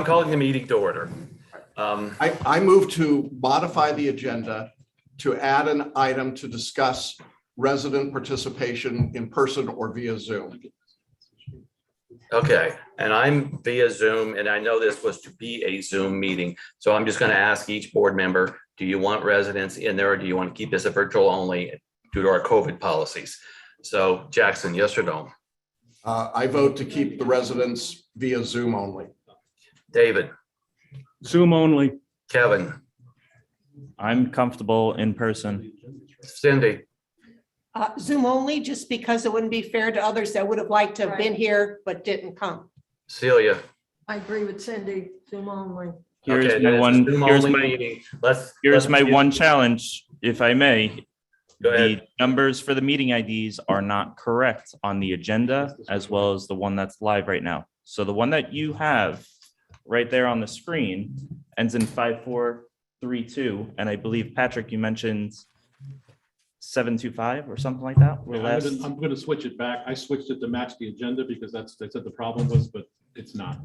calling the meeting to order. I move to modify the agenda to add an item to discuss resident participation in person or via Zoom. Okay, and I'm via Zoom, and I know this was to be a Zoom meeting. So I'm just going to ask each board member, do you want residents in there, or do you want to keep this a virtual only due to our COVID policies? So Jackson, yes or no? I vote to keep the residents via Zoom only. David? Zoom only. Kevin? I'm comfortable in person. Cindy? Zoom only, just because it wouldn't be fair to others that would have liked to have been here but didn't come. Celia? I agree with Cindy, Zoom only. Here's Okay, my then one. it's a Zoom Here's only my. meeting. Here's my one challenge, if I may. Go ahead. The numbers for the meeting IDs are not correct on the agenda as well as the one that's live right now. So the one that you have right there on the screen ends in 5432, and I believe Patrick, you mentioned 725 or something like that. I'm going to switch it back. I switched it to match the agenda because that's what the problem was, but it's not.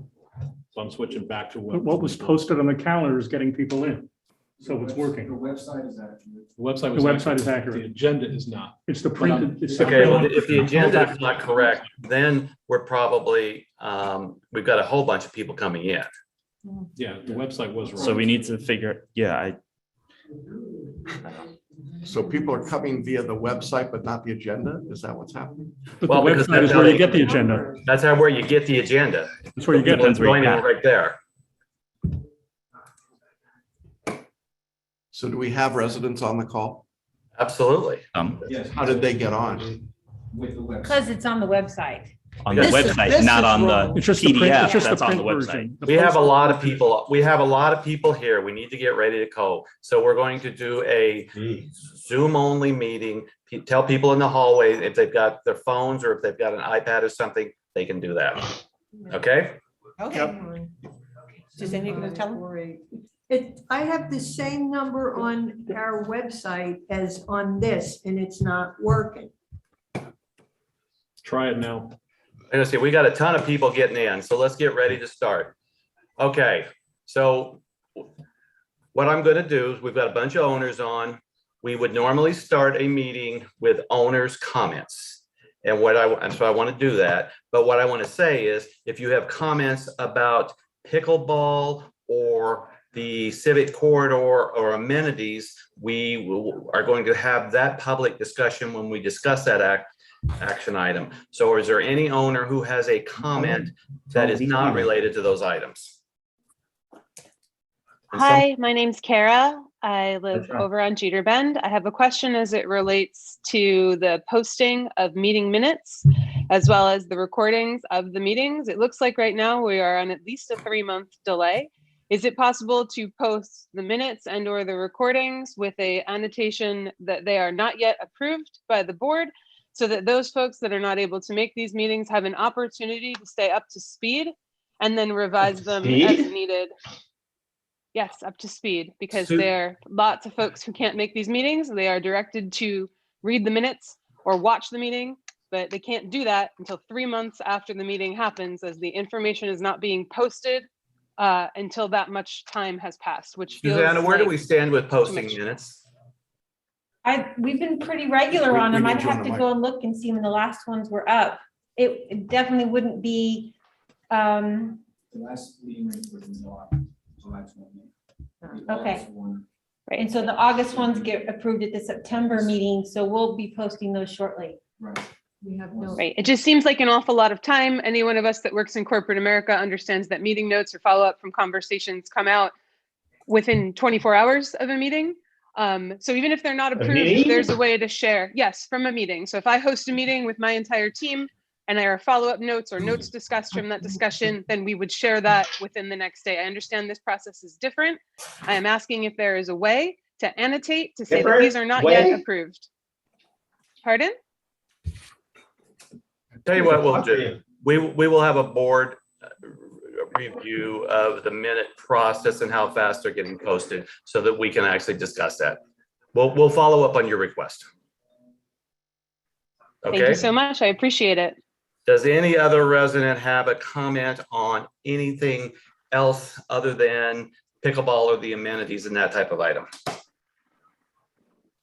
So I'm switching back to What was posted on the calendar is getting people in, so it's working. The website is accurate. The website is accurate. The agenda is not. It's the printed. It's the Okay, well, printed- if the agenda is not correct, then we're probably, we've got a whole bunch of people coming in. Yeah, the website was wrong. So we need to figure, So people are coming via the website, but not the agenda? Is that what's happening? But Well, the because website is that's where how you they- get the agenda. That's where you get the agenda. That's where you get People it. joining right there. So do we have residents on the call? Absolutely. Yes. How did they get on? With the website. Because it's on the website. on the This website, not on the It's just the print. PDF It's just the that's on the print website. version. The We have a post- lot of people. We have a lot of people here. We need to get ready to go. So we're going to do a Zoom only meeting. Tell people in the hallway if they've got their phones or if they've got an iPad or something, they can do that. Okay? Okay. Is anyone going to tell them? I have the same number on our website as on this, and it's not working. Try it now. I'm gonna say, we got a ton of people getting in, so let's get ready to start. Okay, so what I'm gonna do is we've got a bunch of owners on. We would normally start a meeting with owners' comments. And so I want to do that. But what I want to say is, if you have comments about pickleball or the civic corridor or amenities, we are going to have that public discussion when we discuss that action item. So is there any owner who has a comment that is not related to those items? Hi, my name's Kara. I live over on Jeter Bend. I have a question as it relates to the posting of meeting minutes, as well as the recordings of the meetings. It looks like right now we are on at least a 3-month delay. Is it possible to post the minutes and or the recordings with a annotation that they are not yet approved by the board, so that those folks that are not able to make these meetings have an opportunity to stay up to speed and then revise them as needed? Yes, up to speed, because there are lots of folks who can't make these meetings. They are directed to read the minutes or watch the meeting, but they can't do that until 3 months after the meeting happens, as the information is not being posted until that much time has passed, which feels Susanna, where do like we stand with posting minutes? We've been pretty regular on them. I'd have to go and look and see when the last ones were up. It definitely wouldn't be, The last meeting was not July 28th. Okay. Right, and so the August ones get approved at the September meeting, so we'll be posting those shortly. Right. We have no. right. It just seems like an awful lot of time. Any one of us that works in corporate America understands that meeting notes or follow-up from conversations come out within 24 hours of a meeting. So even if they're not approved, there's a way to share. Yes, from a meeting. So if I host a meeting with my entire team and there are follow-up notes or notes discussed from that discussion, then we would share that within the next day. I understand this process is different. I am asking if there is a way to annotate to say that these are not yet approved. Pardon? Tell you what we'll do. We will have a board review of the minute process and how fast they're getting posted so that we can actually discuss that. We'll follow up on your request. Thank you Okay. so much. I appreciate it. Does any other resident have a comment on anything else other than pickleball or the amenities and that type of item?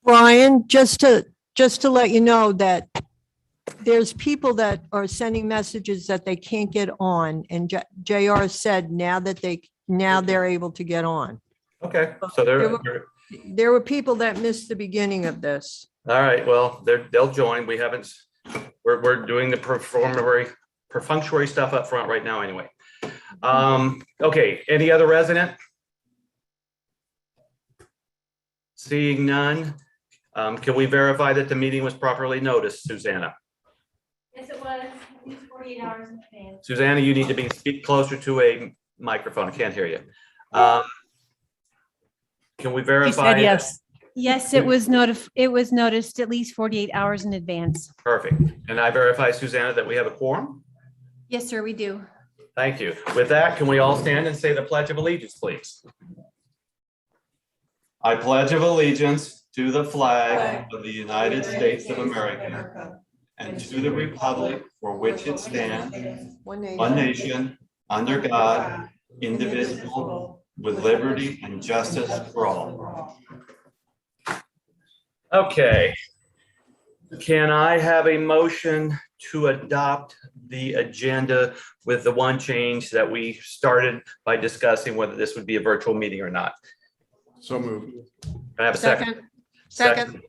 Brian, just to let you know that there's people that are sending messages that they can't get on, and JR said now they're able to get on. Okay, so There were people that missed the beginning of this. all right, well, they'll join. We haven't, we're doing the perfunctory stuff up front right now anyway. Okay, any other resident? Seeing none, can we verify that the meeting was properly noticed, Susanna? Yes, it was, at least 48 hours in advance. Susanna, you need to speak closer to a microphone. I can't hear you. Can we verify? yes. Yes, it was noticed at least 48 hours in advance. Perfect. And I verify, Susanna, that we have a quorum? Yes, sir, we do. Thank you. With that, can we all stand and say the Pledge of Allegiance, please? I pledge of allegiance to the flag of the United States of America and to the republic for which it stands, one nation, under God, indivisible, with liberty and justice for all. Okay. Can I have a motion to adopt the agenda with the one change that we started by discussing whether this would be a virtual meeting or not? So moved. Can I have a second? Second.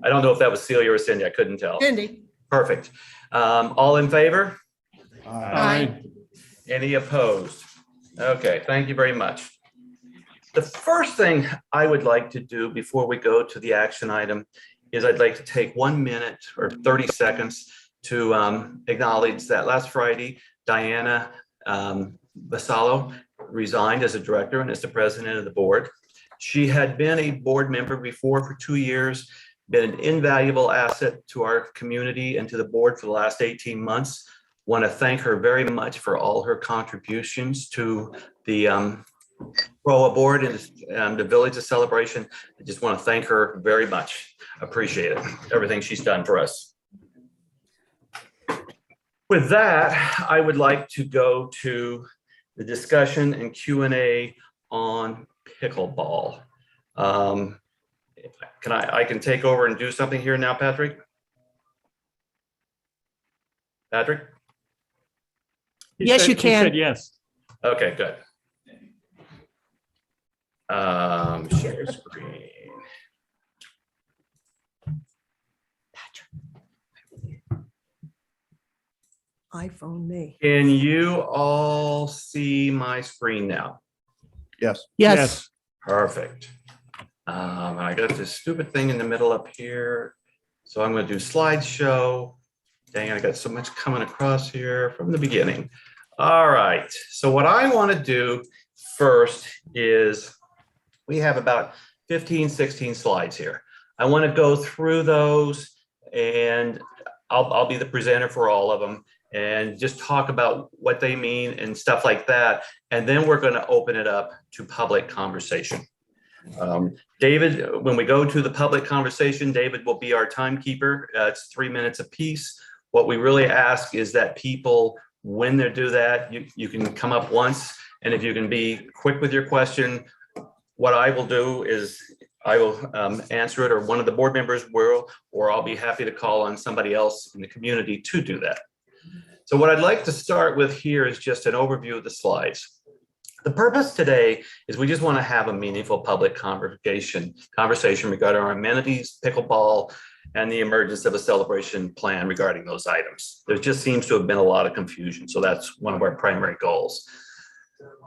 I don't know if that was Celia or Cindy. I couldn't tell. Cindy. Perfect. All in favor? Aye. Any opposed? Okay, thank you very much. The first thing I would like to do before we go to the action item is I'd like to take 1 minute or 30 seconds to acknowledge that last Friday, Diana Vassallo resigned as a director and as the president of the board. She had been a board member before for 2 years, been an invaluable asset to our community and to the board for the last 18 months. Want to thank her very much for all her contributions to the CROA board and the Village of Celebration. I just want to thank her very much. Appreciate it, everything she's done for us. With that, I would like to go to the discussion and Q&A on pickleball. I can take over and do something here now, Patrick? Patrick? Yes, you can. He said yes. Okay, good. Share screen. iPhone me. Can you all see my screen now? Yes. Yes. Perfect. I got this stupid thing in the middle up here. So I'm going to do slideshow. Dang, I got so much coming across here from the beginning. All right. So what I want to do first is we have about 15, 16 slides here. I want to go through those and I'll be the presenter for all of them and just talk about what they mean and stuff like that. And then we're going to open it up to public conversation. David, when we go to the public conversation, David will be our timekeeper. It's 3 minutes apiece. What we really ask is that people, when they do that, you can come up once. And if you can be quick with your question, what I will do is I will answer it, or one of the board members will, or I'll be happy to call on somebody else in the community to do that. So what I'd like to start with here is just an overview of the slides. The purpose today is we just want to have a meaningful public conversation regarding our amenities, pickleball, and the emergence of a celebration plan regarding those items. There just seems to have been a lot of confusion, so that's one of our primary goals.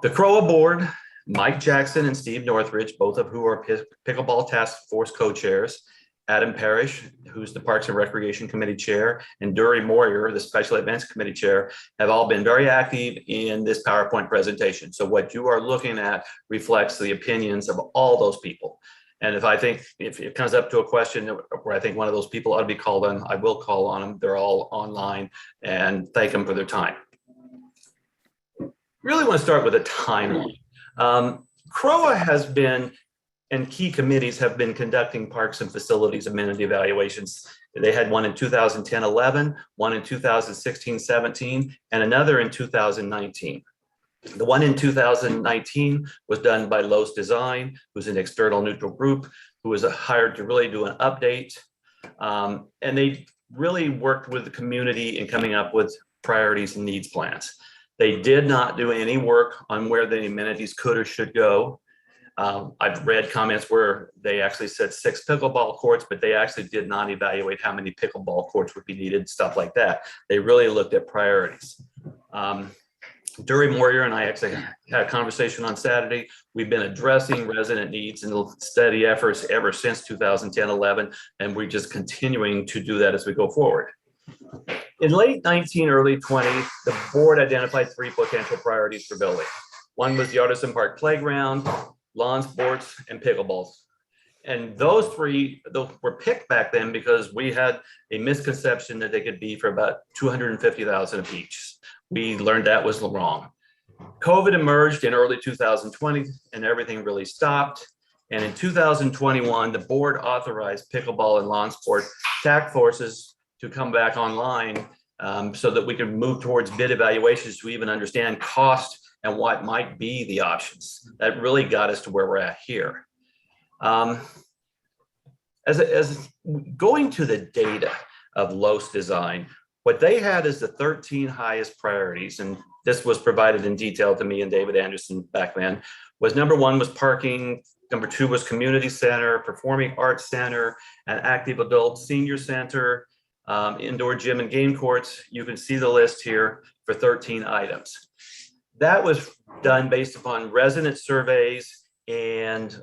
The CROA board, Mike Jackson and Steve Northridge, both of who are pickleball task force co-chairs, Adam Parrish, who's the Parks and Recreation Committee chair, and Dury Moyer, the Special Events Committee chair, have all been very active in this PowerPoint presentation. So what you are looking at reflects the opinions of all those people. And if it comes up to a question where I think one of those people ought to be called on, I will call on them. They're all online, and thank them for their time. Really want to start with a timeline. CROA has been, and key committees have been conducting parks and facilities amenity evaluations. They had one in 2010-11, one in 2016-17, and another in 2019. The one in 2019 was done by Lowe's Design, who's an external neutral group, who was hired to really do an update. And they really worked with the community in coming up with priorities and needs plans. They did not do any work on where the amenities could or should go. I've read comments where they actually said 6 pickleball courts, but they actually did not evaluate how many pickleball courts would be needed, stuff like that. They really looked at priorities. During Moyer and I actually had a conversation on Saturday. We've been addressing resident needs and steady efforts ever since 2010-11, and we're just continuing to do that as we go forward. In late 19, early 20, the board identified 3 potential priorities for building. One was the Artisan Park Playground, lawn sports, and pickleballs. And those 3 were picked back then because we had a misconception that they could be for about $250,000 a piece. We learned that was wrong. COVID emerged in early 2020 and everything really stopped. And in 2021, the board authorized pickleball and lawn sport task forces to come back online so that we can move towards bid evaluations to even understand cost and what might be the options. That really got us to where we're at here. As going to the data of Lowe's Design, what they had is the 13 highest priorities, and this was provided in detail to me and David Anderson back then, was number 1 was parking, number 2 was community center, performing arts center, an active adult senior center, indoor gym and game courts. You can see the list here for 13 items. That was done based upon resident surveys and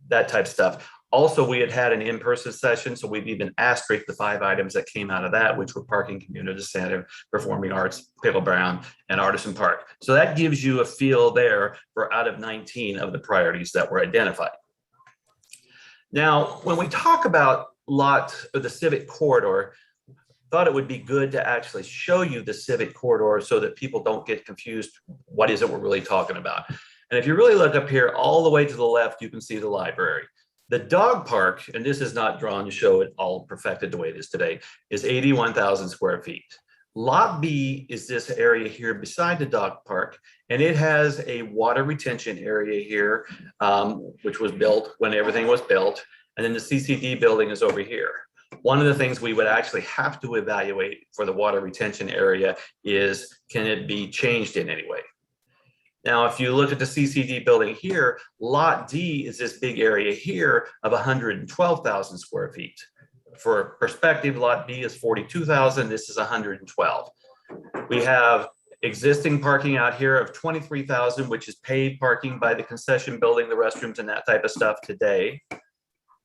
that type of stuff. Also, we had an in-person session, so we've even asterisked the 5 items that came out of that, which were parking, community center, performing arts, pickleball, and artisan park. So that gives you a feel there for out of 19 of the priorities that were identified. Now, when we talk about the civic corridor, thought it would be good to actually show you the civic corridor so that people don't get confused. What is it we're really talking about? And if you really look up here, all the way to the left, you can see the library. The dog park, and this is not drawn to show it all perfected the way it is today, is 81,000 square feet. Lot B is this area here beside the dog park, and it has a water retention area here, which was built when everything was built. And then the CCD building is over here. One of the things we would actually have to evaluate for the water retention area is, can it be changed in any way? Now, if you look at the CCD building here, Lot D is this big area here of 112,000 square feet. For perspective, Lot B is 42,000, this is 112. We have existing parking out here of 23,000, which is paid parking by the concession building, the restrooms and that type of stuff today.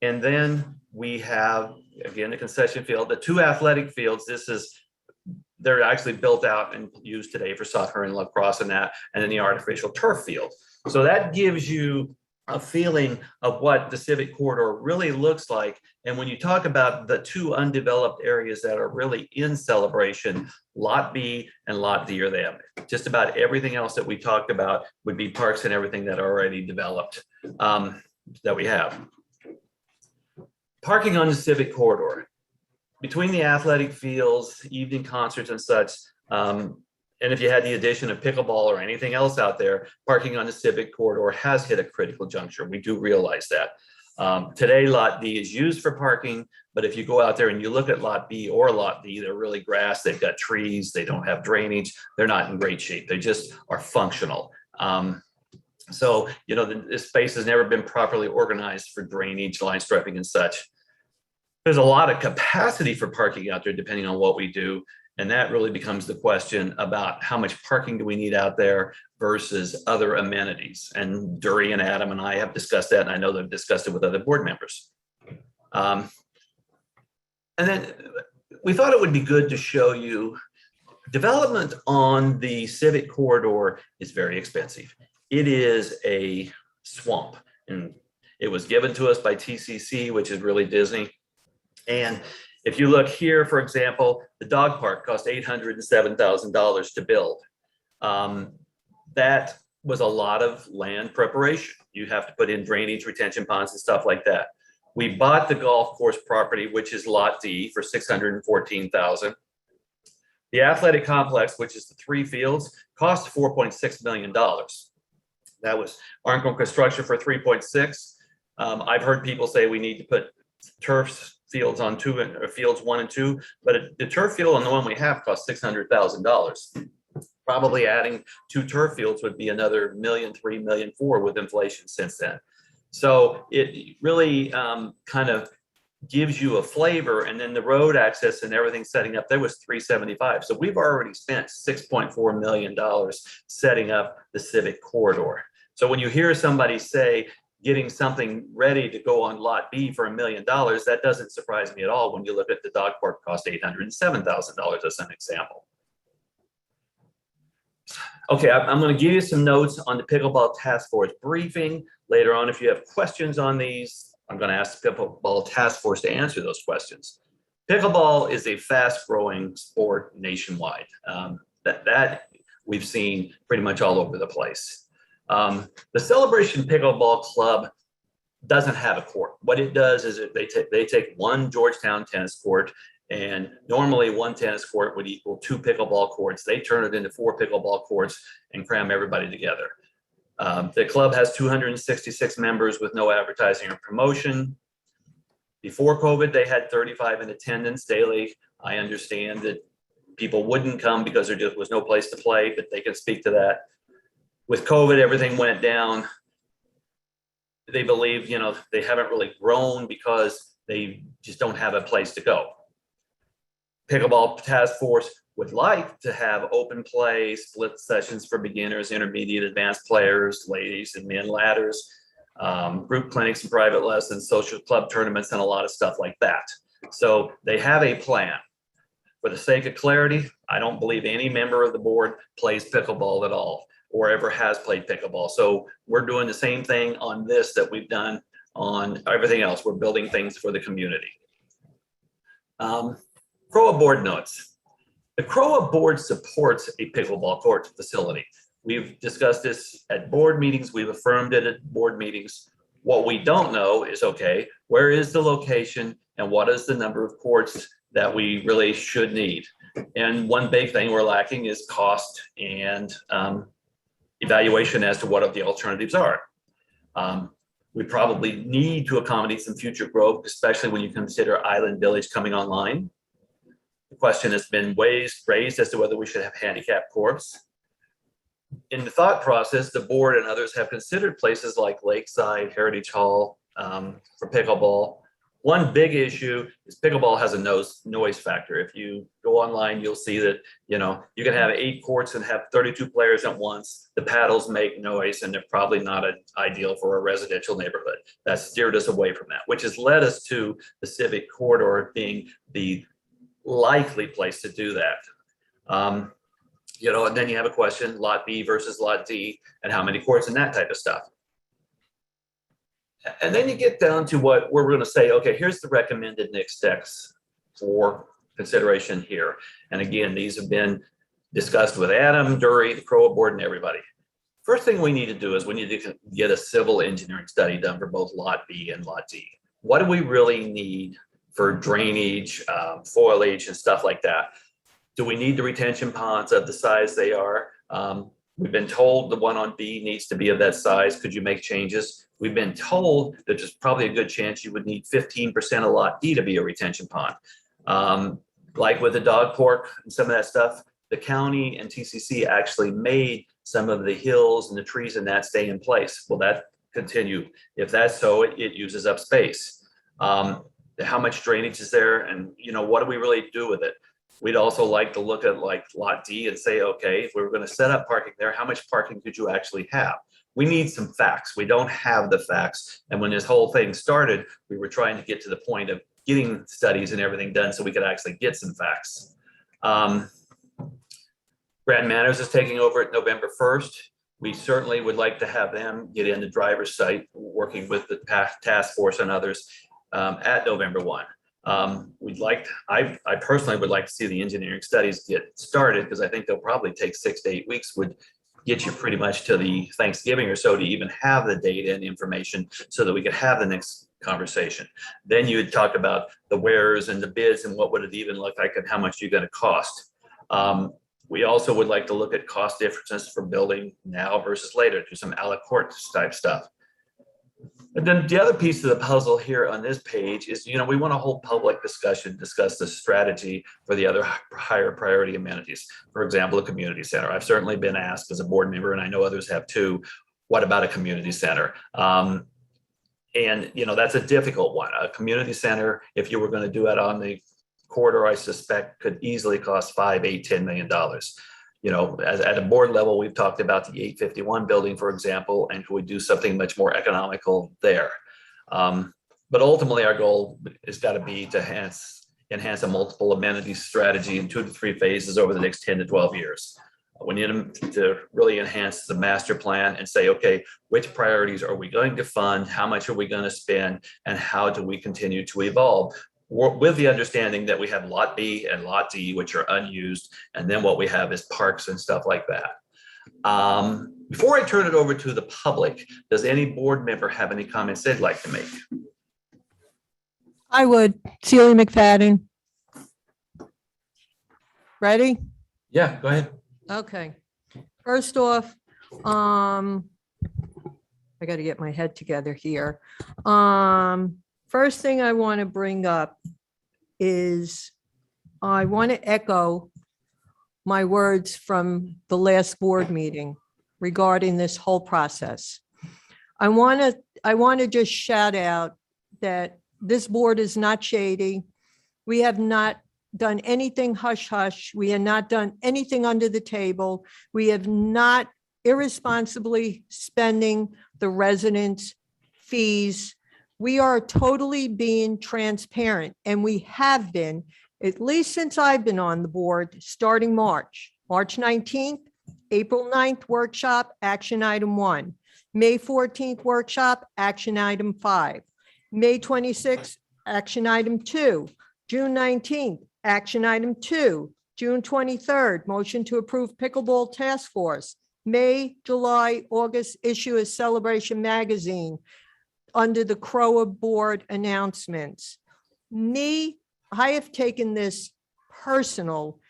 And then we have, again, the concession field, the 2 athletic fields. They're actually built out and used today for soccer and lacrosse and that, and then the artificial turf field. So that gives you a feeling of what the civic corridor really looks like. And when you talk about the 2 undeveloped areas that are really in celebration, Lot B and Lot D are them. Just about everything else that we talked about would be parks and everything that are already developed that we have. Parking on the civic corridor. Between the athletic fields, evening concerts and such, and if you had the addition of pickleball or anything else out there, parking on the civic corridor has hit a critical juncture. We do realize that. Today, Lot D is used for parking, but if you go out there and you look at Lot B or Lot D, they're really grass, they've got trees, they don't have drainage, they're not in great shape. They just are functional. So, you know, this space has never been properly organized for drainage, line striping and such. There's a lot of capacity for parking out there depending on what we do. And that really becomes the question about how much parking do we need out there versus other amenities. And Dury and Adam and I have discussed that, and I know they've discussed it with other board members. And then we thought it would be good to show you development on the civic corridor is very expensive. It is a swamp, and it was given to us by TCC, which is really Disney. And if you look here, for example, the dog park cost $807,000 to build. That was a lot of land preparation. You have to put in drainage, retention ponds and stuff like that. We bought the golf course property, which is Lot D, for $614,000. The athletic complex, which is the 3 fields, cost $4.6 million. That was Armco construction for 3.6. I've heard people say we need to put turf fields on fields 1 and 2, but the turf field on the one we have costs $600,000. Probably adding 2 turf fields would be another $1.3 million, $1.4 million with inflation since then. So it really kind of gives you a flavor, and then the road access and everything setting up there was 375. So we've already spent $6.4 million setting up the civic corridor. So when you hear somebody say getting something ready to go on lot B for $1 million, that doesn't surprise me at all when you look at the dog park cost $807,000 as an example. Okay, I'm going to give you some notes on the pickleball task force briefing. Later on, if you have questions on these, I'm going to ask the pickleball task force to answer those questions. Pickleball is a fast-growing sport nationwide. That we've seen pretty much all over the place. The Celebration Pickleball Club doesn't have a court. What it does is they take one Georgetown tennis court, and normally one tennis court would equal 2 pickleball courts. They turn it into 4 pickleball courts and cram everybody together. The club has 266 members with no advertising or promotion. Before COVID, they had 35 in attendance daily. I understand that people wouldn't come because there just was no place to play, but they can speak to that. With COVID, everything went down. They believe, they haven't really grown because they just don't have a place to go. Pickleball Task Force would like to have open play, split sessions for beginners, intermediate, advanced players, ladies and men ladders, group clinics and private lessons, social club tournaments, and a lot of stuff like that. So they have a plan. For the sake of clarity, I don't believe any member of the board plays pickleball at all or ever has played pickleball. So we're doing the same thing on this that we've done on everything else. We're building things for the community. CROA board notes. The CROA board supports a pickleball court facility. We've discussed this at board meetings. We've affirmed it at board meetings. What we don't know is, okay, where is the location and what is the number of courts that we really should need? And one big thing we're lacking is cost and evaluation as to what the alternatives are. We probably need to accommodate some future growth, especially when you consider Island Village coming online. The question has been raised as to whether we should have handicap courts. In the thought process, the board and others have considered places like Lakeside, Heritage Hall for pickleball. One big issue is pickleball has a noise factor. If you go online, you'll see that, you can have 8 courts and have 32 players at once. The paddles make noise and they're probably not ideal for a residential neighborhood. That steered us away from that, which has led us to the civic corridor being the likely place to do that. And then you have a question, lot B versus lot D, and how many courts and that type of stuff. And then you get down to what we're going to say, okay, here's the recommended next steps for consideration here. And again, these have been discussed with Adam, Dury, the CROA board, and everybody. First thing we need to do is we need to get a civil engineering study done for both lot B and lot D. What do we really need for drainage, foliage, and stuff like that? Do we need the retention ponds of the size they are? We've been told the one on B needs to be of that size. Could you make changes? We've been told that there's probably a good chance you would need 15% of lot D to be a retention pond. Like with the dog park and some of that stuff, the county and TCC actually made some of the hills and the trees and that stay in place. Will that continue? If that's so, it uses up space. How much drainage is there? And what do we really do with it? We'd also like to look at like lot D and say, okay, if we were going to set up parking there, how much parking could you actually have? We need some facts. We don't have the facts. And when this whole thing started, we were trying to get to the point of getting studies and everything done so we could actually get some facts. Grand Manners is taking over at November 1st. We certainly would like to have them get in the driver's site, working with the task force and others at November 1. I personally would like to see the engineering studies get started because I think they'll probably take 6 to 8 weeks, would get you pretty much to the Thanksgiving or so to even have the data and information so that we could have the next conversation. Then you would talk about the wheres and the bids and what would it even look like and how much you're going to cost. We also would like to look at cost differences for building now versus later, do some a la carte type stuff. And then the other piece of the puzzle here on this page is, we want to hold public discussion, discuss the strategy for the other higher priority amenities. For example, a community center. I've certainly been asked as a board member, and I know others have too, what about a community center? And that's a difficult one. A community center, if you were going to do it on the corridor, I suspect could easily cost $5, $8, $10 million. At a board level, we've talked about the 851 building, for example, and could we do something much more economical there? But ultimately, our goal has got to be to enhance a multiple amenities strategy in 2 to 3 phases over the next 10 to 12 years. We need to really enhance the master plan and say, okay, which priorities are we going to fund? How much are we going to spend? And how do we continue to evolve? With the understanding that we have Lot B and Lot D, which are unused, and then what we have is parks and stuff like that. Before I turn it over to the public, does any board member have any comments they'd like to make? I would. Celia McFadden. Ready? Yeah, go ahead. Okay. First off, I got to get my head together here. First thing I want to bring up is I want to echo my words from the last board meeting regarding this whole process. I want to just shout out that this board is not shady. We have not done anything hush hush. We have not done anything under the table. We have not irresponsibly spending the residents' fees. We are totally being transparent, and we have been, at least since I've been on the board, starting March 19th, April 9th workshop, action item 1, May 14th workshop, action item 5, May 26th, action item 2, June 19th, action item 2, June 23rd, motion to approve pickleball task force, May, July, August issue of Celebration magazine under the CROA board announcements. I have taken this personal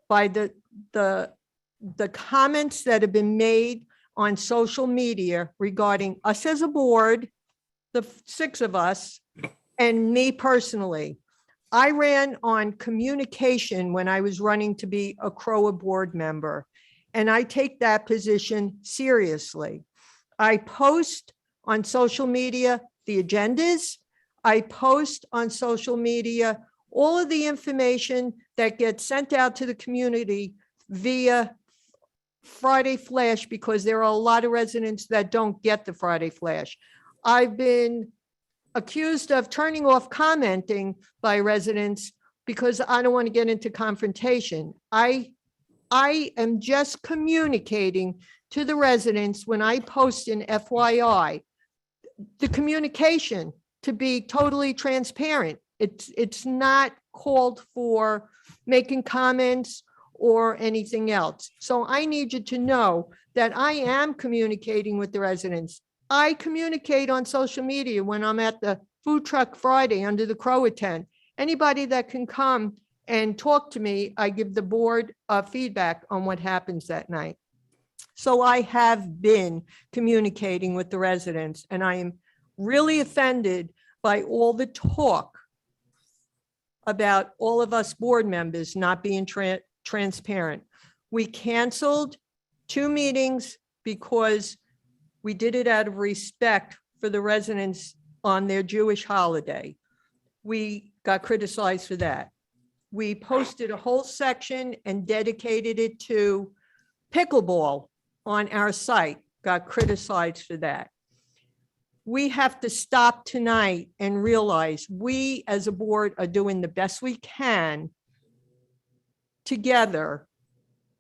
by the comments that have been made on social media regarding us as a board, the 6 of us, and me personally. I ran on communication when I was running to be a CROA board member, and I take that position seriously. I post on social media the agendas. I post on social media all of the information that gets sent out to the community via Friday Flash, because there are a lot of residents that don't get the Friday Flash. I've been accused of turning off commenting by residents because I don't want to get into confrontation. I am just communicating to the residents when I post an FYI, the communication to be totally transparent. It's not called for making comments or anything else. So I need you to know that I am communicating with the residents. I communicate on social media when I'm at the Food Truck Friday under the CROA tent. Anybody that can come and talk to me, I give the board feedback on what happens that night. So I have been communicating with the residents, and I am really offended by all the talk about all of us board members not being transparent. We canceled 2 meetings because we did it out of respect for the residents on their Jewish holiday. We got criticized for that. We posted a whole section and dedicated it to pickleball on our site, got criticized for that. We have to stop tonight and realize we as a board are doing the best we can together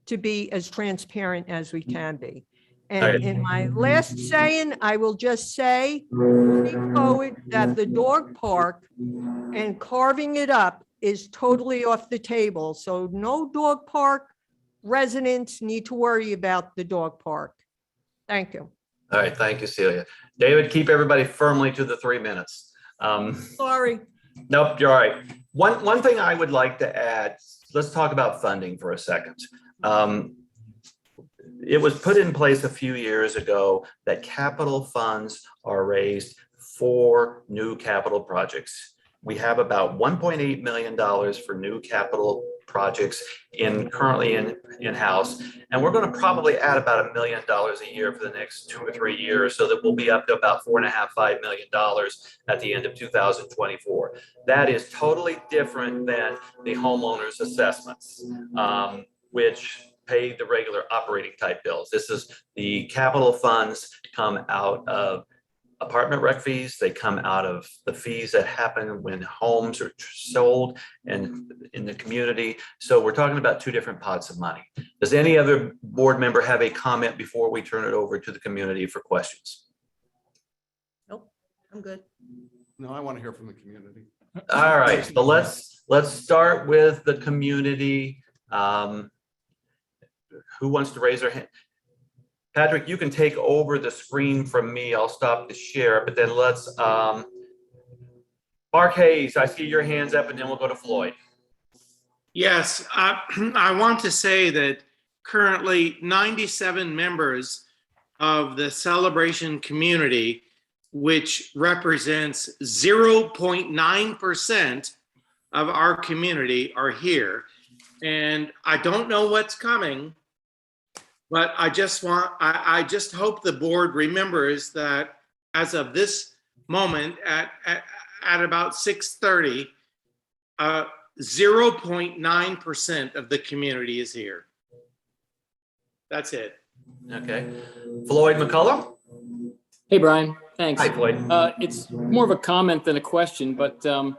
to be as transparent as we can be. And in my last saying, I will just say, moving forward, that the dog park and carving it up is totally off the table. So no dog park residents need to worry about the dog park. Thank you. All right, thank you, Celia. David, keep everybody firmly to the 3 minutes. Sorry. Nope, you're all right. One thing I would like to add, let's talk about funding for a second. It was put in place a few years ago that capital funds are raised for new capital projects. We have about $1.8 million for new capital projects currently in-house. And we're going to probably add about $1 million a year for the next 2 or 3 years, so that we'll be up to about $4.5–5 million at the end of 2024. That is totally different than the homeowners assessments, which pay the regular operating type bills. This is the capital funds come out of apartment rec fees. They come out of the fees that happen when homes are sold and in the community. So we're talking about 2 different pots of money. Does any other board member have a comment before we turn it over to the community for questions? Nope, I'm good. No, I want to hear from the community. All right, so let's start with the community. Who wants to raise their hand? Patrick, you can take over the screen from me. I'll stop the share, but then let's, Mark Hayes, I see your hands up, and then we'll go to Floyd. Yes, I want to say that currently 97 members of the celebration community, which represents 0.9% of our community, are here. And I don't know what's coming, but I just hope the board remembers that as of this moment at about 6:30, 0.9% of the community is here. That's it. Okay. Floyd McCullough? Hey, Brian. Thanks. Hi, Floyd. It's more of a comment than a question, but the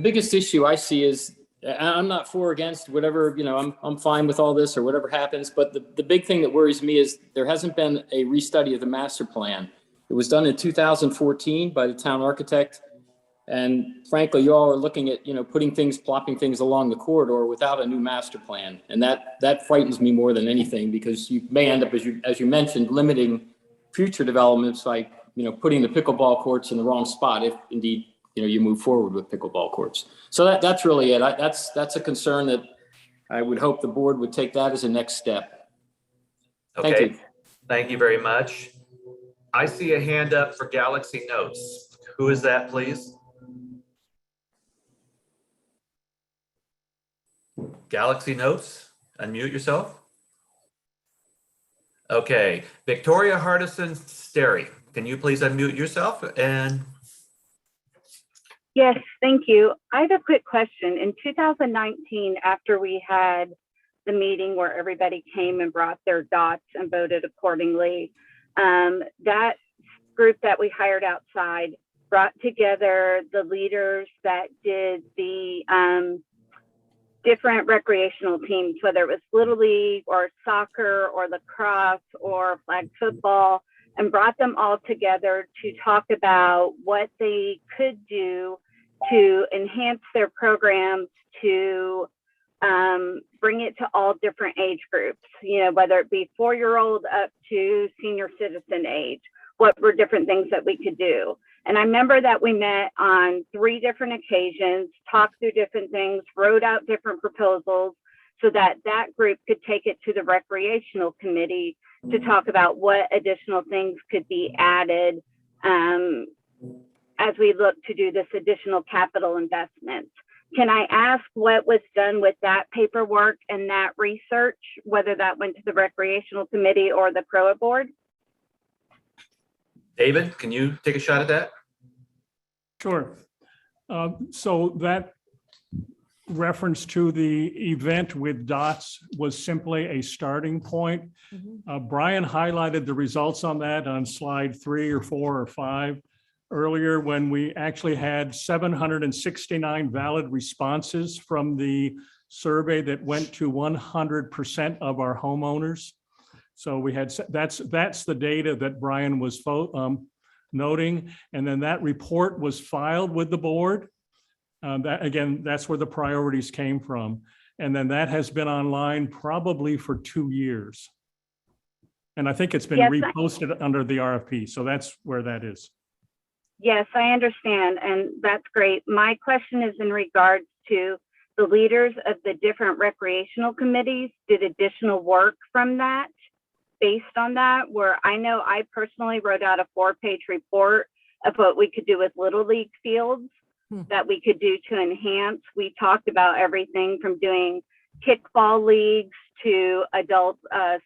biggest issue I see is, I'm not for or against whatever, I'm fine with all this or whatever happens. But the big thing that worries me is there hasn't been a restudy of the master plan. It was done in 2014 by the town architect. And frankly, you all are looking at, plopping things along the corridor without a new master plan. And that frightens me more than anything, because you may end up, as you mentioned, limiting future developments by, putting the pickleball courts in the wrong spot if indeed, you move forward with pickleball courts. So that's really it. That's a concern that I would hope the board would take that as a next step. Okay. Thank you. Thank you very much. I see a hand up for Galaxy Notes. Who is that, please? Galaxy Notes, unmute yourself. Okay, Victoria Hardison Sterry, can you please unmute yourself? And yes, thank you. I have a quick question. In 2019, after we had the meeting where everybody came and brought their dots and voted accordingly, that group that we hired outside brought together the leaders that did the different recreational teams, whether it was Little League or soccer or lacrosse or flag football, and brought them all together to talk about what they could do to enhance their programs, to bring it to all different age groups, whether it be 4-year-old up to senior citizen age, what were different things that we could do. And I remember that we met on 3 different occasions, talked through different things, wrote out different proposals so that that group could take it to the recreational committee to talk about what additional things could be added as we look to do this additional capital investment. Can I ask what was done with that paperwork and that research, whether that went to the recreational committee or the CROA board? David, can you take a shot at that? Sure. So that reference to the event with dots was simply a starting point. Brian highlighted the results on that on slide 3 or 4 or 5 earlier, when we actually had 769 valid responses from the survey that went to 100% of our homeowners. So we had, that's the data that Brian was noting. And then that report was filed with the board. That's where the priorities came from. And then that has been online probably for 2 years. And I think it's been reposted under the RFP. So that's where that is. Yes, I understand. And that's great. My question is in regards to the the leaders of the different recreational committees did additional work from that, based on that, where I know I personally wrote out a 4-page report of what we could do with Little League fields that we could do to enhance. We talked about everything from doing kickball leagues to adult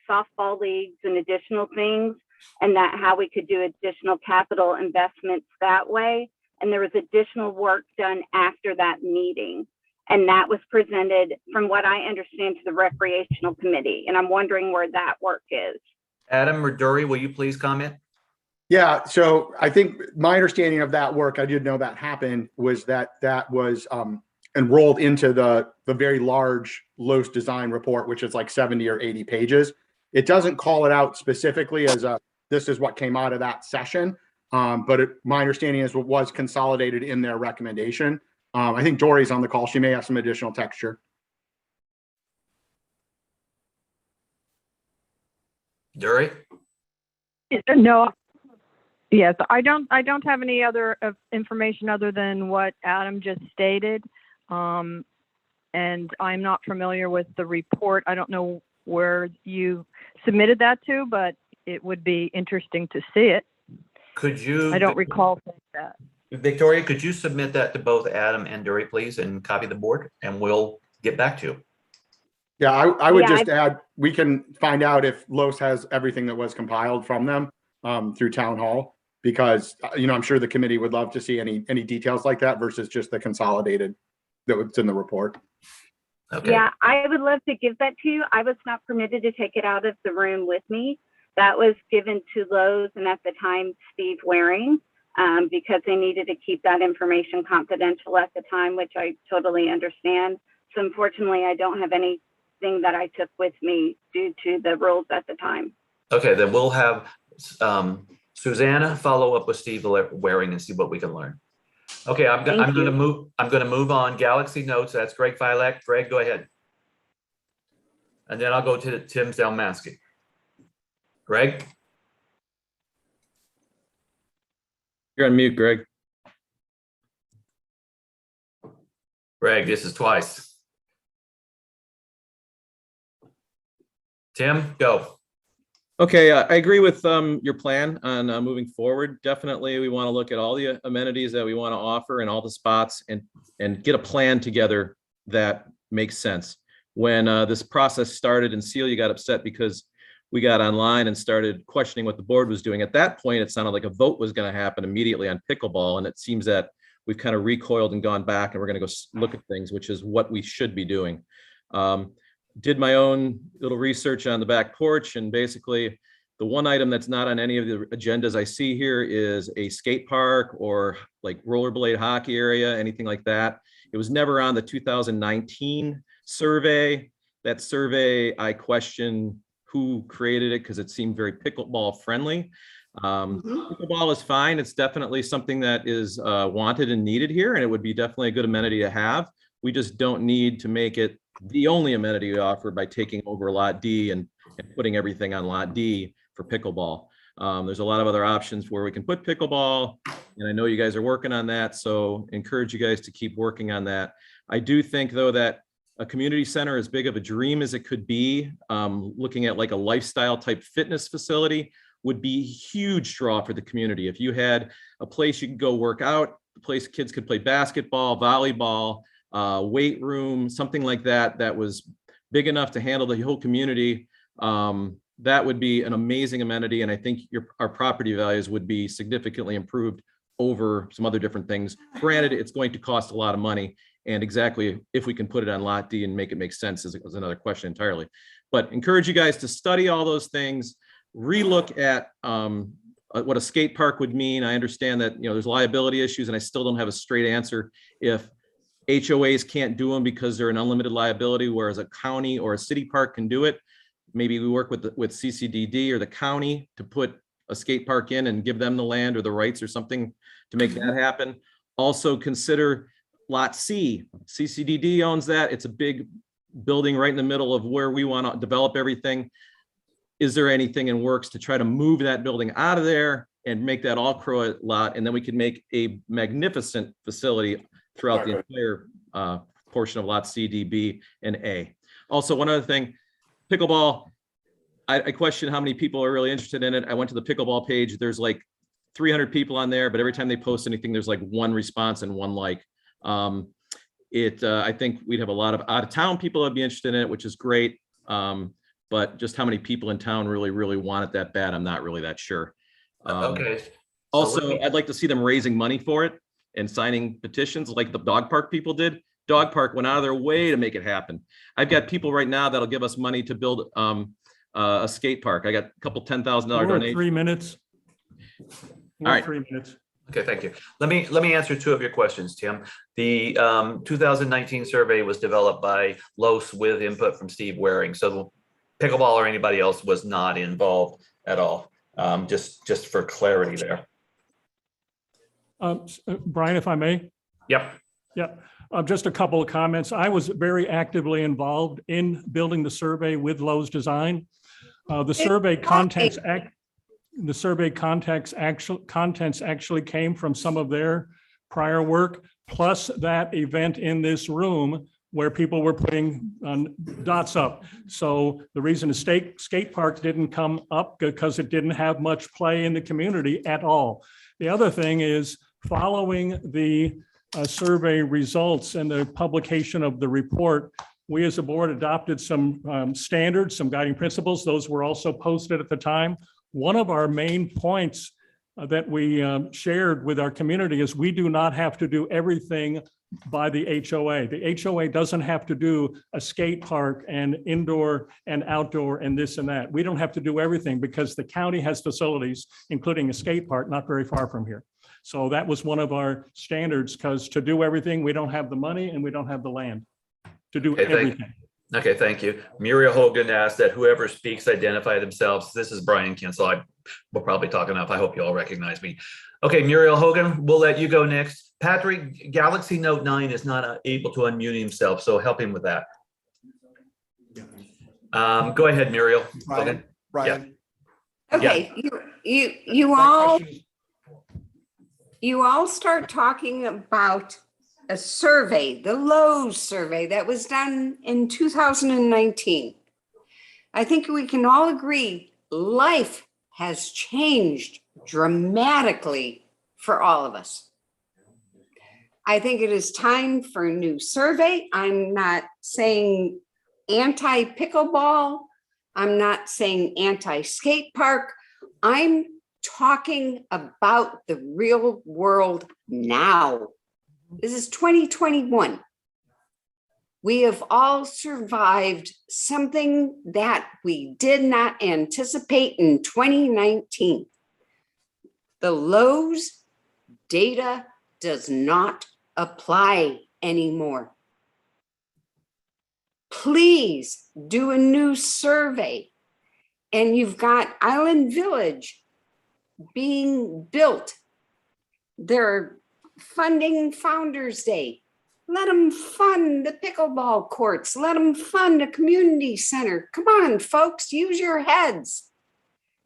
softball leagues and additional things, and that how we could do additional capital investments that way. And there was additional work done after that meeting. And that was presented, from what I understand, to the recreational committee. And I'm wondering where that work is. Adam or Dory, will you please comment? Yeah, so I think my understanding of that work, I did know that happened, was that was enrolled into the very large Los design report, which is like 70 or 80 pages. It doesn't call it out specifically as this is what came out of that session, but my understanding is what was consolidated in their recommendation. I think Dory's on the call. She may have some additional texture. Dory? No. Yes, I don't have any other information other than what Adam just stated. And I'm not familiar with the report. I don't know where you submitted that to, but it would be interesting to see it. Could you? I don't recall that. Victoria, could you submit that to both Adam and Dory, please, and copy the board, and we'll get back to you. Yeah, I would just add, we can find out if Los has everything that was compiled from them through town hall, because I'm sure the committee would love to see any details like that versus just the consolidated that was in the report. Okay. Yeah, I would love to give that to you. I was not permitted to take it out of the room with me. That was given to Lowe's and at the time Steve Waring, because they needed to keep that information confidential at the time, which I totally understand. So unfortunately, I don't have anything that I took with me due to the rules at the time. Okay, then we'll have Susanna follow up with Steve Waring and see what we can learn. Okay, I'm going to move on. Galaxy Notes. That's Greg Filek. Greg, go ahead. And then I'll go to Tim Zalmansky. Greg. You're on mute, Greg. Greg, this is twice. Tim, go. Okay, I agree with your plan on moving forward. Definitely, we want to look at all the amenities that we want to offer and all the spots and get a plan together that makes sense. When this process started and Celia got upset because we got online and started questioning what the board was doing. At that point, it sounded like a vote was going to happen immediately on pickleball. And it seems that we've kind of recoiled and gone back and we're going to go look at things, which is what we should be doing. Did my own little research on the back porch, and basically the one item that's not on any of the agendas I see here is a skate park or like rollerblade hockey area, anything like that. It was never on the 2019 survey. That survey, I question who created it because it seemed very pickleball friendly. Pickleball is fine. It's definitely something that is wanted and needed here, and it would be definitely a good amenity to have. We just don't need to make it the only amenity we offer by taking over Lot D and putting everything on Lot D for pickleball. There's a lot of other options where we can put pickleball, and I know you guys are working on that, so encourage you guys to keep working on that. I do think, though, that a community center, as big of a dream as it could be, looking at like a lifestyle type fitness facility would be a huge draw for the community. If you had a place you could go work out, a place kids could play basketball, volleyball, weight room, something like that, that was big enough to handle the whole community, that would be an amazing amenity. And I think our property values would be significantly improved over some other different things. Granted, it's going to cost a lot of money, and exactly if we can put it on Lot D and make it make sense is another question entirely. But encourage you guys to study all those things, relook at what a skate park would mean. I understand that there's liability issues, and I still don't have a straight answer if HOAs can't do them because they're an unlimited liability, whereas a county or a city park can do it. Maybe we work with CCDD or the county to put a skate park in and give them the land or the rights or something to make that happen. Also consider Lot C. CCDD owns that. It's a big building right in the middle of where we want to develop everything. Is there anything in works to try to move that building out of there and make that all CROA lot? And then we could make a magnificent facility throughout the entire portion of lots C, D, B, and A. Also, one other thing, pickleball, I question how many people are really interested in it. I went to the pickleball page. There's like 300 people on there, but every time they post anything, there's like one response and one like. I think we'd have a lot of out of town people that'd be interested in it, which is great. But just how many people in town really want it that bad, I'm not really that sure. Okay. Also, I'd like to see them raising money for it and signing petitions like the dog park people did. Dog park went out of their way to make it happen. I've got people right now that'll give us money to build a skate park. I got a couple $10,000 donations. 3 minutes. All right. 3 minutes. Okay, thank you. Let me answer two of your questions, Tim. The 2019 survey was developed by Los with input from Steve Waring. So pickleball or anybody else was not involved at all. Just for clarity there. Brian, if I may? Yep. Yep. Just a couple of comments. I was very actively involved in building the survey with Lowe's Design. The survey contents actually came from some of their prior work, plus that event in this room where people were putting dots up. So the reason the skate park didn't come up because it didn't have much play in the community at all. The other thing is following the survey results and the publication of the report, we as a board adopted some standards, some guiding principles. Those were also posted at the time. One of our main points that we shared with our community is we do not have to do everything by the HOA. The HOA doesn't have to do a skate park and indoor and outdoor and this and that. We don't have to do everything because the county has facilities, including a skate park, not very far from here. So that was one of our standards, because to do everything, we don't have the money and we don't have the land to do everything. Okay, thank you. Muriel Hogan asked that whoever speaks identify themselves. This is Brian Kinsel. We'll probably talk enough. I hope you all recognize me. Okay, Muriel Hogan, we'll let you go next. Patrick, Galaxy Note 9 is not able to unmute himself, so help him with that. Go ahead, Muriel. Brian. Okay, you all start talking about a survey, the Lowe's survey that was done in 2019. I think we can all agree life has changed dramatically for all of us. I think it is time for a new survey. I'm not saying anti-pickleball. I'm not saying anti-skate park. I'm talking about the real world now. This is 2021. We have all survived something that we did not anticipate in 2019. The Lowe's data does not apply anymore. Please do a new survey. And you've got Island Village being built. They're funding Founders Day. Let them fund the pickleball courts. Let them fund a community center. Come on, folks, use your heads.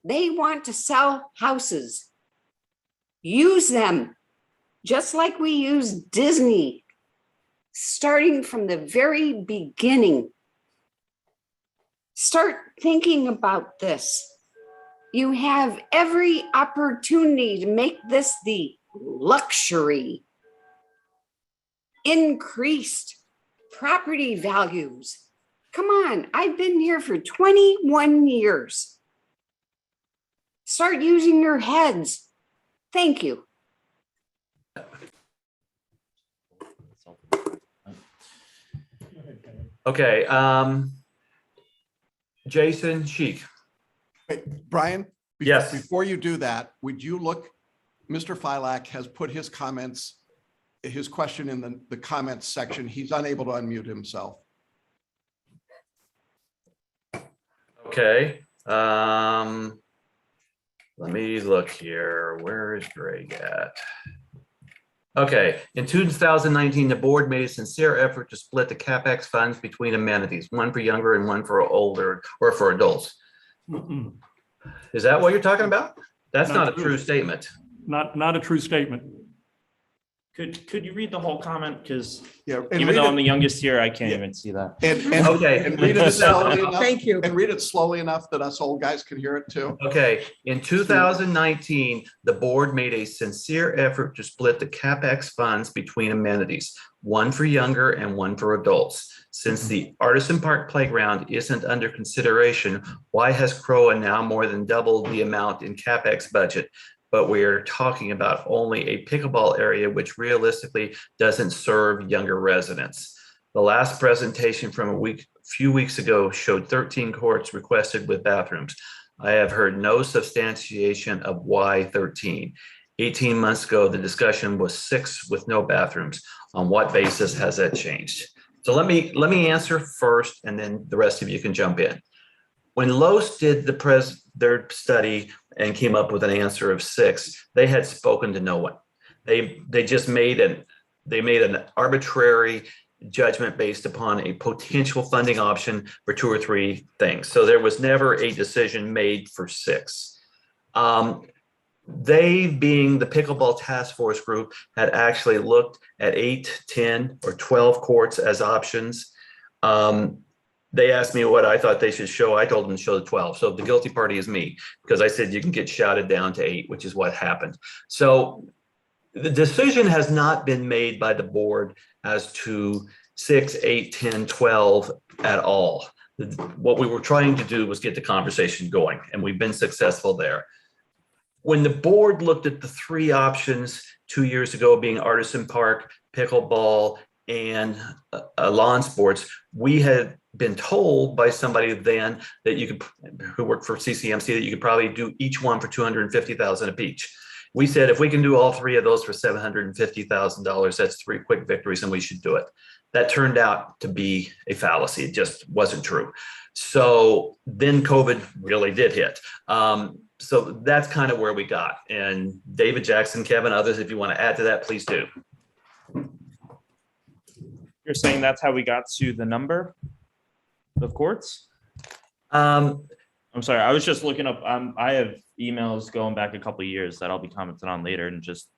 They want to sell houses. Use them, just like we use Disney, starting from the very beginning. Start thinking about this. You have every opportunity to make this the luxury, increased property values. Come on, I've been here for 21 years. Start using your heads. Thank you. Okay, Jason Sheik. Wait, Brian? Yes. Before you do that, would you look, Mr. Filak has put his comments, his question in the comments section. He's unable to unmute himself. Okay. Let me look here. Where is Greg at? Okay, in 2019, the board made a sincere effort to split the CapEx funds between amenities, one for younger and one for older or for adults. Is that what you're talking about? That's not a true statement. Not a true statement. Could you read the whole comment? Because Yeah. And even read though it- I'm the youngest here, I can't even see that. Okay. And read it slowly enough. Thank you. And read it slowly enough that us old guys can hear it too. Okay, in 2019, the board made a sincere effort to split the CapEx funds between amenities, one for younger and one for adults. Since the Artisan Park Playground isn't under consideration, why has CROA now more than doubled the amount in CapEx budget? But we're talking about only a pickleball area, which realistically doesn't serve younger residents. The last presentation from a few weeks ago showed 13 courts requested with bathrooms. I have heard no substantiation of why 13. 18 months ago, the discussion was 6 with no bathrooms. On what basis has that changed? So let me answer first, and then the rest of you can jump in. When Los did their study and came up with an answer of 6, they had spoken to no one. They just made an arbitrary judgment based upon a potential funding option for 2 or 3 things. So there was never a decision made for 6. They, being the pickleball task force group, had actually looked at 8, 10, or 12 courts as options. They asked me what I thought they should show. I told them to show the 12. So the guilty party is me, because I said you can get shouted down to 8, which is what happened. So the decision has not been made by the board as to 6, 8, 10, 12 at all. What we were trying to do was get the conversation going, and we've been successful there. When the board looked at the 3 options 2 years ago, being Artisan Park, pickleball, and lawn sports, we had been told by somebody then that you could, who worked for CCMC, that you could probably do each one for $250,000 a each. We said, if we can do all 3 of those for $750,000, that's 3 quick victories, and we should do it. That turned out to be a fallacy. It just wasn't true. So then COVID really did hit. So that's kind of where we got. And David, Jackson, Kevin, others, if you want to add to that, please do. You're saying that's how we got to the number of courts? I'm sorry, I was just looking up, I have emails going back a couple of years that I'll be commenting on later and just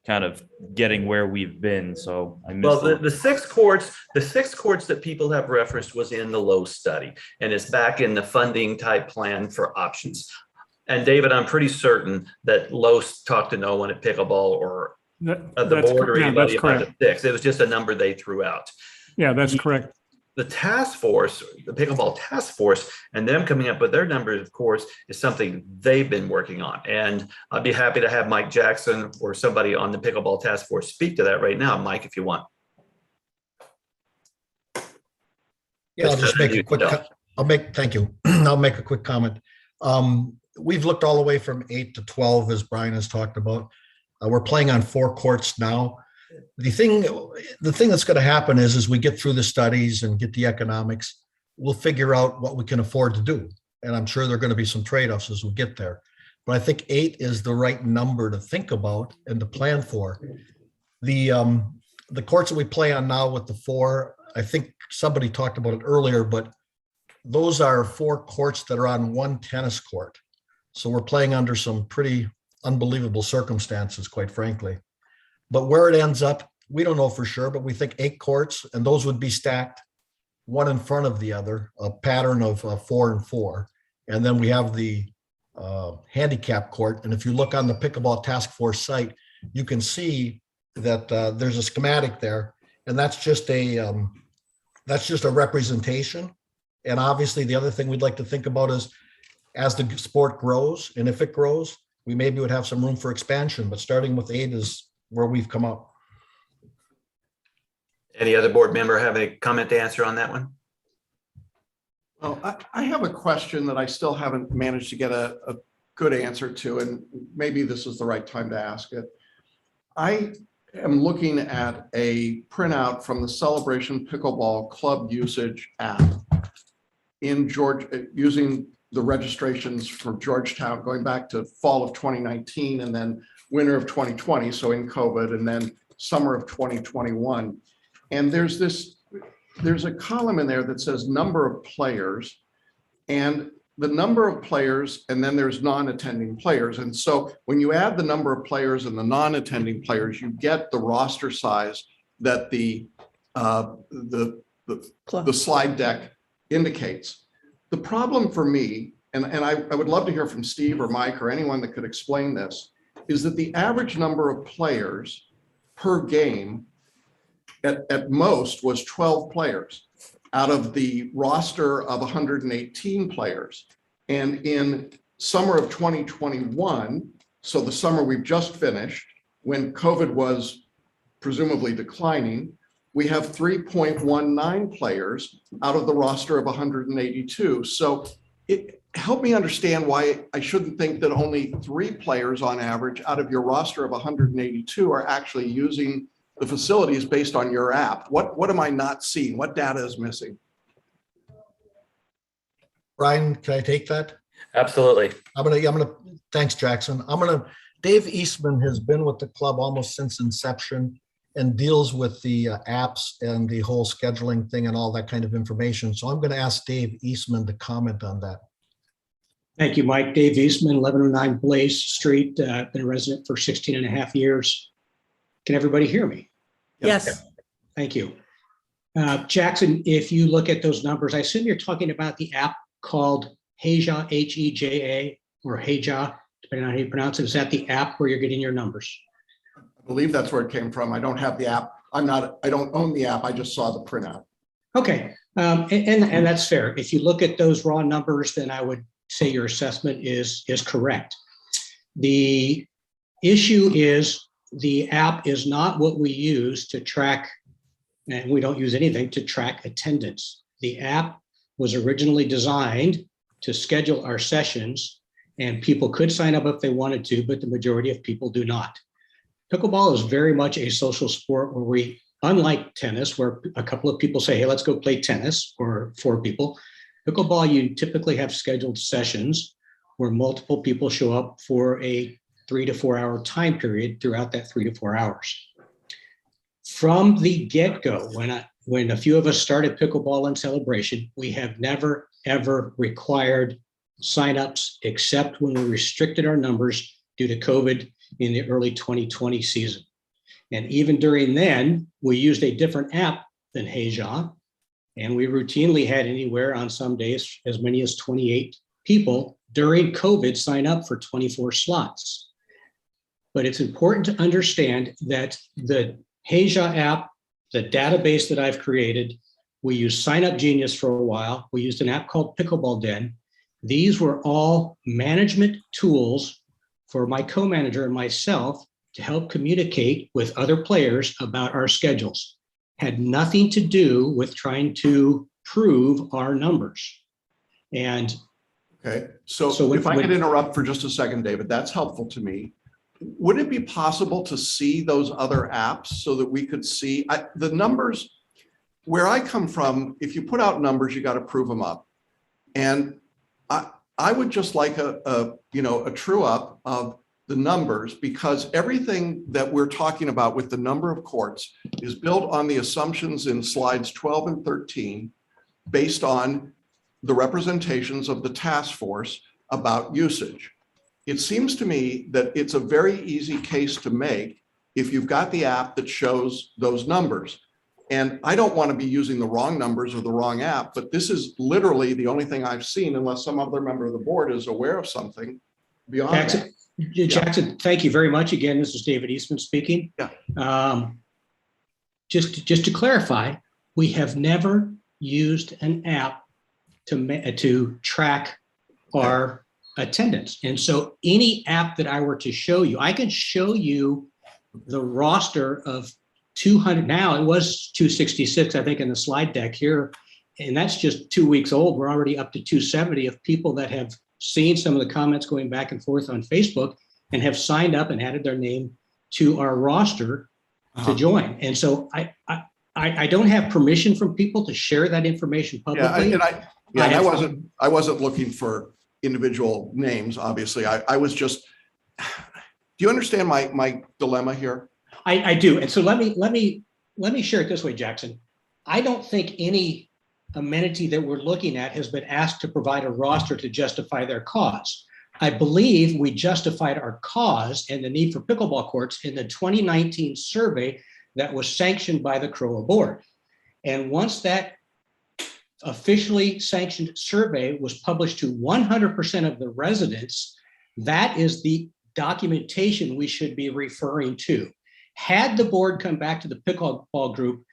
kind of getting where we've been, so I missed. Well, the 6 courts that people have referenced was in the Lowe study, and it's back in the funding type plan for options. And David, I'm pretty certain that Lowe talked to no one at pickleball or the board or anybody about the 6. It was just a number they threw out. Yeah, that's correct. The task force, the pickleball task force, and them coming up with their numbers, of course, is something they've been working on. And I'd be happy to have Mike Jackson or somebody on the pickleball task force speak to that right now. Mike, if you want. Yeah, I'll just make a quick, thank you. I'll make a quick comment. We've looked all the way from 8 to 12, as Brian has talked about. We're playing on 4 courts now. The thing that's going to happen is, as we get through the studies and get the economics, we'll figure out what we can afford to do. And I'm sure there are going to be some trade-offs as we get there. But I think 8 is the right number to think about and to plan for. The courts that we play on now with the 4, I think somebody talked about it earlier, but those are 4 courts that are on 1 tennis court. So we're playing under some pretty unbelievable circumstances, quite frankly. But where it ends up, we don't know for sure, but we think 8 courts, and those would be stacked one in front of the other, a pattern of 4 and 4. And then we have the handicap court. And if you look on the Pickleball Task Force site, you can see that there's a schematic there, and that's just a representation. And obviously, the other thing we'd like to think about is, as the sport grows, and if it grows, we maybe would have some room for expansion, but starting with 8 is where we've come up. Any other board member have a comment to answer on that one? Well, I have a question that I still haven't managed to get a good answer to, and maybe this is the right time to ask it. I am looking at a printout from the Celebration Pickleball Club usage app in Georgia, using the registrations for Georgetown going back to fall of 2019 and then winter of 2020, so in COVID, and then summer of 2021. And there's a column in there that says number of players, and the number of players and then there's non-attending players. And so when you add the number of players and the non-attending players, you get the roster size that the slide deck indicates. The problem for me, and I would love to hear from Steve or Mike or anyone that could explain this, is that the average number of players per game at most was 12 players out of the roster of 118 players. And in summer of 2021, so the summer we've just finished, when COVID was presumably declining, we have 3.19 players out of the roster of 182. So help me understand why I shouldn't think that only 3 players on average out of your roster of 182 are actually using the facilities based on your app. What am I not seeing? What data is missing? Brian, can I take that? Absolutely. Thanks, Jackson. Dave Eastman has been with the club almost since inception and deals with the apps and the whole scheduling thing and all that kind of information. So I'm going to ask Dave Eastman to comment on that. Thank you, Mike. Dave Eastman, 1109 Blaze Street. I've been a resident for 16 and a half years. Can everybody hear me? Yes. Thank you. Jackson, if you look at those numbers, I assume you're talking about the app called Heja, Heja, or Heja, depending on how you pronounce it. Is that the app where you're getting your numbers? I believe that's where it came from. I don't have the app. I don't own the app. I just saw the printout. Okay, and that's fair. If you look at those raw numbers, then I would say your assessment is correct. The issue is the app is not what we use to track, and we don't use anything to track attendance. The app was originally designed to schedule our sessions, and people could sign up if they wanted to, but the majority of people do not. Pickleball is very much a social sport where we, unlike tennis, where a couple of people say, hey, let's go play tennis, or 4 people. Pickleball, you typically have scheduled sessions where multiple people show up for a 3 to 4 hour time period throughout that 3 to 4 hours. From the get-go, when a few of us started Pickleball in Celebration, we have never, ever required signups except when we restricted our numbers due to COVID in the early 2020 season. And even during then, we used a different app than Heja, and we routinely had anywhere on some days as many as 28 people during COVID sign up for 24 slots. But it's important to understand that the Heja app, the database that I've created, we used Sign Up Genius for a while. We used an app called Pickleball Den. These were all management tools for my co-manager and myself to help communicate with other players about our schedules. Had nothing to do with trying to prove our numbers. And okay, so if I could interrupt for just a second, David, that's helpful to me. Would it be possible to see those other apps so that we could see the numbers? Where I come from, if you put out numbers, you got to prove them up. And I would just like a true up of the numbers, because everything that we're talking about with the number of courts is built on the assumptions in slides 12 and 13, based on the representations of the task force about usage. It seems to me that it's a very easy case to make if you've got the app that shows those numbers. And I don't want to be using the wrong numbers or the wrong app, but this is literally the only thing I've seen, unless some other member of the board is aware of something beyond that. Jackson, thank you very much. Again, this is David Eastman speaking. Yeah. Just to clarify, we have never used an app to track our attendance. And so any app that I were to show you, I can show you the roster of 200. Now it was 266, I think, in the slide deck here. And that's just 2 weeks old. We're already up to 270 of people that have seen some of the comments going back and forth on Facebook and have signed up and added their name to our roster to join. And so I don't have permission from people to share that information publicly. I wasn't looking for individual names, obviously. I was just, do you understand my dilemma here? I do. And so let me share it this way, Jackson. I don't think any amenity that we're looking at has been asked to provide a roster to justify their cause. I believe we justified our cause and the need for pickleball courts in the 2019 survey that was sanctioned by the CROA board. And once that officially sanctioned survey was published to 100% of the residents, that is the documentation we should be referring to. Had the board come back to the pickleball group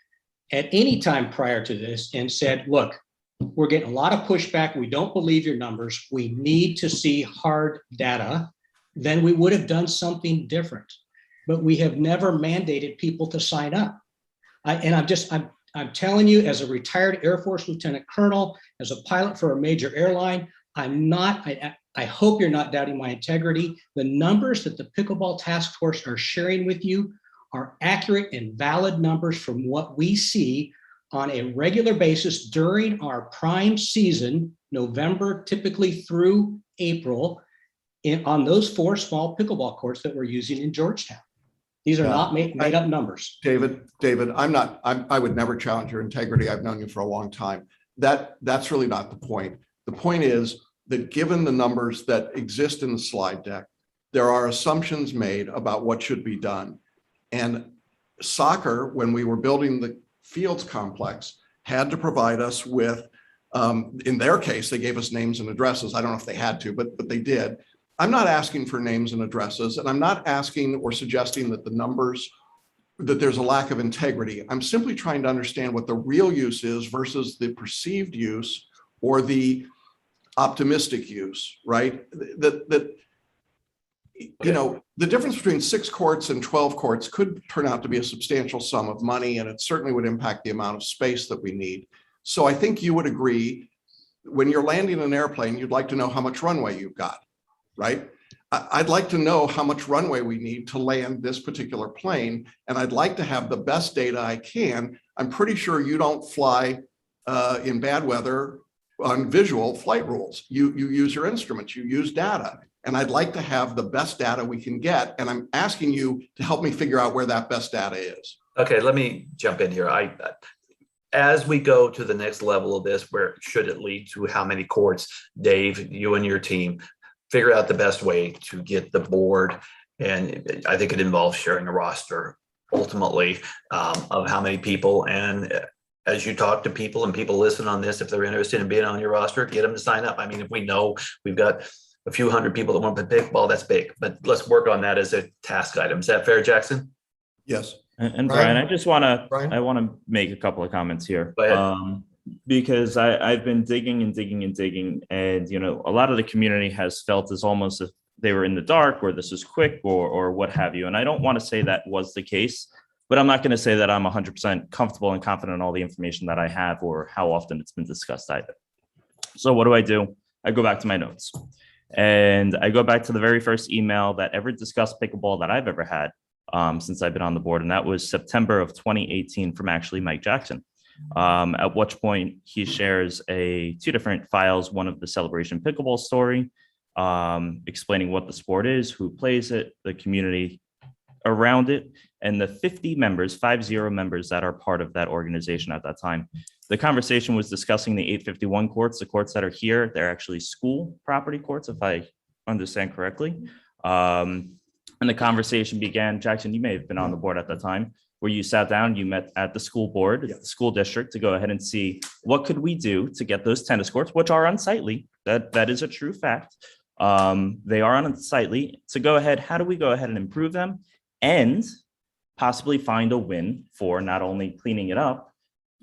at any time prior to this and said, look, we're getting a lot of pushback, we don't believe your numbers, we need to see hard data, then we would have done something different. But we have never mandated people to sign up. I'm telling you, as a retired Air Force Lieutenant Colonel, as a pilot for a major airline, I hope you're not doubting my integrity. The numbers that the Pickleball Task Force are sharing with you are accurate and valid numbers from what we see on a regular basis during our prime season, November typically through April, on those 4 small pickleball courts that we're using in Georgetown. These are not made up numbers. David, I would never challenge your integrity. I've known you for a long time. That's really not the point. The point is that given the numbers that exist in the slide deck, there are assumptions made about what should be done. And soccer, when we were building the Fields complex, had to provide us with, in their case, they gave us names and addresses. I don't know if they had to, but they did. I'm not asking for names and addresses, and I'm not asking or suggesting that the numbers, that there's a lack of integrity. I'm simply trying to understand what the real use is versus the perceived use or the optimistic use, right? You know, the difference between 6 courts and 12 courts could turn out to be a substantial sum of money, and it certainly would impact the amount of space that we need. So I think you would agree, when you're landing an airplane, you'd like to know how much runway you've got, right? I'd like to know how much runway we need to land this particular plane, and I'd like to have the best data I can. I'm pretty sure you don't fly in bad weather on visual flight rules. You use your instruments, you use data. And I'd like to have the best data we can get. And I'm asking you to help me figure out where that best data is. Okay, let me jump in here. As we go to the next level of this, where should it lead to how many courts, Dave, you and your team, figure out the best way to get the board. And I think it involves sharing a roster ultimately of how many people. And as you talk to people and people listen on this, if they're interested in being on your roster, get them to sign up. I mean, if we know we've got a few hundred people that want to play pickleball, that's big, but let's work on that as a task item. Is that fair, Jackson? Yes. And Brian, I just want to make a couple of comments here. Go ahead. Because I've been digging and digging and digging, and you know, a lot of the community has felt as almost if they were in the dark, or this is quick, or what have you. And I don't want to say that was the case, but I'm not going to say that I'm 100% comfortable and confident in all the information that I have or how often it's been discussed either. So what do? I go back to my notes. And I go back to the very first email that ever discussed pickleball that I've ever had since I've been on the board. And that was September of 2018 from actually Mike Jackson. At which point he shares 2 different files, one of the Celebration Pickleball story, explaining what the sport is, who plays it, the community around it, and the 50 members that are part of that organization at that time. The conversation was discussing the 851 courts, the courts that are here. They're actually school property courts, if I understand correctly. And the conversation began, Jackson, you may have been on the board at the time, where you sat down, you met at the school board, the school district, to go ahead and see what could we do to get those tennis courts, which are unsightly. That is a true fact. They are unsightly. To go ahead, how do we go ahead and improve them and possibly find a win for not only cleaning it up,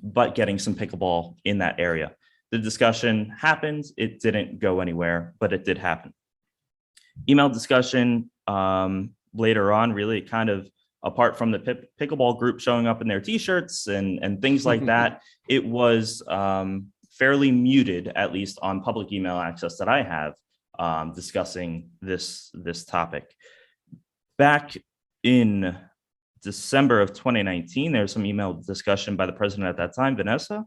but getting some pickleball in that area. The discussion happened. It didn't go anywhere, but it did happen. Email discussion later on, really kind of apart from the pickleball group showing up in their t-shirts and things like that, it was fairly muted, at least on public email access that I have, discussing this topic. Back in December of 2019, there was some email discussion by the president at that time, Vanessa.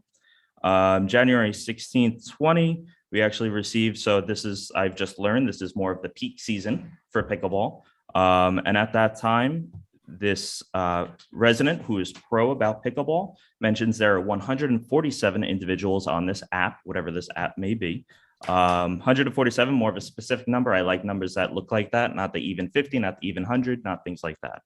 January 16th, 20, we actually received, so this is, I've just learned, this is more of the peak season for pickleball. And at that time, this resident who is pro about pickleball mentions there are 147 individuals on this app, whatever this app may be. 147, more of a specific number. I like numbers that look like that, not the even 50, not the even 100, not things like that.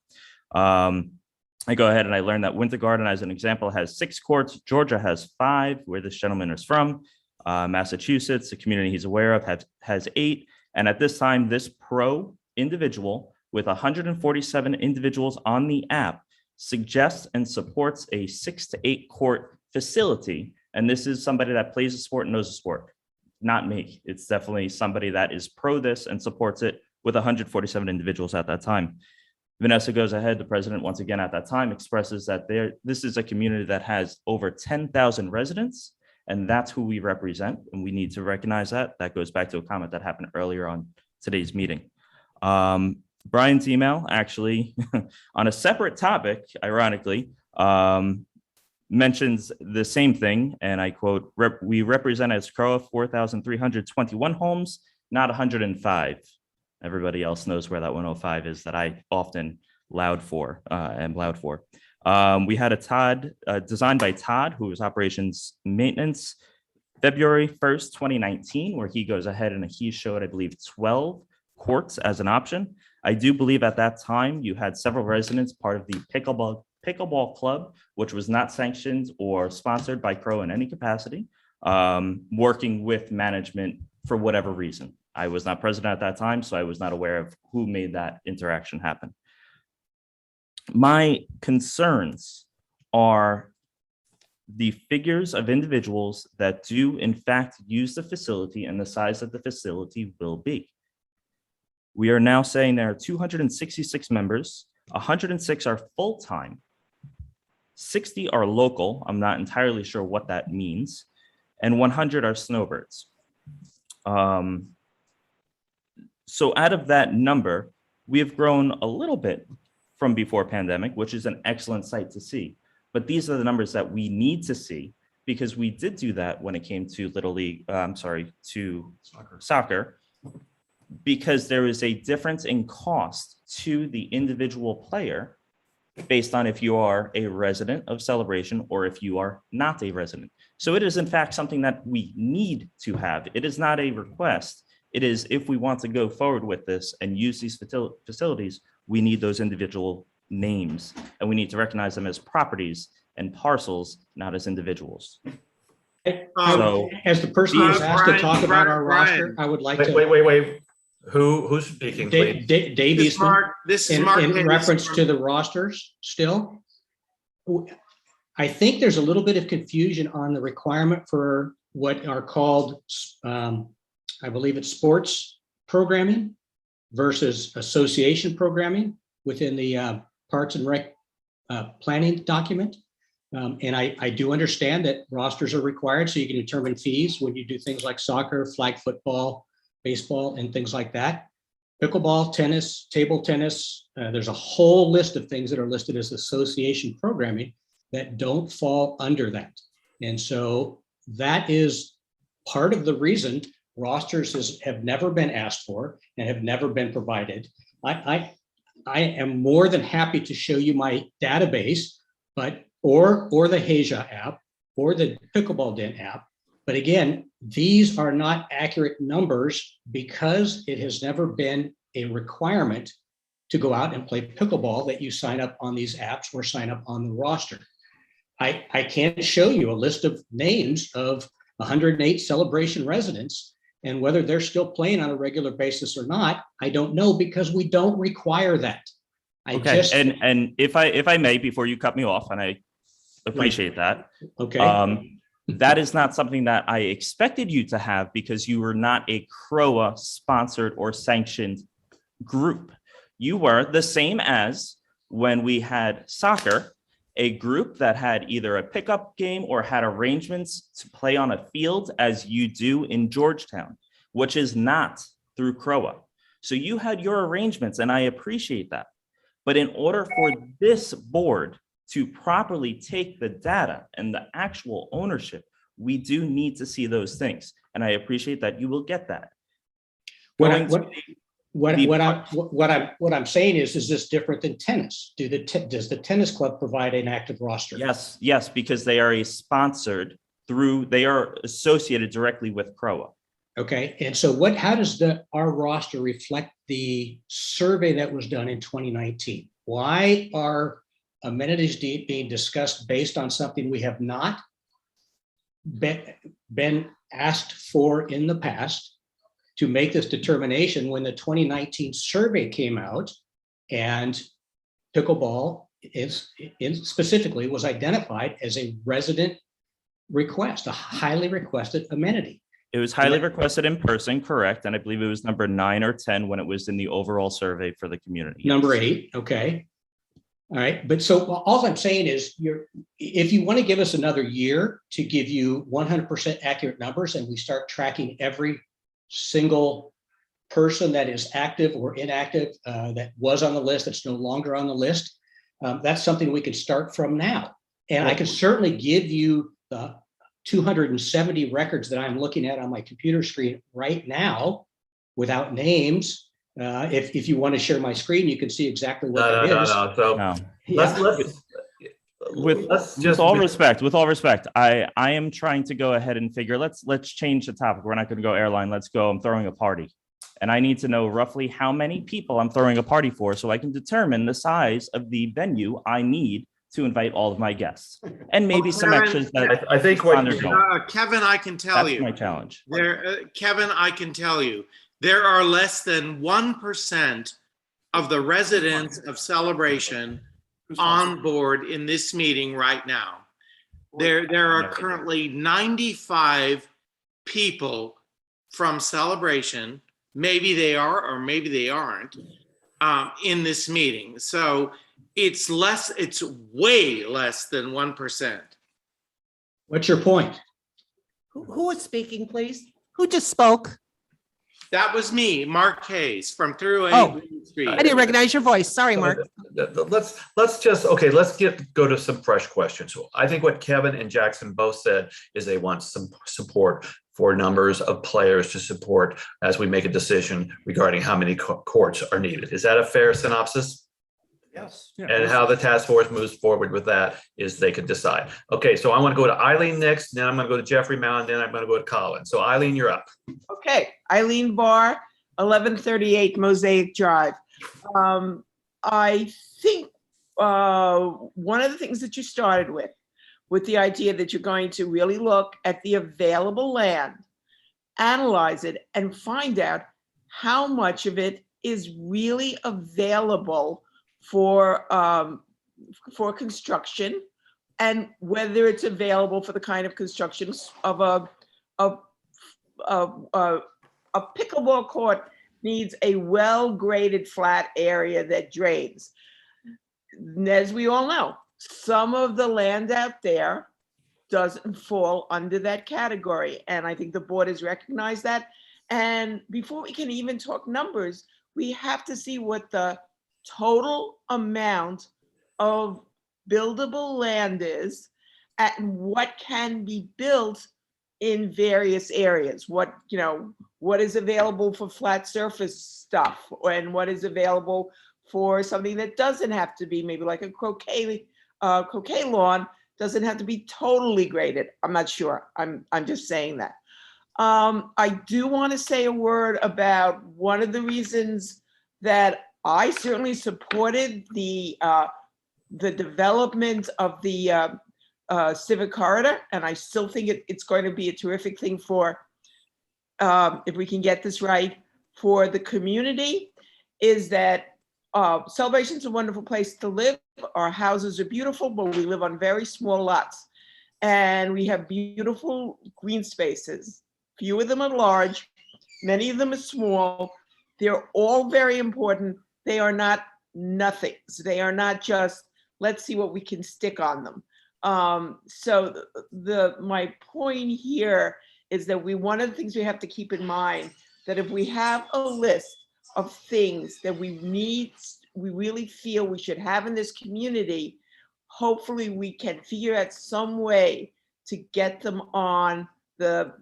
I go ahead and I learned that Winter Garden, as an example, has 6 courts. Georgia has 5, where this gentleman is from. Massachusetts, the community he's aware of, has 8. And at this time, this pro individual with 147 individuals on the app suggests and supports a 6 to 8 court facility. And this is somebody that plays a sport and knows a sport, not me. It's definitely somebody that is pro this and supports it with 147 individuals at that time. Vanessa goes ahead, the president, once again at that time, expresses that this is a community that has over 10,000 residents, and that's who we represent, and we need to recognize that. That goes back to a comment that happened earlier on today's meeting. Brian's email, actually, on a separate topic, ironically, mentions the same thing, and I quote, we represent as CROA 4,321 homes, not 105. Everybody else knows where that 105 is that I often am loud for. We had a Todd, designed by Todd, who was operations maintenance, February 1st, 2019, where he goes ahead and he showed, I believe, 12 courts as an option. I do believe at that time you had several residents part of the pickleball club, which was not sanctioned or sponsored by CROA in any capacity, working with management for whatever reason. I was not president at that time, so I was not aware of who made that interaction happen. My concerns are the figures of individuals that do in fact use the facility and the size that the facility will be. We are now saying there are 266 members, 106 are full-time, 60 are local, I'm not entirely sure what that means, and 100 are snowbirds. So out of that number, we have grown a little bit from before pandemic, which is an excellent sight to see. But these are the numbers that we need to see, because we did do that when it came to Little League, to soccer, because there is a difference in cost to the individual player based on if you are a resident of Celebration or if you are not a resident. So it is in fact something that we need to have. It is not a request. It is, if we want to go forward with this and use these facilities, we need those individual names, and we need to recognize them as properties and parcels, not as individuals. So, as the person who's asked to talk about our roster, I would like to. Wait. Who's speaking, please? Dave Eastman, this is Mark in reference to the rosters still. I think there's a little bit of confusion on the requirement for what are called, I believe it's sports programming versus association programming within the Parks and Rec planning document. And I do understand that rosters are required so you can determine fees when you do things like soccer, flag football, baseball, and things like that. Pickleball, tennis, table tennis, there's a whole list of things that are listed as association programming that don't fall under that. And so that is part of the reason rosters have never been asked for and have never been provided. I am more than happy to show you my database, or the Heja app or the Pickleball Den app. But again, these are not accurate numbers because it has never been a requirement to go out and play pickleball that you sign up on these apps or sign up on the roster. I can't show you a list of names of 108 Celebration residents, and whether they're still playing on a regular basis or not, I don't know, because we don't require that. And if I may, before you cut me off, and I appreciate that. Okay. That is not something that I expected you to have, because you were not a CROA sponsored or sanctioned group. You were the same as when we had soccer, a group that had either a pickup game or had arrangements to play on a field, as you do in Georgetown, which is not through CROA. So you had your arrangements, and I appreciate that. But in order for this board to properly take the data and the actual ownership, we do need to see those things. And I appreciate that you will get that. What I'm saying is this different than tennis? Does the tennis club provide an active roster? Yes, because they are they are associated directly with CROA. Okay, and so how does our roster reflect the survey that was done in 2019? Why are amenities being discussed based on something we have not been asked for in the past to make this determination when the 2019 survey came out and pickleball specifically was identified as a resident request, a highly requested amenity? It was highly requested in person, correct? And I believe it was number 9 or 10 when it was in the overall survey for the community. Number 8, okay. All right, but so all I'm saying is if you want to give us another year to give you 100% accurate numbers and we start tracking every single person that is active or inactive that was on the list, that's no longer on the list, that's something we could start from now. And I could certainly give you the 270 records that I'm looking at on my computer screen right now without names. If you want to share my screen, you can see exactly what that is. So with all respect, I am trying to go ahead and figure, let's change the topic. We're not going to go airline. Let's go, I'm throwing a party. And I need to know roughly how many people I'm throwing a party for so I can determine the size of the venue I need to invite all of my guests. And maybe some extras that I think Kevin, I can tell you. That's my challenge. Kevin, I can tell you, there are less than 1% of the residents of Celebration on board in this meeting right now. There are currently 95 people from Celebration, maybe they are or maybe they aren't, in this meeting. So it's way less than 1%. What's your point? Who is speaking, please? Who just spoke? That was me, Mark Hayes from CROA. Oh, I didn't recognize your voice. Sorry, Mark. Let's go to some fresh questions. So I think what Kevin and Jackson both said is they want some support for numbers of players to support as we make a decision regarding how many courts are needed. Is that a fair synopsis? Yes. And how the task force moves forward with that is they could decide. Okay, so I want to go to Eileen next, then I'm going to go to Jeffrey Mallon, then I'm going to go to Colin. So Eileen, you're up. Okay, Eileen Barr, 1138 Mosaic Drive. I think one of the things that you started with the idea that you're going to really look at the available land, analyze it, and find out how much of it is really available for construction, and whether it's available for the kind of construction of a pickleball court needs a well-graded flat area that drains. As we all know, some of the land out there doesn't fall under that category, and I think the board has recognized that. And before we can even talk numbers, we have to see what the total amount of buildable land is and what can be built in various areas. What is available for flat surface stuff, and what is available for something that doesn't have to be, maybe like a croquet lawn, doesn't have to be totally graded. I'm not sure. I'm just saying that. I do want to say a word about one of the reasons that I certainly supported the development of the civic corridor, and I still think it's going to be a terrific thing for, if we can get this right, for the community, is that Celebration's a wonderful place to live. Our houses are beautiful, but we live on very small lots, and we have beautiful green spaces. Few of them are large, many of them are small. They're all very important. They are not nothings. They are not just, let's see what we can stick on them. So my point here is that one of the things we have to keep in mind, that if we have a list of things that we really feel we should have in this community, hopefully we can figure out some way to get them on the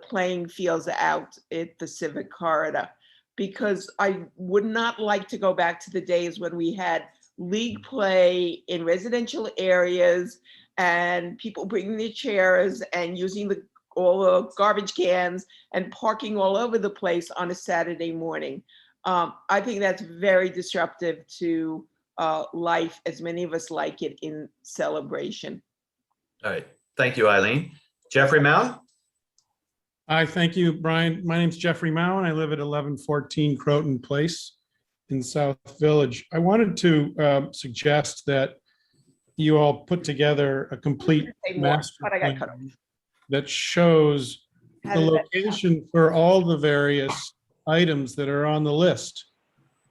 playing fields out at the civic corridor. because I would not like to go back to the days when we had league play in residential areas and people bringing their chairs and using all the garbage cans and parking all over the place on a Saturday morning. I think that's very disruptive to life, as many of us like it in celebration. All right. Thank you, Eileen. Jeffrey Mound? Hi, thank you, Brian. My name's Jeffrey Mao, and I live at 1114 Croton Place in South Village. I wanted to suggest that you all put together a complete master plan that shows the location for all the various items that are on the list.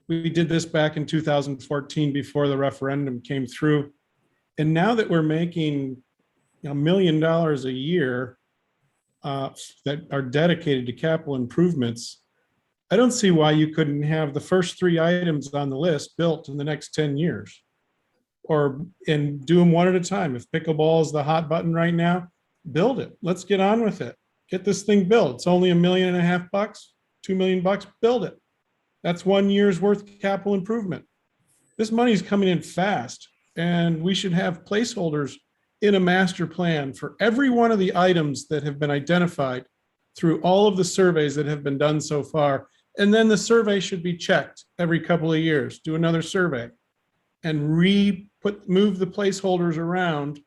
We did this back in 2014 before the referendum came through. And now that we're making $1 million a year that are dedicated to capital improvements, I don't see why you couldn't have the first 3 items on the list built in the next 10 years, and do them one at a time. If pickleball is the hot button right now, build it. Let's get on with it. Get this thing built. It's only $1.5 million, $2 million, build it. That's 1 year's worth of capital improvement. This money is coming in fast, and we should have placeholders in a master plan for every one of the items that have been identified through all of the surveys that have been done so far. And then the survey should be checked every couple of years. Do another survey and move the placeholders around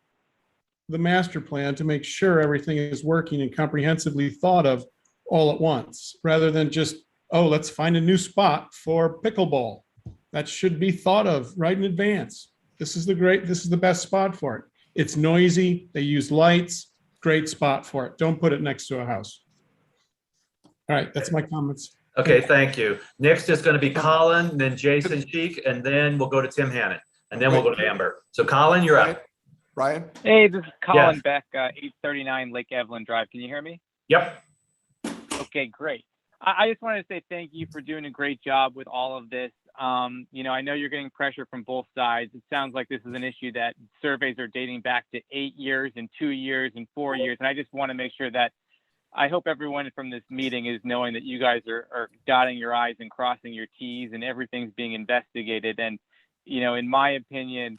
the master plan to make sure everything is working and comprehensively thought of all at once, rather than just, oh, let's find a new spot for pickleball. That should be thought of right in advance. This is the best spot for it. It's noisy, they use lights, great spot for it. Don't put it next to a house. All right, that's my comments. Okay, thank you. Next is going to be Colin, then Jason Sheik, and then we'll go to Tim Hannon, and then we'll go to Amber. So Colin, you're up. Ryan? Hey, this is Colin Yes. Beck, 839 Lake Evelyn Drive. Can you hear me? Yep. Okay, great. I just wanted to say thank you for doing a great job with all of this. I know you're getting pressure from both sides. It sounds like this is an issue that surveys are dating back to 8 years and 2 years and 4 years. And I just want to make sure that I hope everyone from this meeting is knowing that you guys are dotting your I's and crossing your T's and everything's being investigated. And, in my opinion,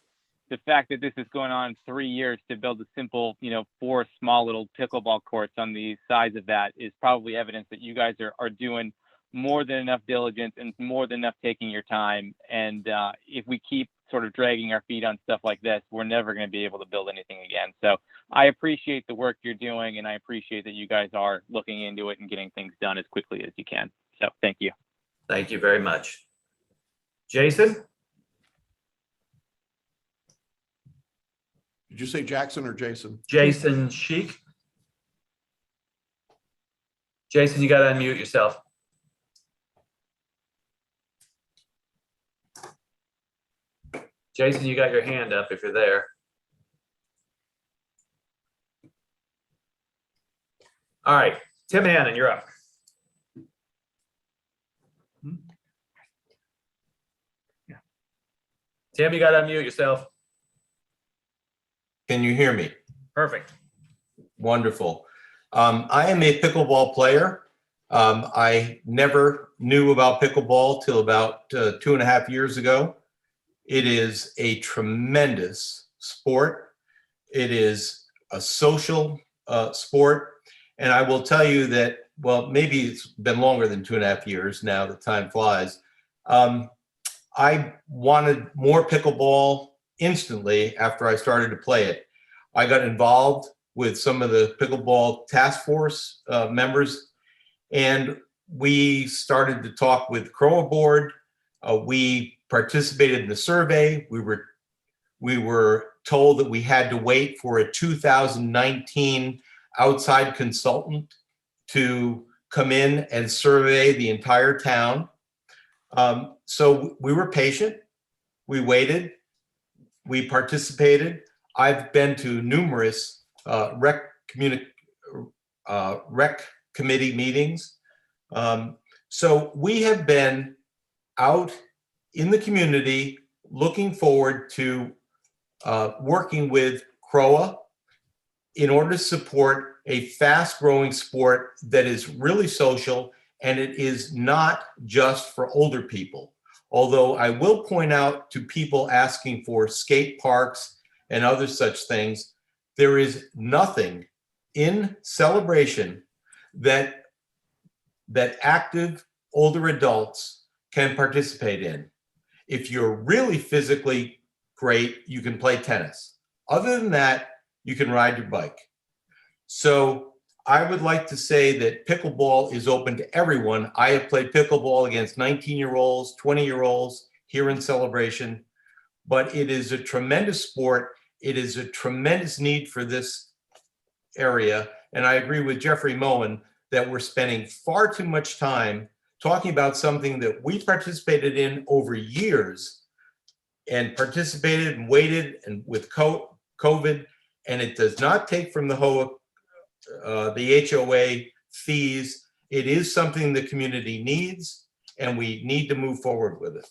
the fact that this is going on 3 years to build a simple, 4 small little pickleball courts on the size of that is probably evidence that you guys are doing more than enough diligence and more than enough taking your time. And if we keep sort of dragging our feet on stuff like this, we're never going to be able to build anything again. So I appreciate the work you're doing, and I appreciate that you guys are looking into it and getting things done as quickly as you can. So thank you. Thank you very much. Jason? Did you say Jackson or Jason? Jason Sheik? Jason, you got to unmute yourself. Jason, you got your hand up if you're there. All right, Tim Hannon, you're up. Tim, you got to unmute yourself. Can you hear me? Perfect. Wonderful. I am a pickleball player. I never knew about pickleball till about 2.5 years ago. It is a tremendous sport. It is a social sport. And I will tell you that, well, maybe it's been longer than 2.5 years now, the time flies. I wanted more pickleball instantly after I started to play it. I got involved with some of the pickleball task force members, and we started to talk with CROA board. We participated in the survey. We were told that we had to wait for a 2019 outside consultant to come in and survey the entire town. So we were patient. We waited. We participated. I've been to numerous rec committee meetings. So we have been out in the community looking forward to working with CROA in order to support a fast-growing sport that is really social and it is not just for older people. Although I will point out to people asking for skate parks and other such things, there is nothing in Celebration that active older adults can participate in. If you're really physically great, you can play tennis. Other than that, you can ride your bike. So I would like to say that pickleball is open to everyone. I have played pickleball against 19-year-olds, 20-year-olds here in Celebration, but it is a tremendous sport. It is a tremendous need for this area. And I agree with Jeffrey Moen that we're spending far too much time talking about something that we participated in over years and participated and waited and with COVID, and it does not take from the HOA fees. It is something the community needs, and we need to move forward with it.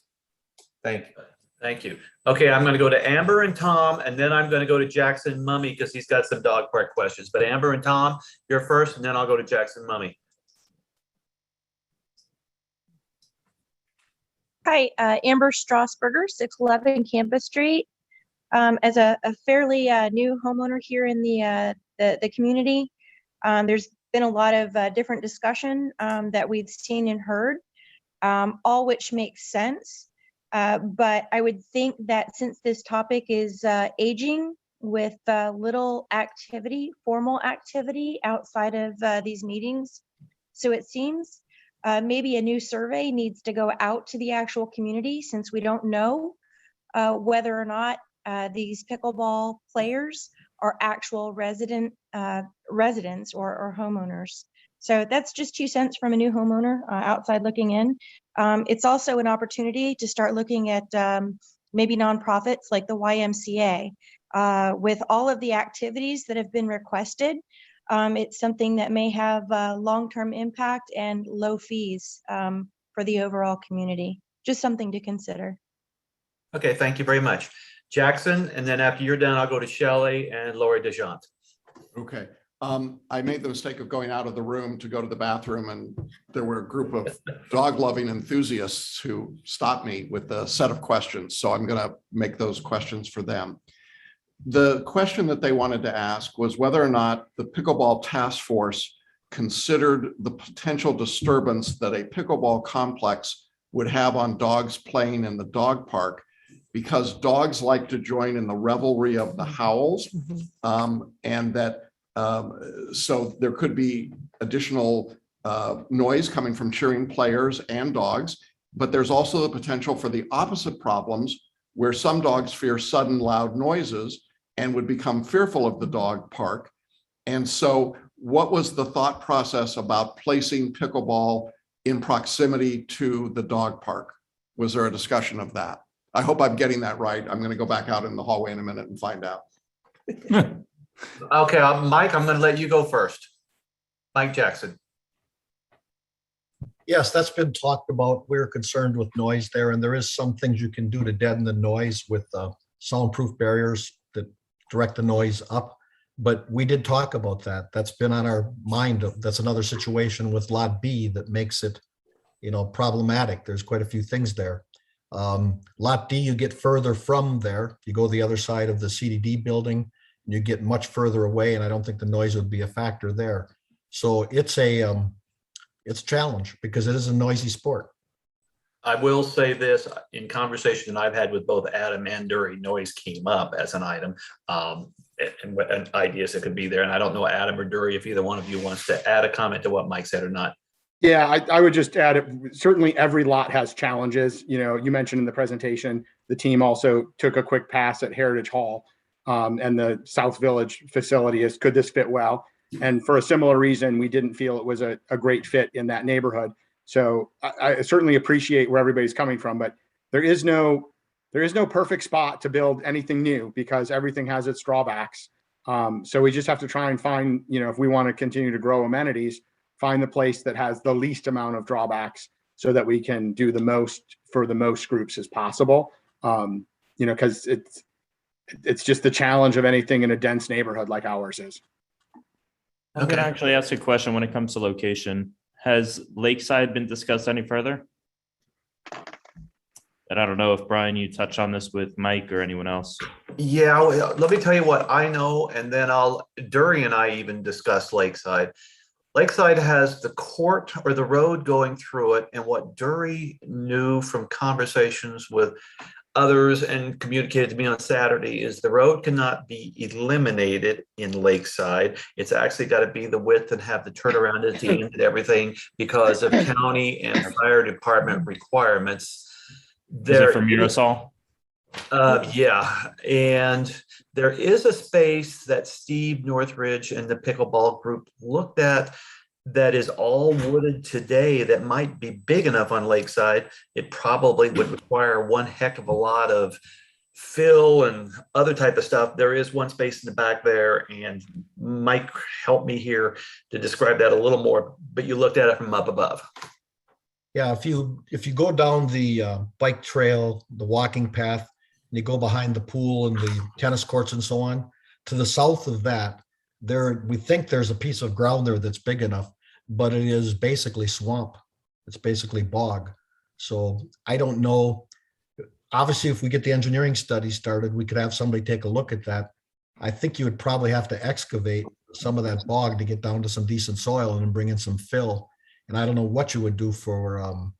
Thank you. Thank you. Okay, I'm going to go to Amber and Tom, and then I'm going to go to Jackson Mummy because he's got some dog park questions. But Amber and Tom, you're first, and then I'll go to Jackson Mummy. Hi, Amber Strasburger, 611 Campus Street. As a fairly new homeowner here in the community, there's been a lot of different discussion that we've seen and heard, all which makes sense. But I would think that since this topic is aging with little activity, formal activity outside of these meetings, so it seems maybe a new survey needs to go out to the actual community, since we don't know whether or not these pickleball players are actual residents or homeowners. So that's just 2 cents from a new homeowner outside looking in. It's also an opportunity to start looking at maybe nonprofits like the YMCA. With all of the activities that have been requested, it's something that may have long-term impact and low fees for the overall community. Just something to consider. Okay, thank you very much. Jackson, and then after you're done, I'll go to Shelley and Lori DeJohn. Okay. I made the mistake of going out of the room to go to the bathroom, and there were a group of dog-loving enthusiasts who stopped me with a set of questions. So I'm going to make those questions for them. The question that they wanted to ask was whether or not the pickleball task force considered the potential disturbance that a pickleball complex would have on dogs playing in the dog park, because dogs like to join in the revelry of the howls, and that so there could be additional noise coming from cheering players and dogs, but there's also the potential for the opposite problems, where some dogs fear sudden loud noises and would become fearful of the dog park. And so what was the thought process about placing pickleball in proximity to the dog park? Was there a discussion of that? I hope I'm getting that right. I'm going to go back out in the hallway in a minute and find out. Okay, Mike, I'm going to let you go first. Mike Jackson. Yes, that's been talked about. We're concerned with noise there, and there is some things you can do to deaden the noise with soundproof barriers that direct the noise up. But we did talk about that. That's been on our mind. That's another situation with Lot B that makes it, problematic. There's quite a few things there. Lot D, you get further from there. You go the other side of the CDD building, and you get much further away, and I don't think the noise would be a factor there. So it's a challenge because it is a noisy sport. I will say this, in conversation I've had with both Adam and Dury, noise came up as an item, and ideas that could be there. And I don't know, Adam or Dury, if either one of you wants to add a comment to what Mike said or not. Yeah, I would just add it. Certainly every lot has challenges. You mentioned in the presentation, the team also took a quick pass at Heritage Hall, and the South Village facility is, could this fit well? And for a similar reason, we didn't feel it was a great fit in that neighborhood. So I certainly appreciate where everybody's coming from, but there is no perfect spot to build anything new because everything has its drawbacks. So we just have to try and find, if we want to continue to grow amenities, find the place that has the least amount of drawbacks so that we can do the most for the most groups as possible. Because it's just the challenge of anything in a dense neighborhood like ours is. I'm going to actually ask a question when it comes to location. Has Lakeside been discussed any further? And I don't know if Brian, you touched on this with Mike or anyone else. Yeah, well, let me tell you what I know, and then Dury and I even discussed Lakeside. Lakeside has the court or the road going through it, and what Dury knew from conversations with others and communicated to me on Saturday is the road cannot be eliminated in Lakeside. It's actually got to be the width and have the turnaround at the end and everything because of county and fire department requirements. Is it from Mirasol? Yeah, and there is a space that Steve Northridge and the pickleball group looked at that is all wooded today that might be big enough on Lakeside. It probably would require one heck of a lot of fill and other type of stuff. There is one space in the back there, and Mike helped me here to describe that a little more, but you looked at it from up above. Yeah, if you go down the bike trail, the walking path, and you go behind the pool and the tennis courts and so on, to the south of that, we think there's a piece of ground there that's big enough, but it is basically swamp. It's basically bog. So I don't know. Obviously, if we get the engineering study started, we could have somebody take a look at that. I think you would probably have to excavate some of that bog to get down to some decent soil and then bring in some fill. And I don't know what you would do for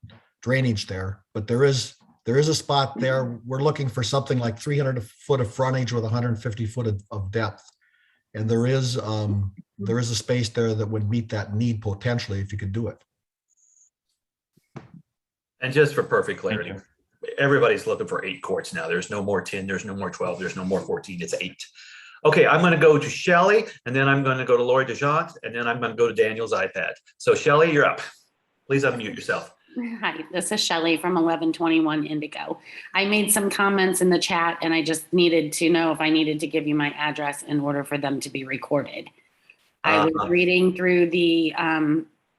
drainage there, but there is a spot there. We're looking for something like 300 foot of frontage with 150 foot of depth. And there is a space there that would meet that need potentially if you could do it. And just for perfect clarity, everybody's looking for 8 courts now. There's no more 10, there's no more 12, there's no more 14, it's 8. Okay, I'm going to go to Shelley, and then I'm going to go to Lori DeJohn, and then I'm going to go to Daniel's iPad. So Shelley, you're up. Please unmute yourself. Hi, this is Shelley from 1121 Indigo. I made some comments in the chat and I just needed to know if I needed to give you my address in order for them to be recorded. I was reading through the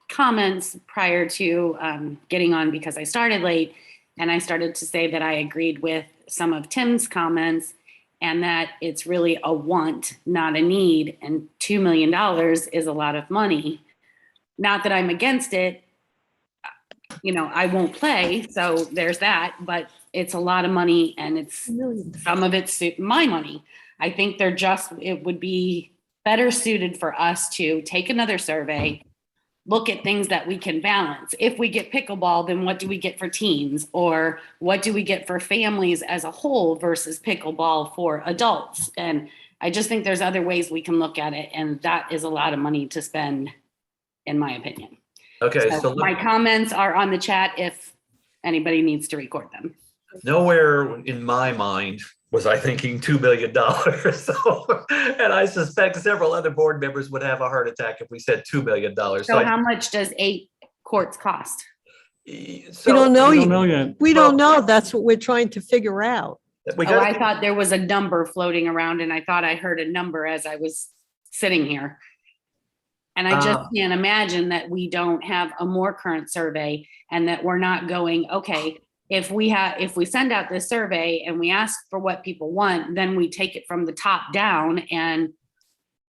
comments prior to getting on because I started late, and I started to say that I agreed with some of Tim's comments and that it's really a want, not a need, and $2 million is a lot of money. Not that I'm against it. You know, I won't play, so there's that, but it's a lot of money, and some of it's my money. I think it would be better suited for us to take another survey, look at things that we can balance. If we get pickleball, then what do we get for teens? Or what do we get for families as a whole versus pickleball for adults? And I just think there's other ways we can look at it, and that is a lot of money to spend, in my opinion. Okay, So my comments are on the chat if anybody needs to record them. Nowhere in my mind was I thinking $2 million. So, and I suspect several other board members would have a heart attack if we said $2 million. So how much does 8 courts cost? We don't know yet. We don't know. That's what we're trying to figure out. I thought there was a number floating around, and I thought I heard a number as I was sitting here. And I just can't imagine that we don't have a more current survey and that we're not going, okay, if we send out this survey and we ask for what people want, then we take it from the top down and,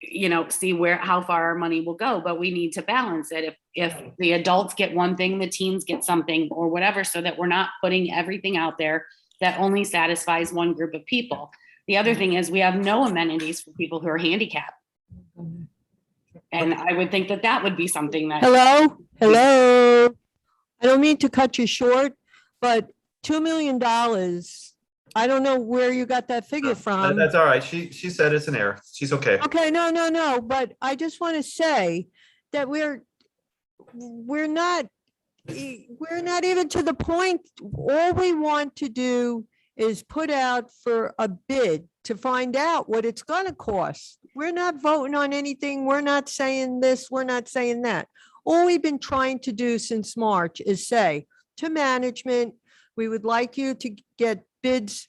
you know, see how far our money will go. But we need to balance it. If the adults get one thing, the teens get something or whatever, so that we're not putting everything out there that only satisfies one group of people. The other thing is we have no amenities for people who are handicapped. And I would think that would be something that. Hello. I don't mean to cut you short, but $2 million, I don't know where you got that figure from. That's all right. She said it's an error. She's okay. Okay, no. But I just want to say that we're not even to the point. All we want to do is put out for a bid to find out what it's going to cost. We're not voting on anything. We're not saying this. We're not saying that. All we've been trying to do since March is say to management, we would like you to get bids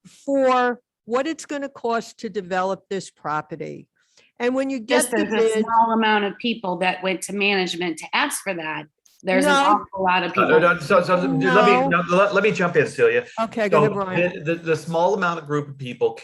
for what it's going to cost to develop this property. And when you get Just there's a small amount of people that went to management to ask for that. There's an awful lot of people. Let me jump in, Celia. Okay, go ahead, Brian. The small amount of group of people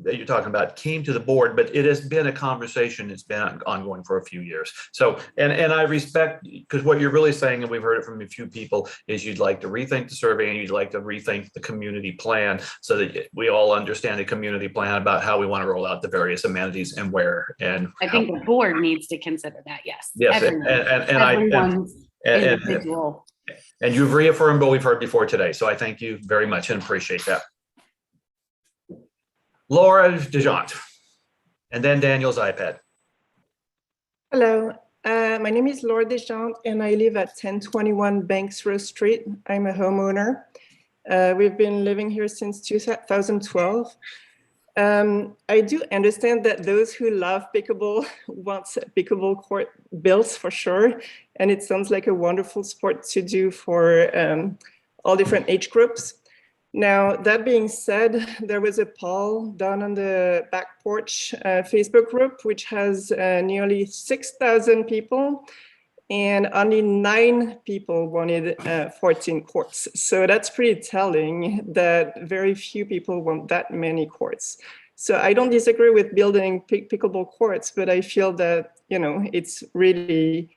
that you're talking about came to the board, but it has been a conversation. It's been ongoing for a few years. So, and I respect, because what you're really saying, and we've heard it from a few people, is you'd like to rethink the survey and you'd like to rethink the community plan so that we all understand the community plan about how we want to roll out the various amenities and where and I think the board needs to consider that, yes. yes, Everyone's individual. and you've reaffirmed what we've heard before today. So I thank you very much and appreciate that. Laura DeJohn, and then Daniel's iPad. Hello, my name is Laura Deschamps and I live at 1021 Banks Row Street. I'm a homeowner. We've been living here since 2012. I do understand that those who love pickleball want a pickleball court built for sure. And it sounds like a wonderful sport to do for all different age groups. Now, that being said, there was a poll done on the Back Porch Facebook group, which has nearly 6,000 people, and only 9 people wanted 14 courts. So that's pretty telling that very few people want that many courts. So I don't disagree with building pickleball courts, but I feel that, you know, it's really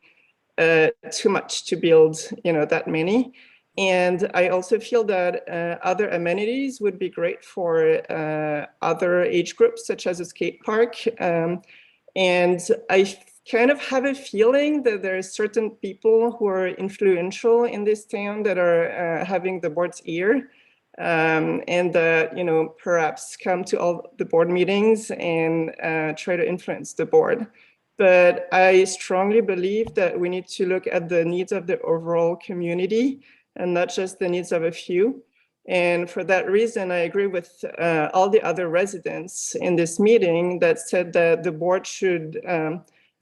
too much to build, you know, that many. And I also feel that other amenities would be great for other age groups, such as a skate park. And I kind of have a feeling that there are certain people who are influential in this town that are having the board's ear, and that, you know, perhaps come to all the board meetings and try to influence the board. But I strongly believe that we need to look at the needs of the overall community and not just the needs of a few. And for that reason, I agree with all the other residents in this meeting that said that the board should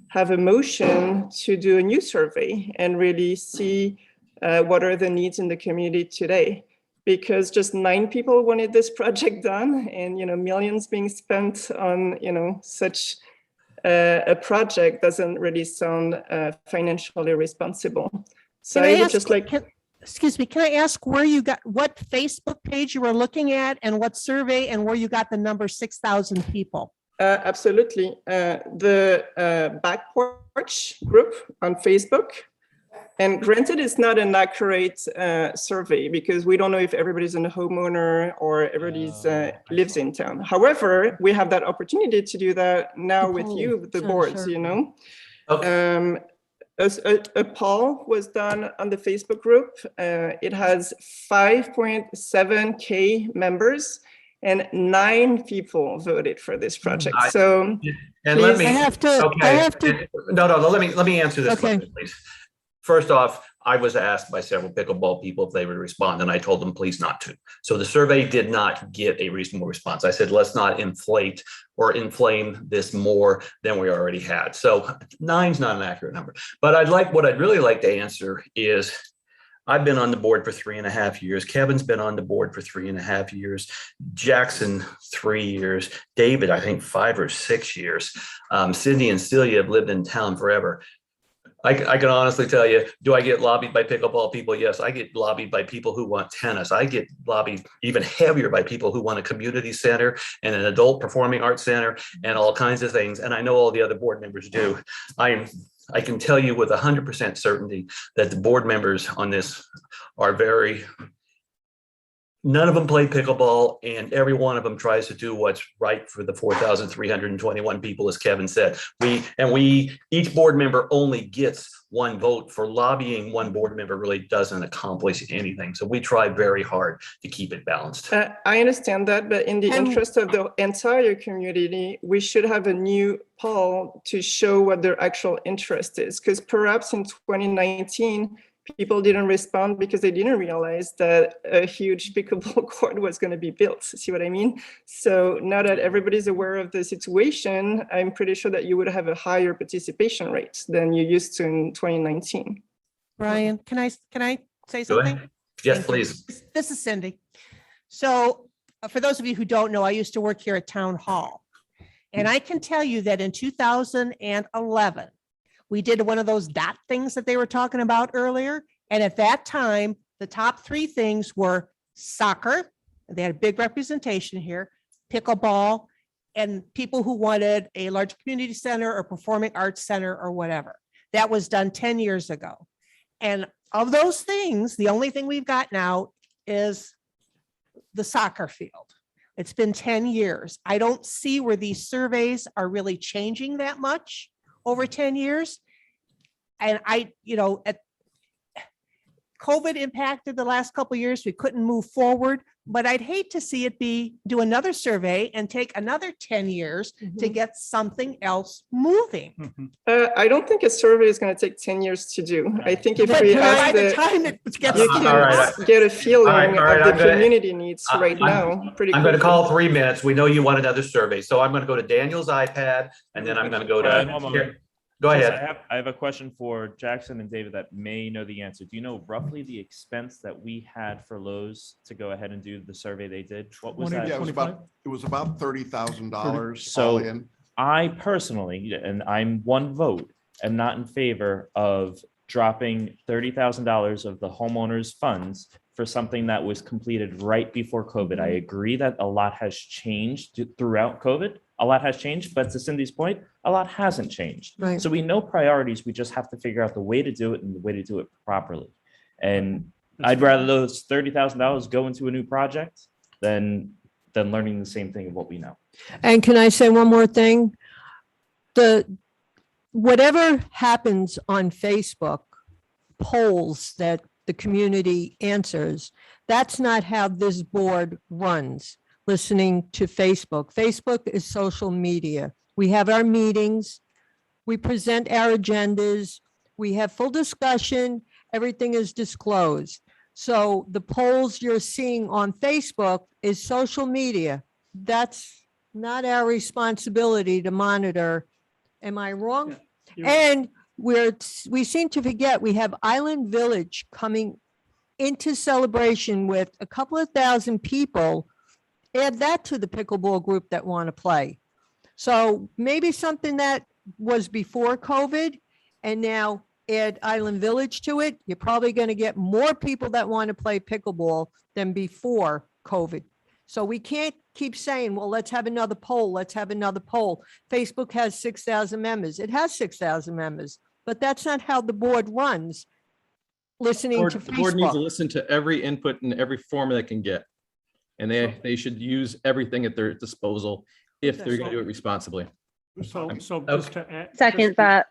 have a motion to do a new survey and really see what are the needs in the community today. Because just 9 people wanted this project done, and, you know, millions being spent on, you know, such a project doesn't really sound financially responsible. So I would just like. Excuse me, can I ask where you got, what Facebook page you were looking at and what survey and where you got the number 6,000 people? Absolutely. The Back Porch group on Facebook. And granted, it's not an accurate survey because we don't know if everybody's a homeowner or everybody's lives in town. However, we have that opportunity to do that now with you, the boards, you know. Okay. A poll was done on the Facebook group. It has 5.7K members and 9 people voted for this project. So, and let me, let me answer this question, please. First off, I was asked by several pickleball people if they would respond, and I told them please not to. So the survey did not get a reasonable response. I said, let's not inflate or inflame this more than we already had. So 9's not an accurate number. But what I'd really like to answer is, I've been on the board for 3.5 years. Kevin's been on the board for 3.5 years. Jackson, 3 years. David, I think 5 or 6 years. Cindy and Celia have lived in town forever. I can honestly tell you, do I get lobbied by pickleball people? Yes, I get lobbied by people who want tennis. I get lobbied even heavier by people who want a community center and an adult performing arts center and all kinds of things. And I know all the other board members do. I can tell you with 100% certainty that the board members on this are none of them play pickleball, and every one of them tries to do what's right for the 4,321 people, as Kevin said. Each board member only gets 1 vote. For lobbying, 1 board member really doesn't accomplish anything. So we try very hard to keep it balanced. I understand that, but in the interest of the entire community, we should have a new poll to show what their actual interest is. Because perhaps in 2019, people didn't respond because they didn't realize that a huge pickleball court was going to be built. See what I mean? So now that everybody's aware of the situation, I'm pretty sure that you would have a higher participation rate than you used to in 2019. Brian, can I say something? Yes, please. This is Cindy. So for those of you who don't know, I used to work here at Town Hall. And I can tell you that in 2011, we did one of those dot things that they were talking about earlier. And at that time, the top 3 things were soccer. They had a big representation here, pickleball, and people who wanted a large community center or performing arts center or whatever. That was done 10 years ago. And of those things, the only thing we've got now is the soccer field. It's been 10 years. I don't see where these surveys are really changing that much over 10 years. And COVID impacted the last couple of years. We couldn't move forward, but I'd hate to see it do another survey and take another 10 years to get something else moving. I don't think a survey is going to take 10 years to do. I think if we ask the time it gets you can get a feeling of the community needs right now. Pretty I'm going to quickly. call 3 minutes. We know you want another survey. So I'm going to go to Daniel's iPad and then I'm going to go Brian, one to, moment. go Just, ahead. I have a question for Jackson and David that may know the answer. Do you know roughly the expense that we had for Lowe's to go ahead and do the survey they did? What was that? Yeah, it was about $30,000 So all in. I personally, and I'm one vote, am not in favor of dropping $30,000 of the homeowners' funds for something that was completed right before COVID. I agree that a lot has changed throughout COVID. A lot has changed, but to Cindy's point, a lot hasn't changed. Right. So we know priorities. We just have to figure out the way to do it and the way to do it properly. And I'd rather those $30,000 go into a new project than learning the same thing of what we know. And can I say one more thing? Whatever happens on Facebook, polls that the community answers, that's not how this board runs. Listening to Facebook. Facebook is social media. We have our meetings, we present our agendas, we have full discussion, everything is disclosed. So the polls you're seeing on Facebook is social media. That's not our responsibility to monitor. Am I wrong? And we seem to forget, we have Island Village coming into celebration with a couple of thousand people. Add that to the pickleball group that want to play. So maybe something that was before COVID and now add Island Village to it. You're probably going to get more people that want to play pickleball than before COVID. So we can't keep saying, well, let's have another poll. Let's have another poll. Facebook has 6,000 members. It has 6,000 members, but that's not how the board runs. Listening to The board needs to Facebook. listen to every input in every form they can get. And they should use everything at their disposal if they're going to do it responsibly. So just to add. Second that.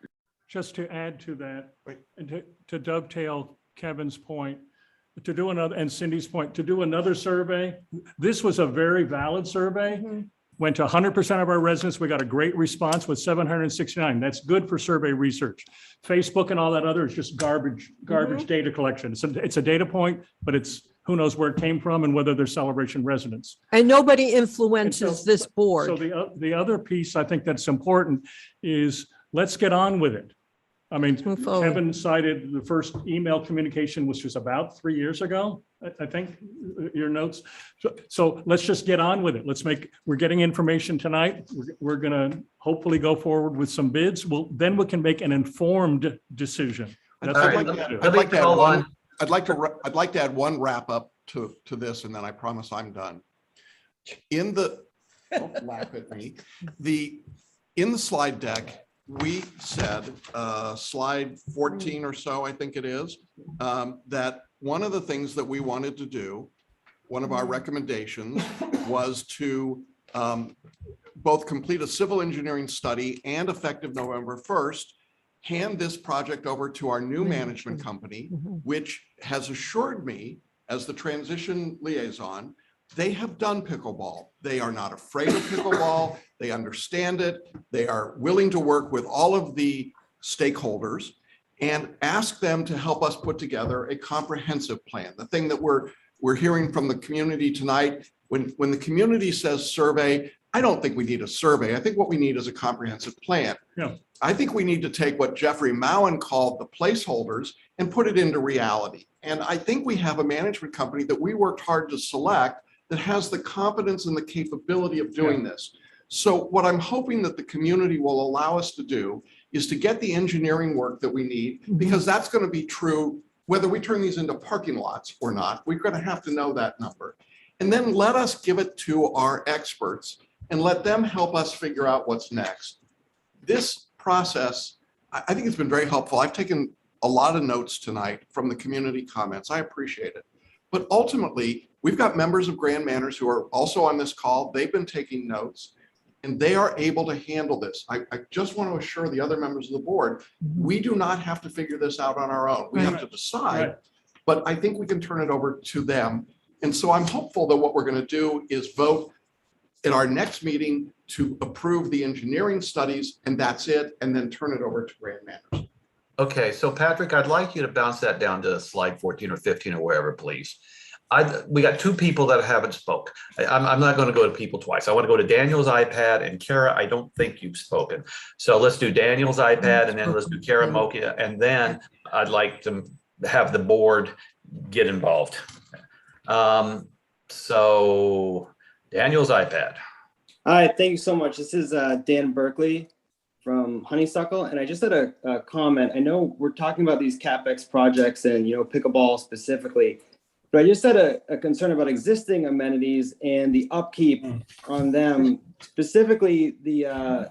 Just to add to that, and to dovetail Kevin's point, to do another, and Cindy's point, to do another survey. This was a very valid survey. Went to 100% of our residents. We got a great response with 769. That's good for survey research. Facebook and all that other is just garbage data collection. It's a data point, but it's who knows where it came from and whether they're Celebration residents. And nobody influences this board. So the other piece I think that's important is let's get on with it. I mean, Kevin cited the first email communication, which was about 3 years ago, I think, your notes. So let's just get on with it. We're getting information tonight. We're going to hopefully go forward with some bids. Then we can make an informed decision. That's what I'd like to add one wrap up to this, and then I promise I'm done. Don't laugh at me. In the slide deck, we said, slide 14 or so, I think it is, that one of the things that we wanted to do, one of our recommendations was to both complete a civil engineering study and effective November 1st, hand this project over to our new management company, which has assured me as the transition liaison, they have done pickleball. They are not afraid of pickleball. They understand it. They are willing to work with all of the stakeholders and ask them to help us put together a comprehensive plan. The thing that we're hearing from the community tonight, when the community says survey, I don't think we need a survey. I think what we need is a comprehensive plan. Yeah. I think we need to take what Jeffrey Mowen called the placeholders and put it into reality. And I think we have a management company that we worked hard to select that has the competence and the capability of doing this. So what I'm hoping that the community will allow us to do is to get the engineering work that we need, because that's going to be true whether we turn these into parking lots or not. We're going to have to know that number. And then let us give it to our experts and let them help us figure out what's next. This process, I think it's been very helpful. I've taken a lot of notes tonight from the community comments. I appreciate it. But ultimately, we've got members of Grand Manners who are also on this call. They've been taking notes and they are able to handle this. I just want to assure the other members of the board, we do not have to figure this out on our own. We have to decide, but I think we can turn it over to them. And so I'm hopeful that what we're going to do is vote in our next meeting to approve the engineering studies, and that's it, and then turn it over to Grand Manners. Okay, so Patrick, I'd like you to bounce that down to slide 14 or 15 or wherever, please. We got two people that haven't spoke. I'm not going to go to people twice. I want to go to Daniel's iPad, and Kara, I don't think you've spoken. So let's do Daniel's iPad, and then let's do Kara Mokia, and then I'd like to have the board get involved. So Daniel's iPad. Hi, thank you so much. This is Dan Berkeley from Honeysuckle, and I just had a comment. I know we're talking about these CapEx projects and pickleball specifically, but I just had a concern about existing amenities and the upkeep on them. Specifically, the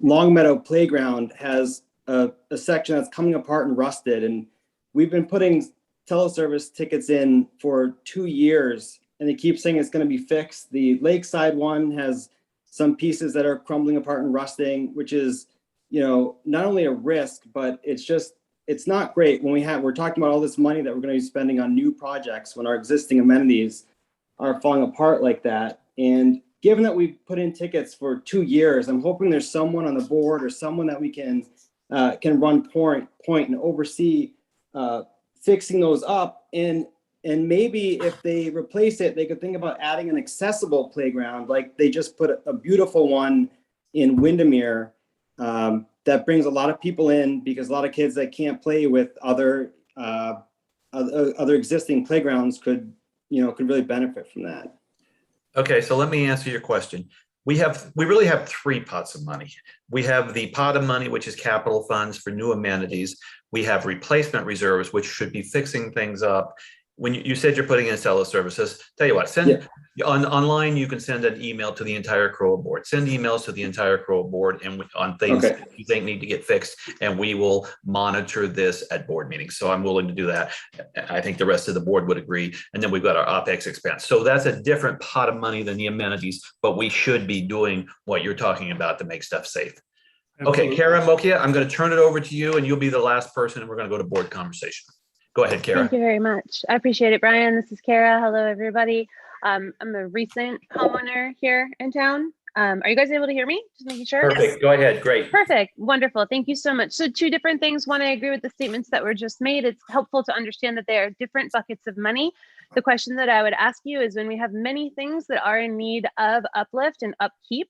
Long Meadow Playground has a section that's coming apart and rusted, and we've been putting teleservice tickets in for 2 years, and they keep saying it's going to be fixed. The Lakeside one has some pieces that are crumbling apart and rusting, which is, not only a risk, but it's not great when we're talking about all this money that we're going to be spending on new projects when our existing amenities are falling apart like that. And given that we put in tickets for 2 years, I'm hoping there's someone on the board or someone that we can run point and oversee fixing those up. And maybe if they replace it, they could think about adding an accessible playground, like they just put a beautiful one in Windermere that brings a lot of people in, because a lot of kids that can't play with other existing playgrounds could really benefit from that. Okay, so let me answer your question. We really have 3 pots of money. We have the pot of money, which is capital funds for new amenities. We have replacement reserves, which should be fixing things up. When you said you're putting in teleservices, tell you what, online, you can send an email to the entire CROA board. Send emails to the entire CROA board and on things that you think need to get fixed, and we will monitor this at board meetings. So I'm willing to do that. I think the rest of the board would agree. And then we've got our OpEx expense. So that's a different pot of money than the amenities, but we should be doing what you're talking about to make stuff safe. Absolutely. Okay, Kara Mokia, I'm going to turn it over to you, and you'll be the last person, and we're going to go to board conversation. Go ahead, Kara. Thank you very much. I appreciate it, Brian. This is Kara. Hello, everybody. I'm a recent homeowner here in town. Are you guys able to hear me? Just making sure. Perfect. Go ahead. Great. Perfect. Wonderful. Thank you so much. So 2 different things. One, I agree with the statements that were just made. It's helpful to understand that there are different buckets of money. The question that I would ask you is, when we have many things that are in need of uplift and upkeep,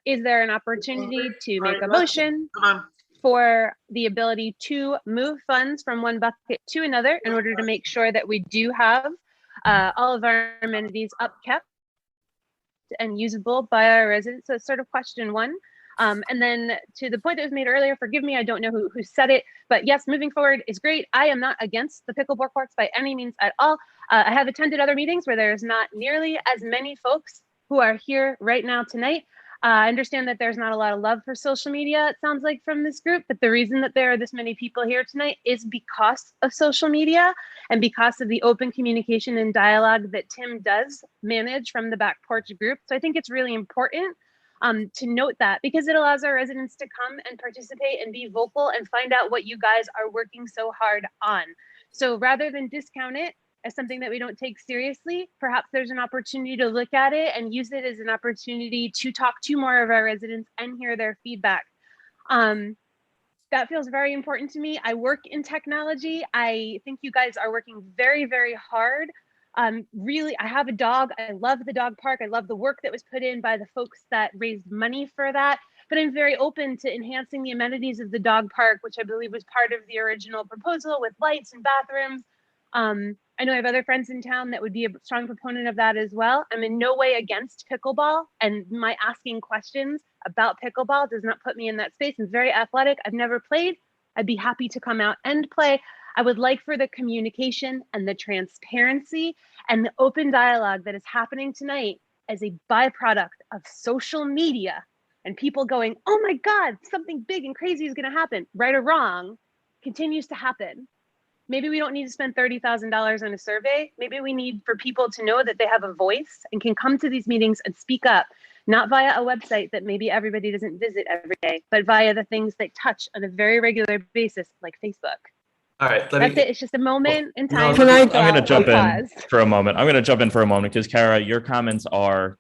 is there an opportunity to make a motion for the ability to move funds from one bucket to another in order to make sure that we do have all of our amenities upkept and usable by our residents? So it's sort of question 1. And then to the point that was made earlier, forgive me, I don't know who said it, but yes, moving forward is great. I am not against the pickleball courts by any means at all. I have attended other meetings where there's not nearly as many folks who are here right now tonight. I understand that there's not a lot of love for social media, it sounds like, from this group, but the reason that there are this many people here tonight is because of social media and because of the open communication and dialogue that Tim does manage from the Back Porch group. So I think it's really important to note that, because it allows our residents to come and participate and be vocal and find out what you guys are working so hard on. So rather than discount it as something that we don't take seriously, perhaps there's an opportunity to look at it and use it as an opportunity to talk to more of our residents and hear their feedback. That feels very important to me. I work in technology. I think you guys are working very, very hard. Really, I have a dog. I love the dog park. I love the work that was put in by the folks that raised money for that. But I'm very open to enhancing the amenities of the dog park, which I believe was part of the original proposal, with lights and bathrooms. I know I have other friends in town that would be a strong proponent of that as well. I'm in no way against pickleball, and my asking questions about pickleball does not put me in that space. I'm very athletic. I've never played. I'd be happy to come out and play. I would like for the communication and the transparency and the open dialogue that is happening tonight as a byproduct of social media and people going, oh my God, something big and crazy is going to happen, right or wrong, continues to happen. Maybe we don't need to spend $30,000 on a survey. Maybe we need for people to know that they have a voice and can come to these meetings and speak up, not via a website that maybe everybody doesn't visit every day, but via the things they touch on a very regular basis, like Facebook. All right, That's it. It's just a moment in time. I'm going to jump in for a moment. I'm going to jump in for a moment because Kara, your comments are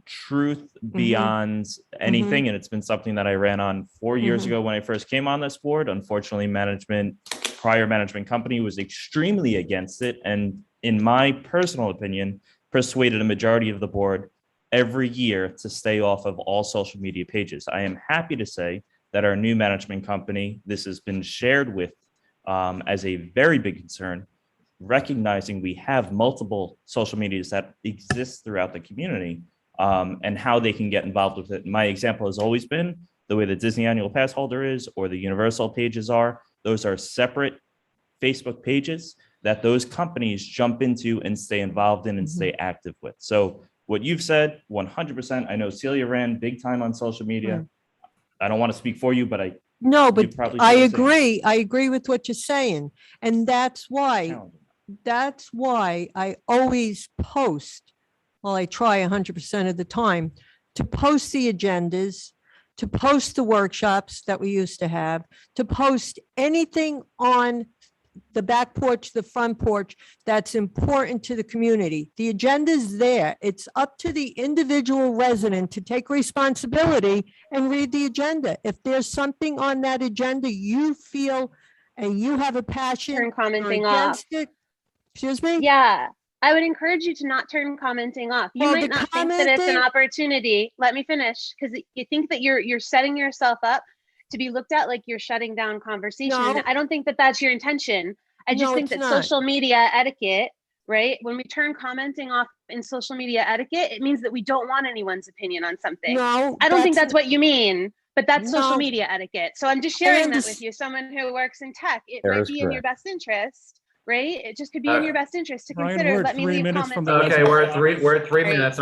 truth beyond anything. And it's been something that I ran on 4 years ago when I first came on this board. Unfortunately, prior management company was extremely against it. And in my personal opinion, persuaded a majority of the board every year to stay off of all social media pages. I am happy to say that our new management company, this has been shared with as a very big concern, recognizing we have multiple social medias that exist throughout the community and how they can get involved with it. My example has always been the way the Disney annual pass holder is or the Universal pages are. Those are separate Facebook pages that those companies jump into and stay involved in and stay active with. So what you've said, 100%. I know Celia ran big time on social media. I don't want to speak for you, but No, but I I agree. I agree with what you're saying. And that's why I always post, well, I try 100% of the time to post the agendas, to post the workshops that we used to have, to post anything on the back porch, the front porch that's important to the community. The agenda's there. It's up to the individual resident to take responsibility and read the agenda. If there's something on that agenda you feel and you have a passion Turn commenting you're off. against it, excuse me? Yeah, I would encourage you to not turn commenting off. You Well, might the not think that it's an commenting- opportunity. Let me finish, because you think that you're setting yourself up to be looked at like you're shutting down conversation. No. And I don't think that that's your intention. I just No, think it's that not. social media etiquette, right? When we turn commenting off in social media etiquette, it means that we don't want anyone's opinion on something. No, I don't think that's that's what you mean, but that's social No. media etiquette. So I'm just sharing that underst- with you. Someone who works in tech, it That might is be in your correct. best interest, right? It just could be in your best interest to Brian, consider. we're at Let me 3 leave minutes from comments. the Okay, we're at residential three hours. minutes. We're at 3 I'm minutes.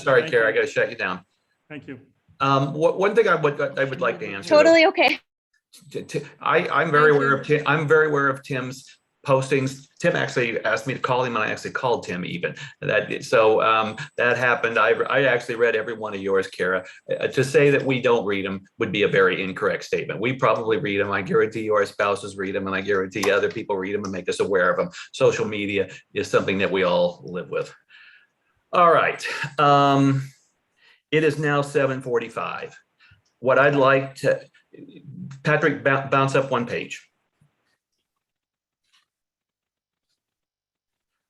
sorry, Thank Kara, I you. got to shut you down. Thank you. One thing I would like to answer. though, Totally okay. I'm very aware of I'm very aware of Tim's postings. Tim actually asked me to call him, and I actually called Tim even. That happened. I actually read every one of yours, Kara. To say that we don't read them would be a very incorrect statement. We probably read them. I guarantee you our spouses read them, and I guarantee other people read them and make us aware of them. Social media is something that we all live with. All right. It is now 7:45. What I'd like to, Patrick, bounce up one page.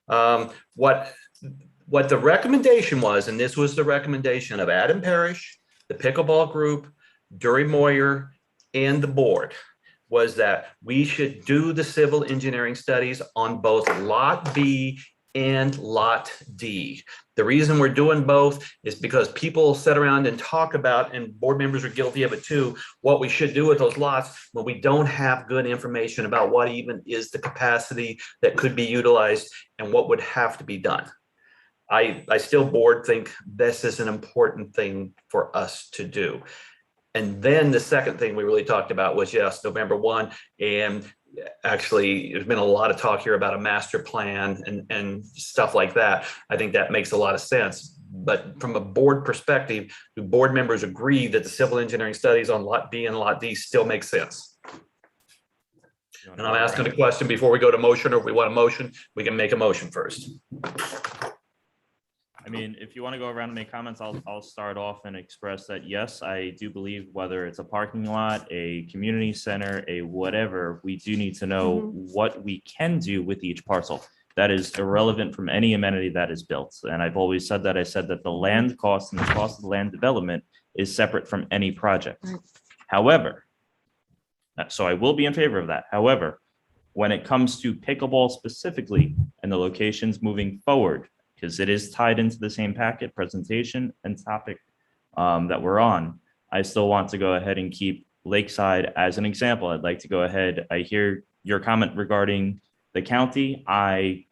What the recommendation was, and this was the recommendation of Adam Parrish, the pickleball group, Dury Moyer, and the board, was that we should do the civil engineering studies on both Lot B and Lot D. The reason we're doing both is because people sit around and talk about, and board members are guilty of it too, what we should do with those lots when we don't have good information about what even is the capacity that could be utilized and what would have to be done. I still board think this is an important thing for us to do. And then the second thing we really talked about was, yes, November 1, and actually there's been a lot of talk here about a master plan and stuff like that. I think that makes a lot of sense. But from a board perspective, do board members agree that the civil engineering studies on Lot B and Lot D still make sense? And I'm asking a question before we go to motion, or if we want a motion, we can make a motion first. I mean, if you want to go around and make comments, I'll start off and express that, yes, I do believe whether it's a parking lot, a community center, a whatever, we do need to know what we can do with each parcel. That is irrelevant from any amenity that is built. And I've always said that. I said that the land cost and the cost of the land development is separate from any project. However, so I will be in favor of that. However, when it comes to pickleball specifically and the locations moving forward, because it is tied into the same packet, presentation and topic that we're on, I still want to go ahead and keep Lakeside as an example. I'd like to go ahead. I hear your comment regarding the county. I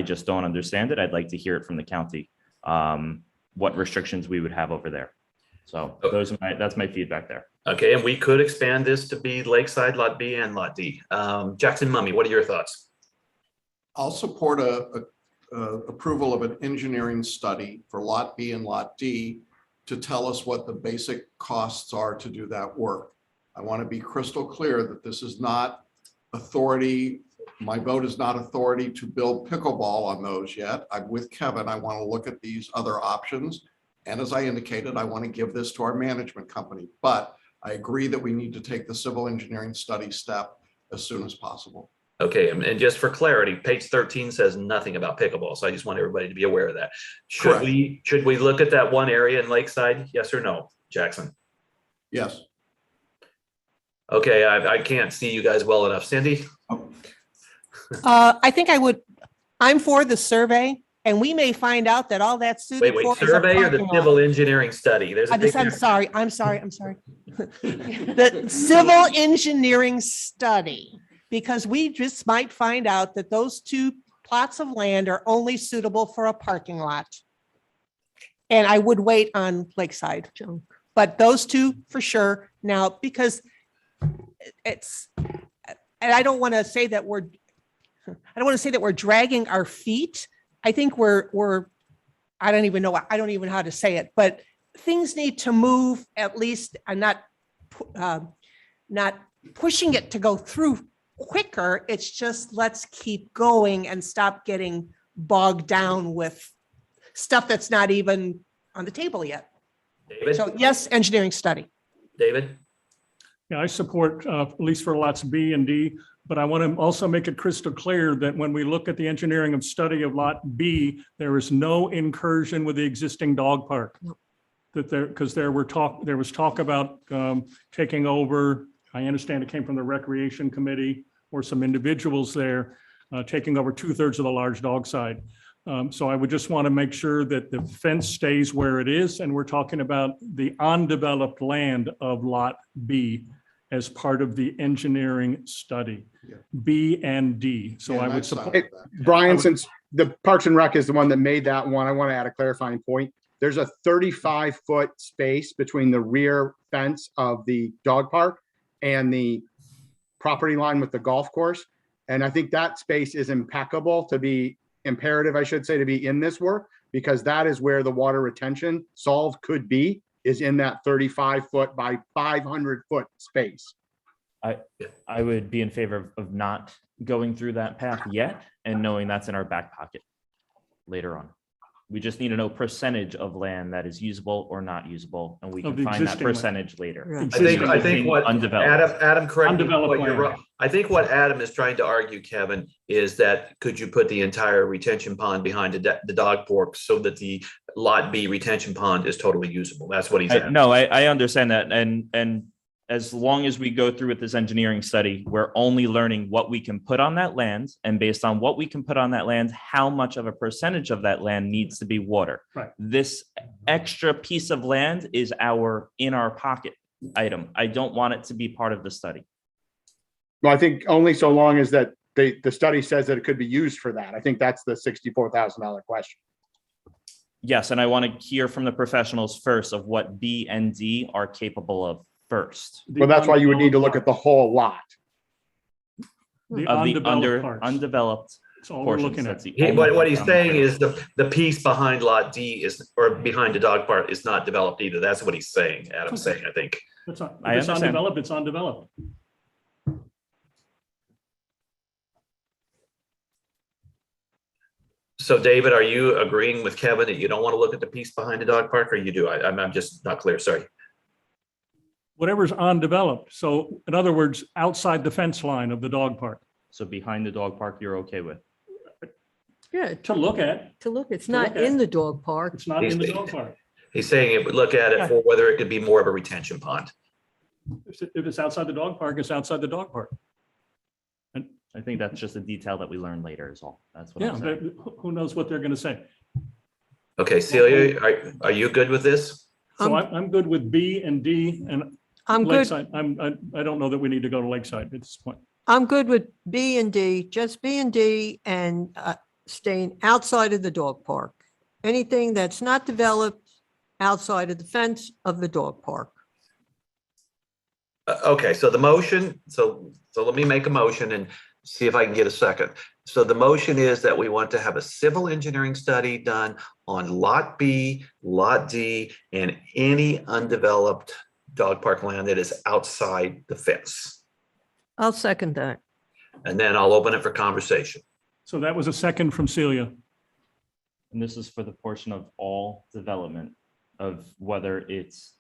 just don't understand it. I'd like to hear it from the county. what restrictions we would have over there. So that's my feedback there. Okay, and we could expand this to be Lakeside, Lot B and Lot D. Jackson Mummy, what are your thoughts? I'll support a approval of an engineering study for Lot B and Lot D to tell us what the basic costs are to do that work. I want to be crystal clear that this is not authority. My vote is not authority to build pickleball on those yet. I'm with Kevin. I want to look at these other options. And as I indicated, I want to give this to our management company, but I agree that we need to take the civil engineering study step as soon as possible. Okay, and just for clarity, page 13 says nothing about pickleball, so I just want everybody to be aware of that. Should we look at that one area in Lakeside? Yes or no, Jackson? Yes. Okay, I can't see you guys well enough. Cindy? I think I'm for the survey, and we may find out that all that's suited Wait, for is a survey or the parking lot. civil engineering study? There's a big I'm sorry. The civil engineering study, because we just might find out that those two plots of land are only suitable for a parking lot. And I would wait on Lakeside, but those two for sure now, because it's, and I don't want to say that we're dragging our feet. I think I don't even know how to say it, but things need to move at least, and not pushing it to go through quicker. It's just, let's keep going and stop getting bogged down with stuff that's not even on the table yet. David? So yes, engineering study. David? Yeah, I support at least for lots B and D, but I want to also make it crystal clear that when we look at the engineering of study of Lot B, there is no incursion with the existing dog park. Because there was talk about taking over. I understand it came from the Recreation Committee or some individuals there taking over 2/3 of the large dog side. So I would just want to make sure that the fence stays where it is, and we're talking about the undeveloped land of Lot B as part of the engineering study, B and D. So I would support. Brian, since the Parks and Rec is the one that made that one, I want to add a clarifying point. There's a 35-foot space between the rear fence of the dog park and the property line with the golf course. And I think that space is impecable imperative, I should say, to be in this work, because that is where the water retention solve could be, is in that 35-foot by 500-foot space. I would be in favor of not going through that path yet and knowing that's in our back pocket later on. We just need to know percentage of land that is usable or not usable, and we can find that percentage later. I think what Adam, correct me, Undeveloped land. I think what Adam is trying to argue, Kevin, is that could you put the entire retention pond behind the dog park so that the Lot B retention pond is totally usable? That's what he's asking. No, I understand that, and as long as we go through with this engineering study, we're only learning what we can put on that land, and based on what we can put on that land, how much of a percentage of that land needs to be water. Right. This extra piece of land is in our pocket item. I don't want it to be part of the study. Well, I think only so long as that the study says that it could be used for that. I think that's the $64,000 question. Yes, and I want to hear from the professionals first of what B and D are capable of first. Well, that's why you would need to look at the whole lot. The Of the undeveloped parts. undeveloped That's all we're portions. looking at. That's the only What he's one. saying is the piece behind Lot D or behind the dog park is not developed either. That's what he's saying, Adam's saying, I think. That's not, I if it's understand. undeveloped, it's undeveloped. So David, are you agreeing with Kevin that you don't want to look at the piece behind the dog park, or you do? I'm just not clear, sorry. Whatever's undeveloped. So in other words, outside the fence line of the dog park. So behind the dog park, you're okay with? Yeah, To look at, it's To not look at. in the dog park. it's not in the dog park. He's saying it would look at it for whether it could be more of a retention pond. If it's outside the dog park, it's outside the dog park. I think that's just a detail that we learn later is all. That's what Yeah, I'm saying. who knows what they're gonna say. Okay, Celia, are you good with this? So I'm good with B and D, and I'm good. Lakeside. I don't know that we need to go to Lakeside at this point. I'm good with B and D, just B and D, and staying outside of the dog park. anything that's not developed outside of the fence of the dog park. Okay, so the motion, so let me make a motion and see if I can get a second. So the motion is that we want to have a civil engineering study done on Lot B, Lot D, and any undeveloped dog park land that is outside the fence. I'll second that. And then I'll open it for conversation. So that was a second from Celia. And this is for the portion of all development of whether it's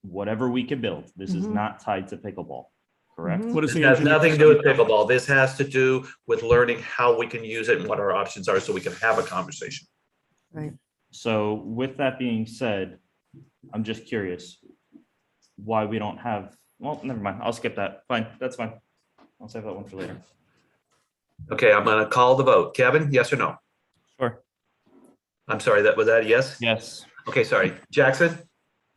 whatever we can build. This is Mhm. not tied to pickleball, correct? What is This the has engineer- nothing to do with pickleball. This has to do with learning how we can use it and what our options are so we can have a conversation. Right. So with that being said, I'm just curious why we don't have, well, never mind. I'll skip that. Fine, that's fine. I'll save that one for later. Okay, I'm gonna call the vote. Kevin, yes or no? Sure. I'm sorry, was that a yes? Yes. Okay, sorry. Jackson,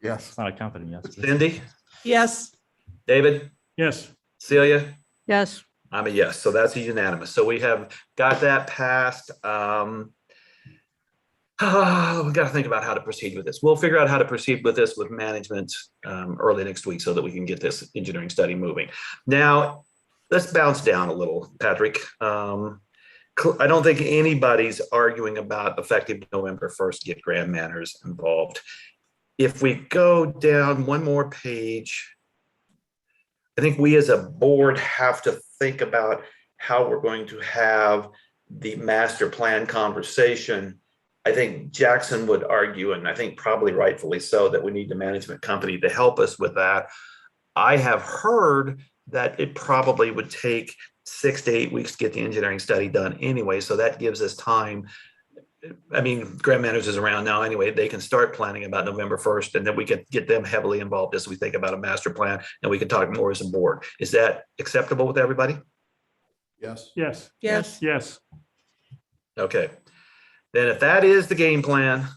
Yes. It's not a confident yes. Cindy, Yes. David, Yes. Celia? Yes. I'm a yes, so that's a unanimous. So we have got that passed. We got to think about how to proceed with this. We'll figure out how to proceed with this with management early next week so that we can get this engineering study moving. Now, let's bounce down a little, Patrick. I don't think anybody's arguing about effective November 1st, get Grand Manners involved. If we go down one more page, I think we as a board have to think about how we're going to have the master plan conversation. I think Jackson would argue, and I think probably rightfully so, that we need the management company to help us with that. I have heard that it probably would take 6 to 8 weeks to get the engineering study done anyway, so that gives us time. I mean, Grand Manners is around now anyway. They can start planning about November 1st, and then we can get them heavily involved as we think about a master plan, and we can talk more as a board. Is that acceptable with everybody? Yes. Yes. Yes. Yes. Okay. Then if that is the game plan,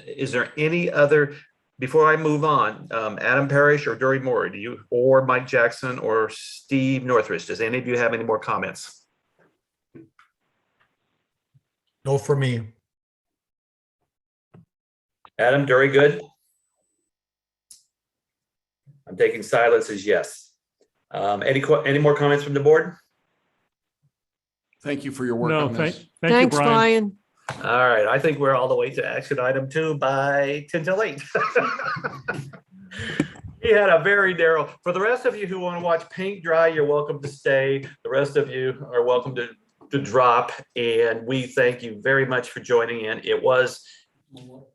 is there any other, before I move on, Adam Parrish or Dory Moore, do you, or Mike Jackson or Steve Northridge, does any of you have any more comments? No for me. Adam, Dory, good? I'm taking silence as yes. Any more comments from the board? Thank you for your work No, on this. thank you, Thanks, Brian. Brian. All right, I think we're all the way to action item 2 by 10 till 8. He had a very narrow, for the rest of you who want to watch paint dry, you're welcome to stay. The rest of you are welcome to drop. And we thank you very much for joining in. It was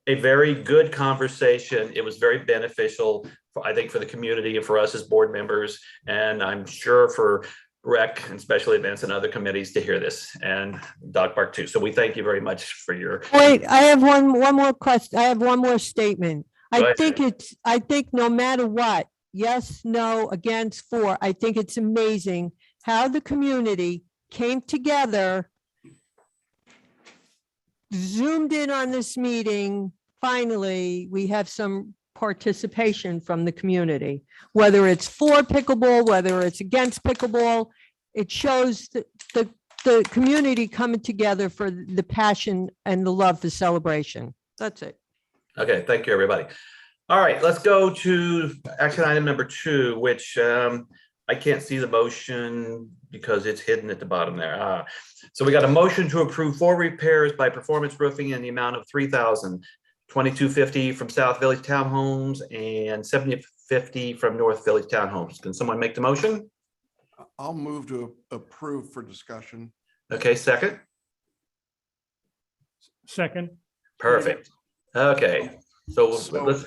a very good conversation. It was very beneficial, I think, for the community and for us as board members. And I'm sure for Rec and Special Events and other committees to hear this, and Dog Park too. So we thank you very much for your. Wait, I have one more question. I have one more statement. Go ahead. I think no matter what, yes, no, against, for, I think it's amazing how the community came together, zoomed in on this meeting. Finally, we have some participation from the community, whether it's for pickleball, whether it's against pickleball. It shows the community coming together for the passion and the love for celebration. That's it. Okay, thank you, everybody. All right, let's go to action item number 2, which I can't see the motion because it's hidden at the bottom there. So we got a motion to approve 4 repairs by Performance Roofing in the amount of $3,022.50 from South Village Townhomes and $70.50 from North Village Townhomes. Can someone make the motion? I'll move to approve for discussion. Okay, second. Second. Perfect. Okay, so So let's.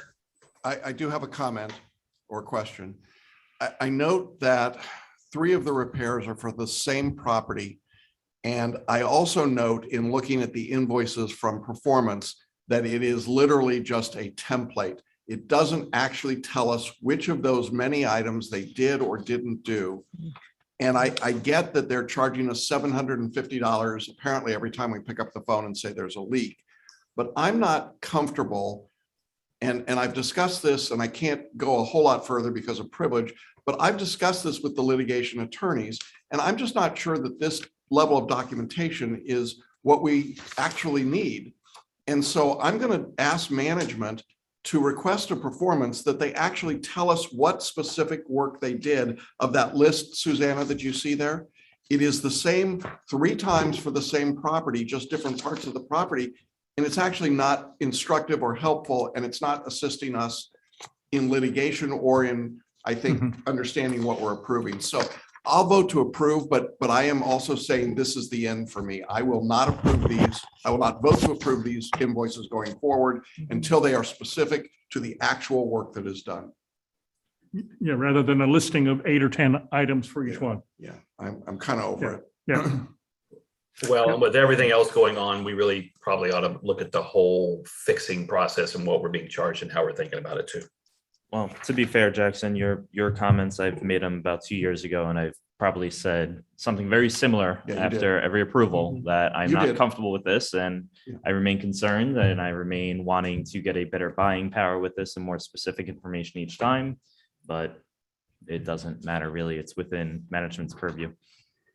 I do have a comment or question. I note that 3 of the repairs are for the same property. And I also note in looking at the invoices from Performance that it is literally just a template. It doesn't actually tell us which of those many items they did or didn't do. And I get that they're charging us $750 apparently every time we pick up the phone and say there's a leak. But I'm not comfortable, and I've discussed this, and I can't go a whole lot further because of privilege, but I've discussed this with the litigation attorneys, and I'm just not sure that this level of documentation is what we actually need. And so I'm going to ask management to request a performance that they actually tell us what specific work they did of that list, Susanna, that you see there. It is the same 3 times for the same property, just different parts of the property. And it's actually not instructive or helpful, and it's not assisting us in litigation or in, I think, understanding what we're approving. So I'll vote to approve, but I am also saying this is the end for me. I will not approve these. I will not vote to approve these invoices going forward until they are specific to the actual work that is done. Yeah, rather than a listing of 8 or 10 items for each one. Yeah, I'm kind of over it. Yeah. Well, and with everything else going on, we really probably ought to look at the whole fixing process and what we're being charged and how we're thinking about it too. Well, to be fair, Jackson, your comments, I've made them about 2 years ago, and I've probably said something very similar Yeah, you after every approval, that I'm You not did. comfortable with this, and I remain concerned, and I remain wanting to get a better buying power with this and more specific information each time, but it doesn't matter really. It's within management's purview.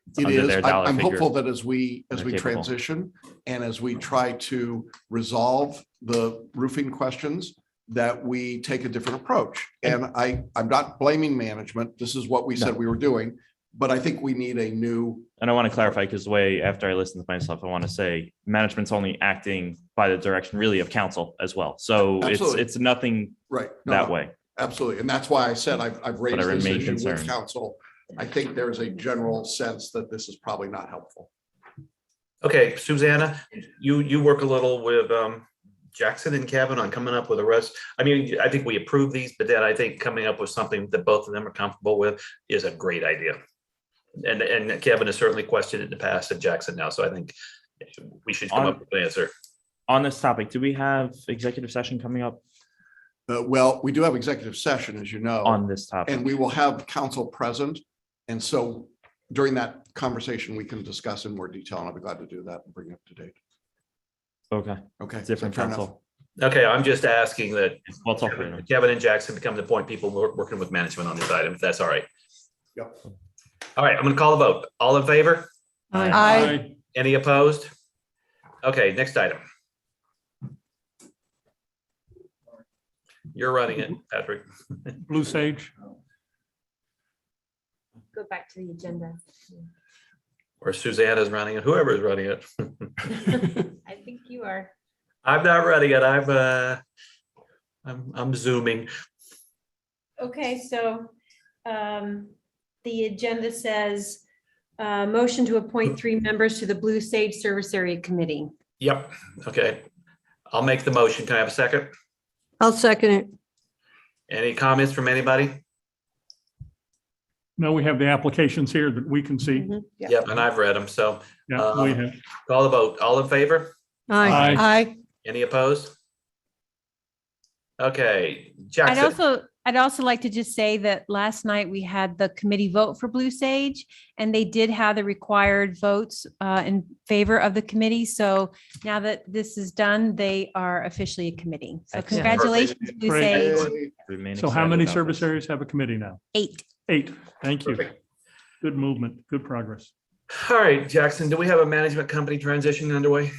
It's It under is. their dollar I'm figure. hopeful that as we They're capable. transition and as we try to resolve the roofing questions, that we take a different approach. And I'm not blaming management. This is what we said we were doing, but I think we need a new. And I want to clarify, because the way after I listen to myself, I want to say management's only acting by the direction really of council as well. So Absolutely. it's nothing Right. No, that no, way. Absolutely. And that's why I said I've raised this remain issue with concerned. council. I think there's a general sense that this is probably not helpful. Okay, Susanna, you work a little with Jackson and Kevin on coming up with the rest. I mean, I think we approve these, but then I think coming up with something that both of them are comfortable with is a great idea. And Kevin has certainly questioned it in the past, and Jackson now, so I think we should come up with an answer. On this topic, do we have executive session coming up Well, we do have executive session, as you know. on this topic? And we will have council present. And so during that conversation, we can discuss in more detail, and I'll be glad to do that and bring you up to date. Okay. Okay. Different Fair enough. council. Okay, I'm just asking that We'll talk later. Kevin and Jackson become the point people working with management on this item, if that's all right. Yep. All right, I'm gonna call the vote. All in favor? Aye. Any opposed? Okay, next item. You're running it, Patrick. Blue Sage. Go back to the agenda. Or Susanna's running it, whoever's running it. I think you are. I'm not running it. I'm zooming. Okay, so the agenda says motion to appoint 3 members to the Blue Sage Service Area Committee. Yep, okay. I'll make the motion. Can I have a second? I'll second it. Any comments from anybody? No, we have the applications here that we can see. Yep, and I've read them, so Yeah, we have. call the vote. All in favor? Aye. Aye. Any opposed? Okay, Jackson. I'd also like to just say that last night we had the committee vote for Blue Sage, and they did have the required votes in favor of the committee. So now that this is done, they are officially a committee. So Excellent. congratulations, Blue Great. Sage. Remain So how excited many about service this. areas have a committee now? 8. 8. Thank you. Perfect. Good movement, good progress. All right, Jackson, do we have a management company transition underway?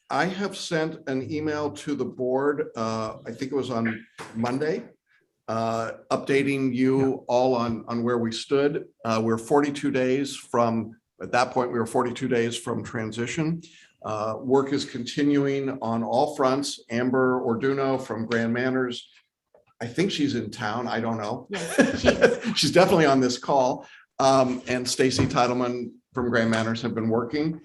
I have sent an email to the board, I think it was on Monday, updating you all on where we stood. We're 42 days from, at that point, we were 42 days from transition. Work is continuing on all fronts. Amber Orduno from Grand Manners, I think she's in town. I don't know. Yes, she is. She's definitely on this call. And Stacy Titleman from Grand Manners have been working.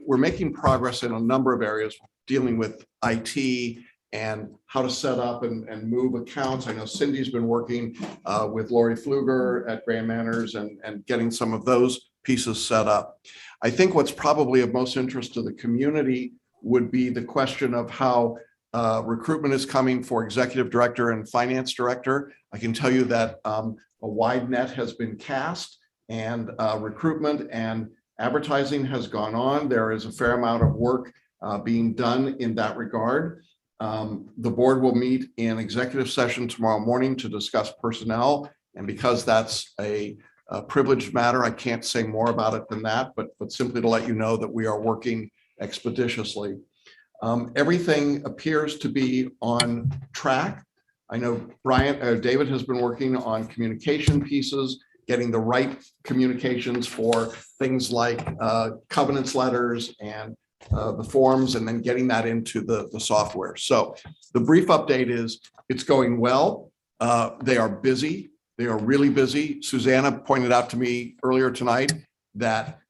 We're making progress in a number of areas dealing with IT and how to set up and move accounts. I know Cindy's been working with Lori Pfluger at Grand Manners and getting some of those pieces set up. I think what's probably of most interest to the community would be the question of how recruitment is coming for executive director and finance director. I can tell you that a wide net has been cast, and recruitment and advertising has gone on. There is a fair amount of work being done in that regard. The board will meet in executive session tomorrow morning to discuss personnel. And because that's a privileged matter, I can't say more about it than that, but simply to let you know that we are working expeditiously. Everything appears to be on track. I know David has been working on communication pieces, getting the right communications for things like covenants letters and the forms, and then getting that into the software. So the brief update is it's going well. They are busy. They are really busy. Susanna pointed out to me earlier tonight that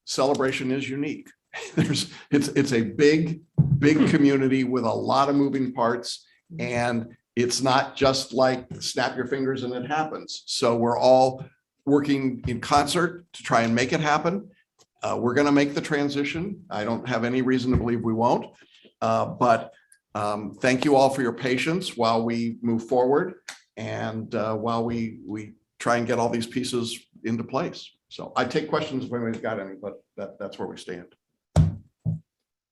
Celebration is unique. It's a big community with a lot of moving parts, and it's not just like snap your fingers and it happens. So we're all working in concert to try and make it happen. We're going to make the transition. I don't have any reason to believe we won't. But thank you all for your patience while we move forward and while we try and get all these pieces into place. So I take questions if anybody's got any, but that's where we stand.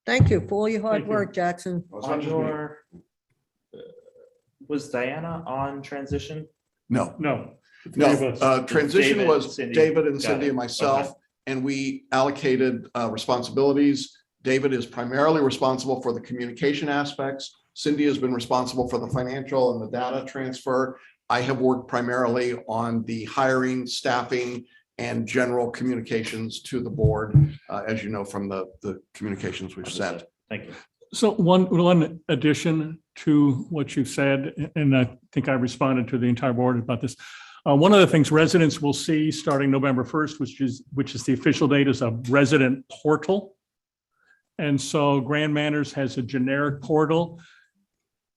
Thank you for all your hard Thank you. work, Jackson. On your, was Diana on transition? No. No. No, transition David, was Cindy. David and Got Cindy it. and myself, and we allocated responsibilities. David is primarily responsible for the communication aspects. Cindy has been responsible for the financial and the data transfer. I have worked primarily on the hiring, staffing, and general communications to the board, as you know, from the communications we've sent. Thank you. So one addition to what you said, and I think I responded to the entire board about this. One of the things residents will see starting November 1st, which is the official date, is a resident portal. And so Grand Manners has a generic portal.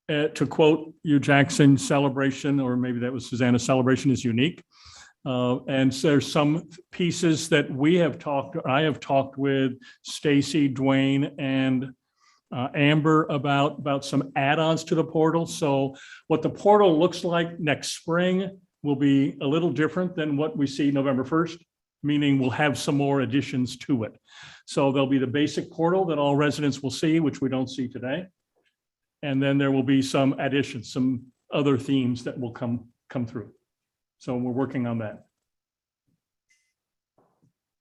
To quote you, Jackson, Celebration, or maybe that was Susanna, Celebration is unique. And so there's some pieces that I have talked with Stacy, Dwayne, and Amber about some add-ons to the portal. So what the portal looks like next spring will be a little different than what we see November 1st, meaning we'll have some more additions to it. So there'll be the basic portal that all residents will see, which we don't see today. And then there will be some additions, some other themes that will come through. So we're working on that.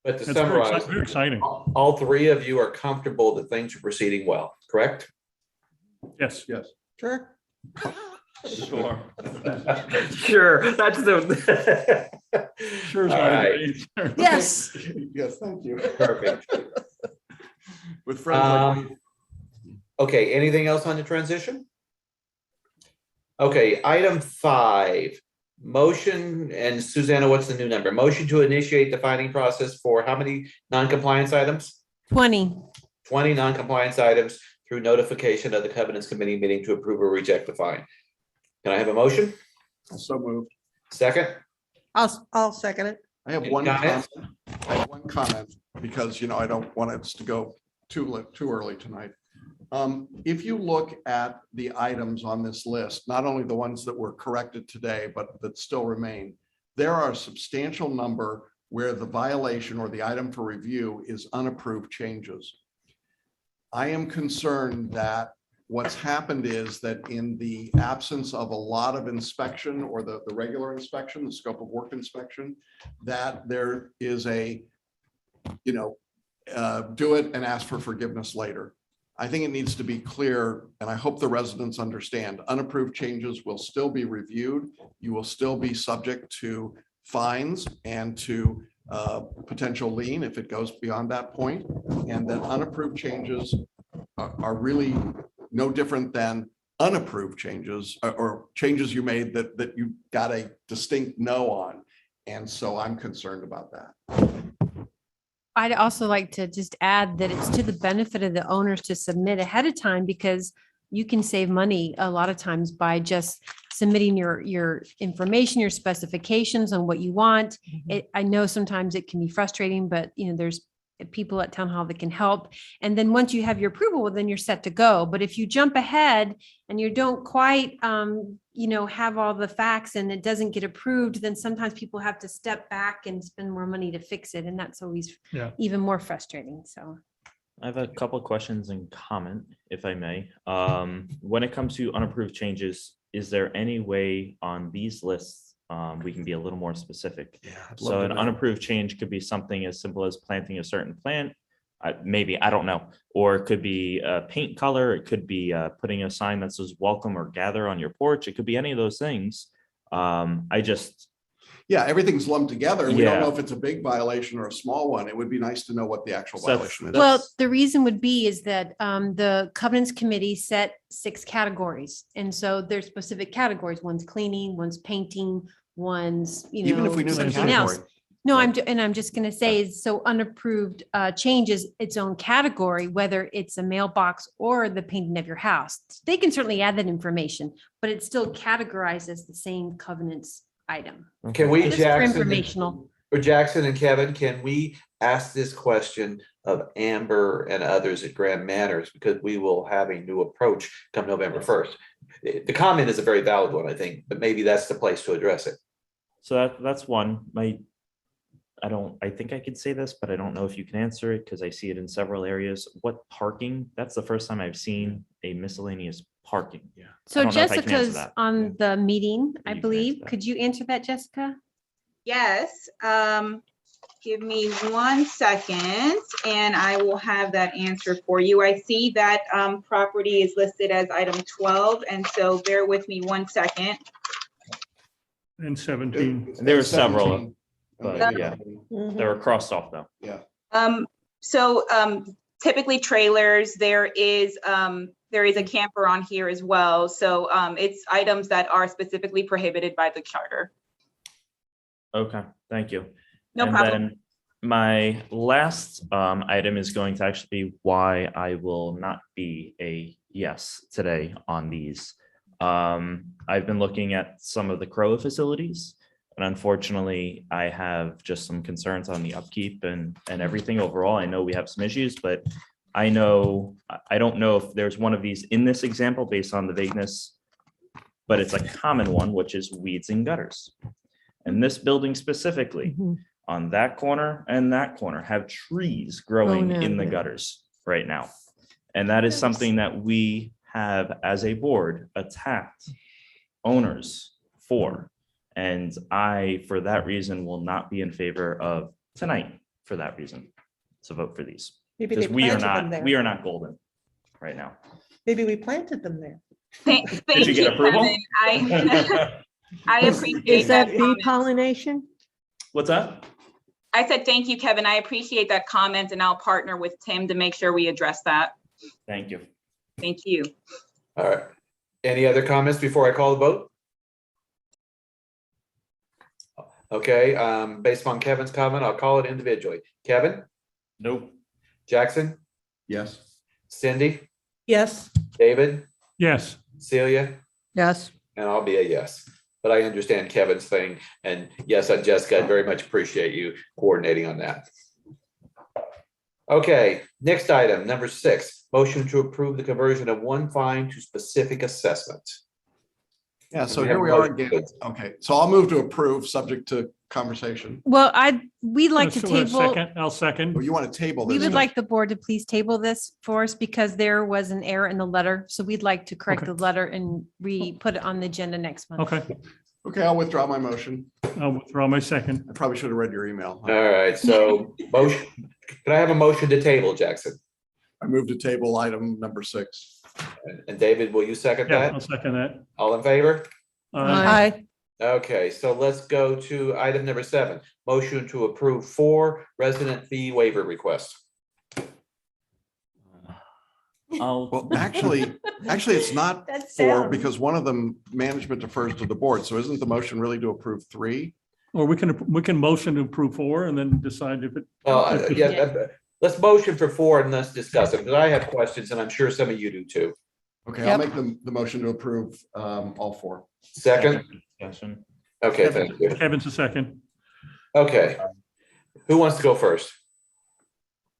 But to That's summarize, very exciting. all three of you are comfortable that things are proceeding well, correct? Yes. Yes. Sure. Sure. Sure, that's the. Sure is All not a right. good answer. Yes. Yes, thank you. Perfect. With friends like me. Okay, anything else on the transition? Okay, item 5, motion, and Susanna, what's the new number? Motion to initiate the finding process for how many non-compliance items? 20. 20 non-compliance items through notification of the covenants committee meeting to approve or reject the fine. Can I have a motion? So moved. Second? I'll second it. I have Any one comment. comments? I have one comment because, I don't want us to go too early tonight. If you look at the items on this list, not only the ones that were corrected today, but that still remain, there are a substantial number where the violation or the item for review is unapproved changes. I am concerned that what's happened is that in the absence of a lot of inspection or the regular inspection, the scope of work inspection, that there is a, do it and ask for forgiveness later. I think it needs to be clear, and I hope the residents understand, unapproved changes will still be reviewed. You will still be subject to fines and to potential lien if it goes beyond that point. And that unapproved changes are really no different than unapproved changes or changes you made that you got a distinct no on. And so I'm concerned about that. I'd also like to just add that it's to the benefit of the owners to submit ahead of time, because you can save money a lot of times by just submitting your information, your specifications on what you want. I know sometimes it can be frustrating, but there's people at town hall that can help. And then once you have your approval, well, then you're set to go. But if you jump ahead and you don't quite, have all the facts and it doesn't get approved, then sometimes people have to step back and spend more money to fix it. And that's always even more frustrating. So I have a couple of questions and comment, if I may. When it comes to unapproved changes, is there any way on these lists we can be a little more specific? So an unapproved change could be something as simple as planting a certain plant, Maybe, I don't know. Or it could be a paint color. It could be putting a sign that says welcome or gather on your porch. It could be any of those things. Yeah, everything's lumped together. We don't know Yeah. if it's a big violation or a small one. It would be nice to know what the actual So violation is. Well, the reason would be is that the covenants committee set 6 categories. And so there's specific categories. One's cleaning, one's painting, one's, Even if we knew the something else. category. No, I'm just going to say, is so unapproved change is its own category, whether it's a mailbox or the painting of your house. They can certainly add that information, but it's still categorized as the same covenants item. Can we, Just for Jackson, informational. or Jackson and Kevin, can we ask this question of Amber and others at Grand Manners? Because we will have a new approach come November 1st. The comment is a very valid one, I think, but maybe that's the place to address it. So that's one. I think I could say this, but I don't know if you can answer it because I see it in several areas. What parking? That's the first time I've seen a miscellaneous parking. Yeah. So Jessica's on the meeting, I believe. Could you answer that, Jessica? Yes, give me 1 second and I will have that answer for you. I see that property is listed as item 12, and so bear with me 1 second. And 17. There were several, but Okay. yeah, they were crossed off though. Yeah. So typically trailers, there is a camper on here as well. So it's items that are specifically prohibited by the charter. Okay, thank you. No And problem. then my last item is going to actually be why I will not be a yes today on these. I've been looking at some of the CROA facilities, and unfortunately, I have just some concerns on the upkeep and everything overall. I know we have some issues, but I don't know if there's one of these in this example based on the vagueness, but it's a common one, which is weeds and gutters. And this building specifically, on that corner and that corner, have trees growing no, in the yeah. gutters right now. And that is something that we have, as a board, attacked owners for. And I, for that reason, will not be in favor of tonight, for that reason, to vote for these. Maybe they Because we are planted them there. not, we are not golden right now. Maybe we planted them there. Thank Did you get approval? Kevin. I appreciate Is that bee comment. pollination? What's that? I said, thank you, Kevin. I appreciate that comment, and I'll partner with Tim to make sure we address that. Thank you. Thank you. All right. Any other comments before I call the vote? Okay, based on Kevin's comment, I'll call it individually. Kevin? Nope. Jackson? Yes. Cindy? Yes. David? Yes. Celia? Yes. And I'll be a yes. But I understand Kevin's thing. And yes, Jessica, I very much appreciate you coordinating on that. Okay, next item, number 6, motion to approve the conversion of one fine to specific assessment. Yeah, so We here have we a are motion. again. Okay, so I'll move to approve, subject to conversation. Well, we'd like to So, table. second, I'll second. Oh, you want to table We this? would like the board to please table this for us because there was an error in the letter. So we'd like to correct Okay. the letter and put it on the agenda next month. Okay, Okay, I'll withdraw my motion. I'll withdraw my second. I probably should have read your email. All right, so motion, can I have a motion to table, Jackson? I move to table item number 6. And David, will you second Yeah, that? I'll second that. All in favor? Aye. Okay, so let's go to item number 7, motion to approve 4 resident fee waiver requests. Well, actually, it's not That's 4 sad. because one of them management defers to the board. So isn't the motion really to approve 3? Or we can motion to approve 4 and then decide if it. Let's motion for 4 and let's discuss it, because I have questions and I'm sure some of you do too. Okay, I'll make the motion to approve all 4. Second? Discussion. Okay, thank you. Kevin's a second. Okay. Who wants to go first?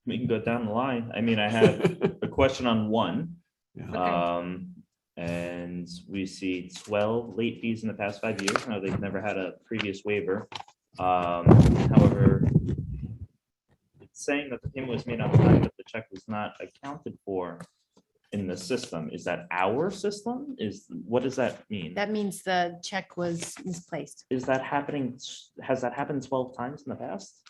We can go down the line. I mean, I have a question on 1. And we see 12 late fees in the past 5 years. Now, they've never had a previous waiver. However, it's saying that the payment was made on time, but the check was not accounted for in the system. Is that our system? What does that mean? That means the check was misplaced. Is that happening? Has that happened 12 times in the past?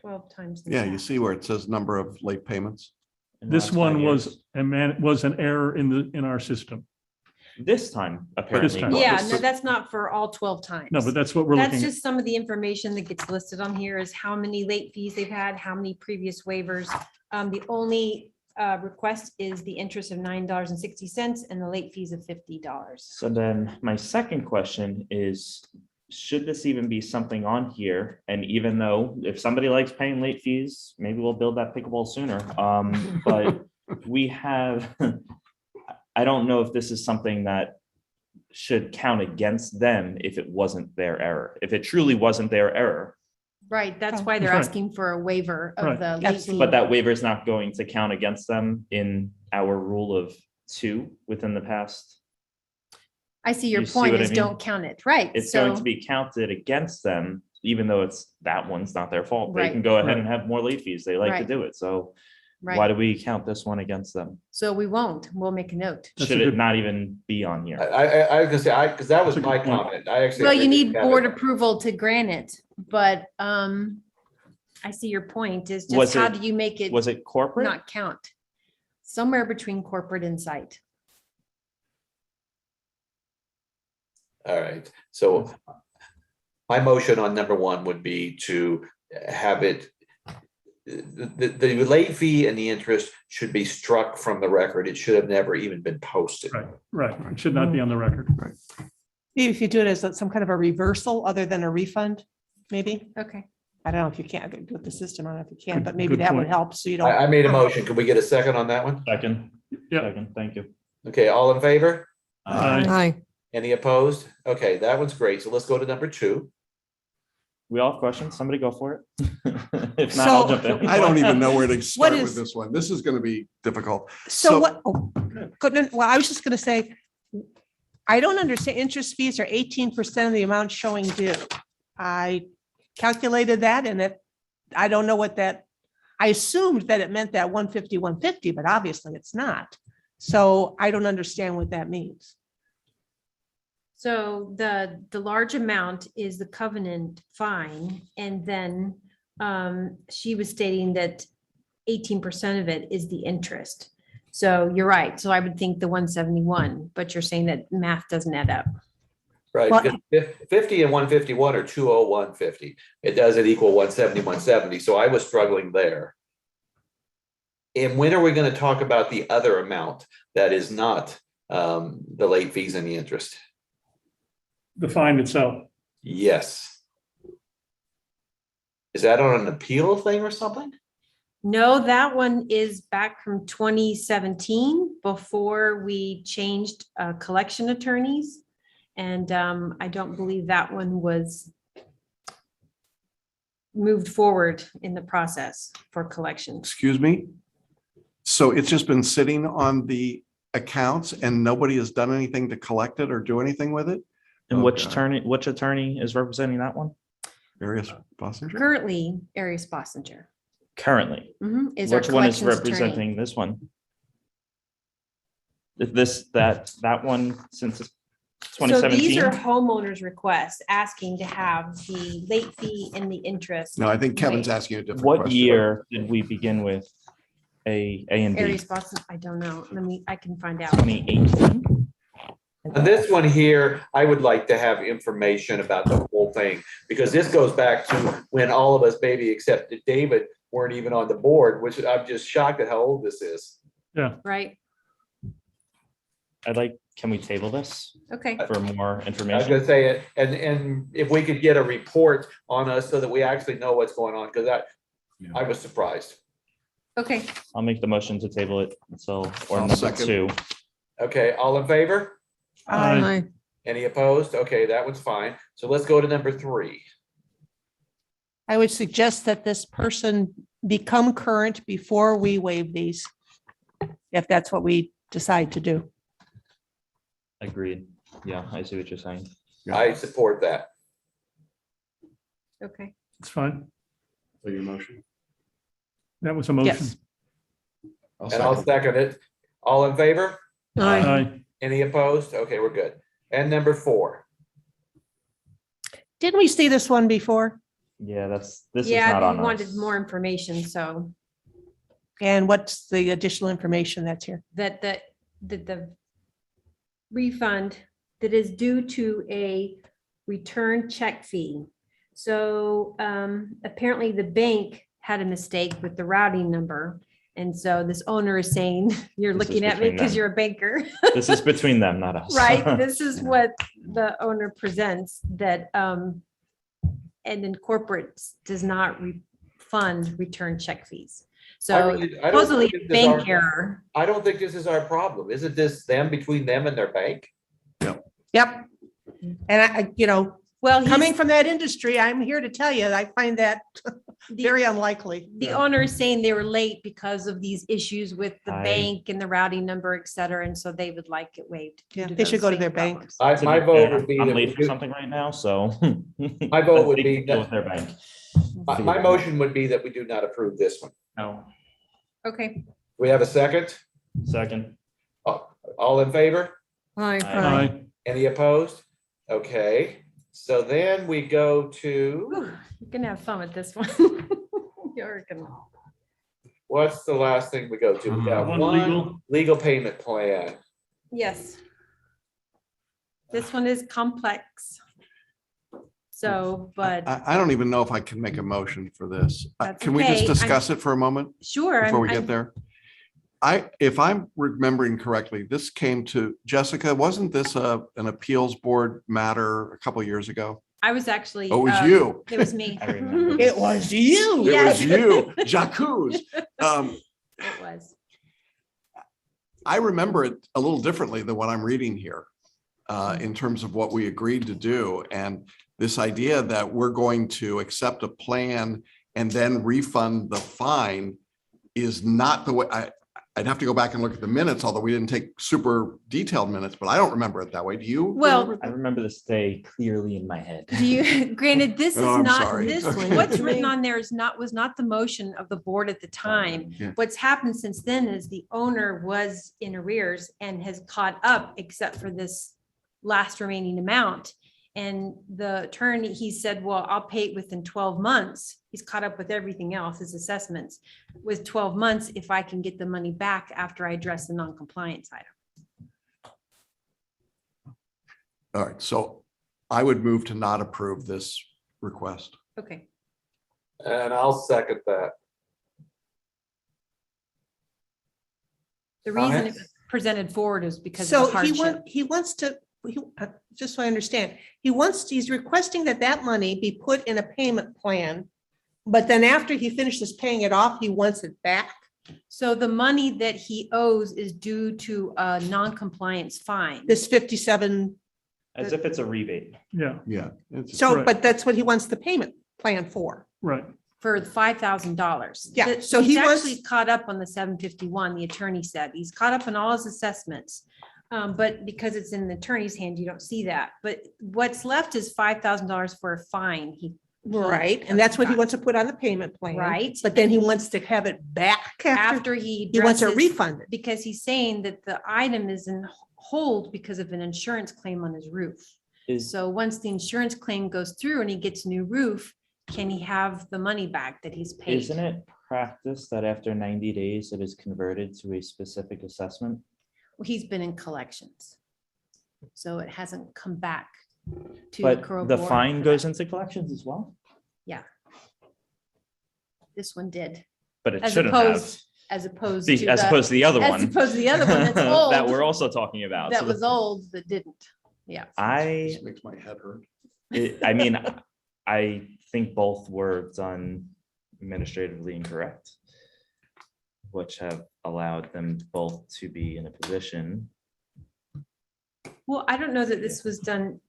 12 times. Yeah, you see where it says number of late payments? This one was an error in our system. This time, apparently. time. Yeah, no, that's not for all 12 times. No, but that's what we're That's looking at. just some of the information that gets listed on here is how many late fees they've had, how many previous waivers. The only request is the interest of $9.60 and the late fees of $50. So then my second question is, should this even be something on here? And even though if somebody likes paying late fees, maybe we'll build that pickleball sooner. But we have, I don't know if this is something that should count against them if it wasn't their error. If it truly wasn't their error. Right, that's why they're Right. asking for a waiver of the late fee. But that waiver is not going to count against them in our rule of 2 within the past. I see your You see point what I is mean? don't count it, right? It's So going to be counted against them, even though it's that one's not their fault. They Right. can go ahead and have more late fees. They like to Right. do it. So why Right. do we count this one against them? So we won't, we'll make a note. Should it not even be on here? I was gonna say, because that was my comment. I actually. Well, you agree with need Kevin. board approval to grant it, but I see your point is Was just how it- do you make it? was it corporate? Not count. Somewhere between corporate and site. All right, so my motion on number 1 would be to have it, the late fee and the interest should be struck from the record. It should have never even been posted. Right, it should not be on the record. Right. Maybe if you do it as some kind of a reversal other than a refund, maybe. Okay. I don't know if you can do it the system, I don't know if you can, but maybe Good that would point. help, so you don't. I made a motion. Can we get a second on that one? Second. Second, thank you. Okay, all in favor? Aye. Any opposed? Okay, that one's great. So let's go to number 2. We all have questions? Somebody go for it. If not, I'll jump in. I don't even know where to start is- with this one. This is going to be difficult. So what, oh, couldn't, well, I was just gonna say, I don't understand, interest fees are 18% of the amount showing due. I calculated that and I don't know what that, I assumed that it meant that 150, but obviously it's not. So I don't understand what that means. So the large amount is the covenant fine, and then she was stating that 18% of it is the interest. So you're right. So I would think the 171, but you're saying that math doesn't add up. Right, Well- because 50 and 151 are 20150. It doesn't equal 170, 170. So I was struggling there. And when are we going to talk about the other amount that is not the late fees and the interest? The fine itself. Yes. Is that on an appeal thing or something? No, that one is back from 2017 before we changed collection attorneys. And I don't believe that one was moved forward in the process for collections. Excuse me? So it's just been sitting on the accounts and nobody has done anything to collect it or do anything with it? And Oh, which God. attorney is representing that one? Arius Bossinger? Currently, Arius Bossinger Currently. is our Which one is collections attorney. representing this one? Is that one since it's So these 2017? are homeowners' requests asking to have the late fee and the interest. No, I think Kevin's waived. asking a different What question. year did we begin with A and B? Arius Boston, I don't know. I can find out. 2018? On this one here, I would like to have information about the whole thing, because this goes back to when all of us, maybe except David, weren't even on the board, which I'm just shocked at how old this is. Yeah. Right, Can we table this okay. for more I was information? gonna say it, and if we could get a report on us so that we actually know what's going on, because I was surprised. Okay, I'll make the motion to table it until, or I'll number second. 2. Okay, all in favor? Aye. Any opposed? Okay, that one's fine. So let's go to number 3. I would suggest that this person become current before we waive these. If that's what we decide to do. Agreed. Yeah, I see what you're saying. I support that. okay. It's fine. So your motion? That was a motion. Yes. And I'll second it. All in favor? Aye. Aye. Any opposed? Okay, we're good. And number 4. Didn't we see this one before? Yeah, this is Yeah, not we on wanted us. more information, so And what's the additional information that's here? that the refund that is due to a return check fee. So apparently the bank had a mistake with the routing number. And so this owner is saying, you're This is looking at me between because them. you're a banker. This is between them, not us. Right, this is what the owner presents, that and then corporate does not refund return check fees. So I don't supposedly think this is bank our- error. I don't think this is our problem. Isn't this them between them and their bank? Yep. And I, well, coming from that industry, I'm here to tell you, I find that very unlikely. The owner is saying they were late because of these issues with the I- bank and the routing number, et cetera, and so they would like it waived. due Yeah, to they should those go to same their bank. problems. My vote would be I'm that we late for do- something right now, so. My vote would They be can deal that- with their bank. My motion would be that we do not approve this one. No. Okay. We have a second? Second. All in favor? Aye. Any opposed? Okay, so then we go to, Whew, you're gonna have fun with this one. You're gonna. what's the last thing we go to? We got One one legal. legal payment plan. Yes. This one is complex. So, but I don't even know if I can make a motion for this. That's Can we just okay. discuss it for a moment sure. before we I'm- get there? If I'm remembering correctly, this came to Jessica, wasn't this an appeals board matter a couple years ago? I was actually. Oh, it was you. It was me. I remember. It was you. It Yes. was you, Jacques. It was. I remember it a little differently than what I'm reading here in terms of what we agreed to do. And this idea that we're going to accept a plan and then refund the fine is not the way. I'd have to go back and look at the minutes, although we didn't take super detailed minutes, but I don't remember it that way. Do you? Well, remember I that? remember this day clearly in my head. Do you, granted, this is Oh, I'm not, sorry. this, Okay. what's written on there was not the motion of the board at the time. Yeah. What's happened since then is the owner was in arrears and has caught up except for this last remaining amount. And the attorney, he said, well, I'll pay it within 12 months. He's caught up with everything else, his assessments. With 12 months, if I can get the money back after I address the non-compliance item. All right, so I would move to not approve this request. Okay. And I'll second that. The reason it Comments? was presented forward is because of So the hardship. he wants to, just so I understand, he's requesting that money be put in a payment plan. But then after he finishes paying it off, he wants it back. So the money that he owes is due to a non-compliance fine. This 57. As if it's a rebate. Yeah, Yeah. So, Right. but that's what he wants the payment plan for. right. For $5,000. Yeah, so He's he wants- actually caught up on the 751, the attorney said. He's caught up on all his assessments. But because it's in the attorney's hand, you don't see that. But what's left is $5,000 for a fine. Right, and that's what he wants to put on the payment plan. Right. But then he wants to have it back After he He wants it addresses- refunded. Because he's saying that the item is in hold because of an insurance claim on his roof. So once the insurance claim goes through and he gets a new roof, can he have the money back that he's paid? Isn't it practice that after 90 days it is converted to a specific assessment? Well, he's been in collections. So it hasn't come back to the But CROA the board fine for goes that. into collections as well, Yeah. This one did. but it As shouldn't have. opposed- As opposed See, to. as opposed to the other one. As opposed to the other one that's old. That we're also talking about. That So was old, that didn't. Yeah. I, This makes my head hurt. I mean, I think both were done administratively incorrect, which have allowed them both to be in a position. Well, I don't know that this was done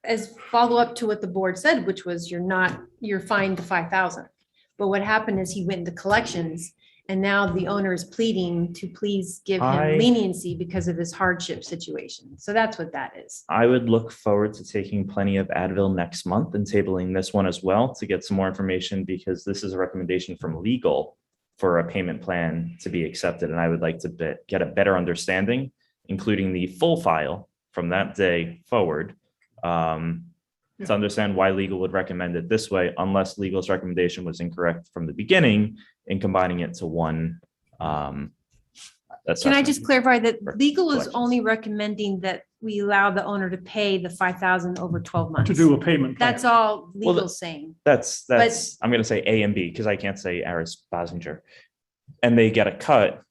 as follow-up to what the board said, which was you're fined the 5,000. But what happened is he went into collections and now the owner is pleading to please give him leniency because of his hardship situation. So that's what that is. I would look forward to taking plenty of Advil next month and tabling this one as well to get some more information, because this is a recommendation from legal for a payment plan to be accepted. And I would like to get a better understanding, including the full file from that day forward. And to understand why legal would recommend it this way, unless legal's recommendation was incorrect from the beginning in combining it to one. Can I just clarify that for legal is collections. only recommending that we allow the owner to pay the 5,000 over 12 months? To do a payment plan. That's all Well, legal's saying. That's, I'm gonna say A and B, because I can't say Aris Bosinger. And they get a cut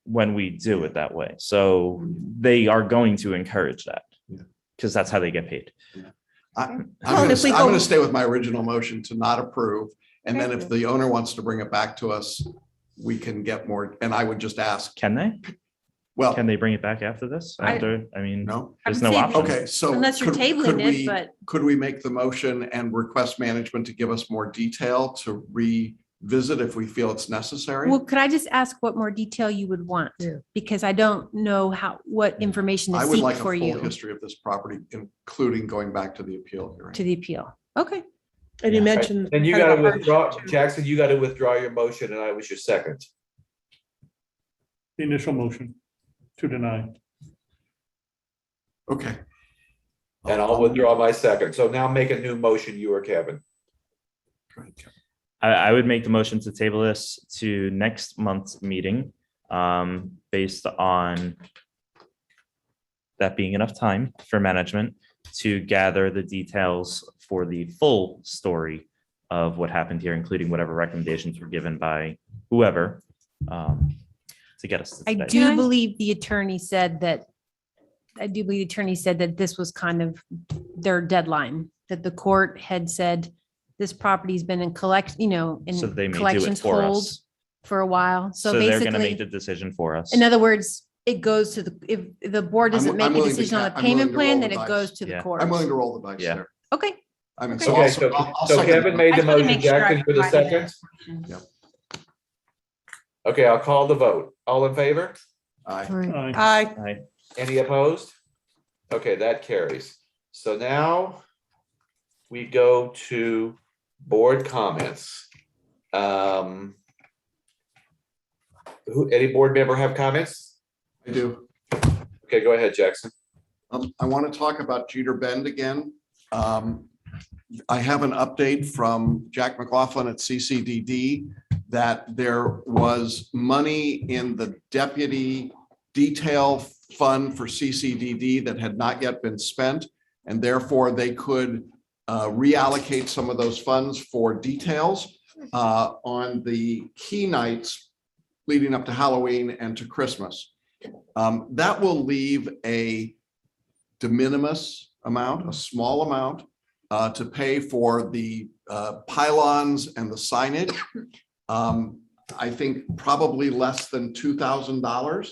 when we do it that way. So they are going to encourage that, because that's how they get paid. I'm going to stay with my original motion to not approve. And then if the owner wants to bring it back to us, we can get more. And I would just ask. Can they? Well, can they bring it back after this? After, I mean, no, there's no option. Okay, so Unless you're tabling it, but. Could we make the motion and request management to give us more detail to revisit if we feel it's necessary? Well, could I just ask what more detail you would want? Because I don't know what information to I would seek like a for full you history of this property, including going back to the appeal hearing. to the appeal. Okay. And you mentioned. And you kind got of to a hardship withdraw, too. Jackson, you got to withdraw your motion and I was your second. The initial motion to deny. Okay. And I'll withdraw my second. So now make a new motion, you or Kevin. I would make the motion to table this to next month's meeting, based on that being enough time for management to gather the details for the full story of what happened here, including whatever recommendations were given by whoever, to get us. I do believe the attorney said that, this was kind of their deadline, that the court had said this property's been in So they may do it collections for hold us. for a while. So they're gonna make the basically, decision for us. in other words, it goes to if the board doesn't make I'm a willing to decision on ca- the I'm willing payment to plan, roll then the it dice. goes to the Yeah. court. I'm willing to roll the dice Yeah. there. Okay. I mean, Okay. so Okay, so, I'll so second Kevin the made the I just wanna motion, make sure I Jackson, you're the provided second. that. Yep. Okay, I'll call the vote. All in favor? Aye. Aye. Aye. Any opposed? Okay, that carries. So now we go to board comments. Any board member have comments? I do. Okay, go ahead, Jackson. I want to talk about Jeter Bend again. I have an update from Jack McLaughlin at CCDD that there was money in the deputy detail fund for CCDD that had not yet been spent, and therefore they could reallocate some of those funds for details on the key nights leading up to Halloween and to Christmas. That will leave a de minimis amount, a small amount, to pay for the pylons and the signage. I think probably less than $2,000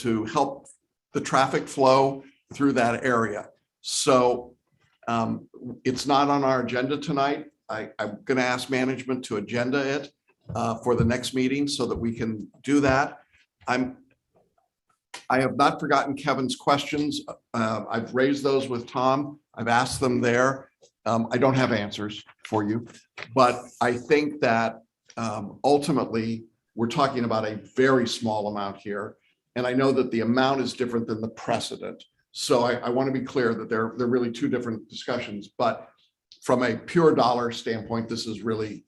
to help the traffic flow through that area. So it's not on our agenda tonight. I'm going to ask management to agenda it for the next meeting so that we can do that. I have not forgotten Kevin's questions. I've raised those with Tom. I've asked them there. I don't have answers for you, but I think that ultimately we're talking about a very small amount here. And I know that the amount is different than the precedent. So I want to be clear that they're really two different discussions, but from a pure dollar standpoint, this is really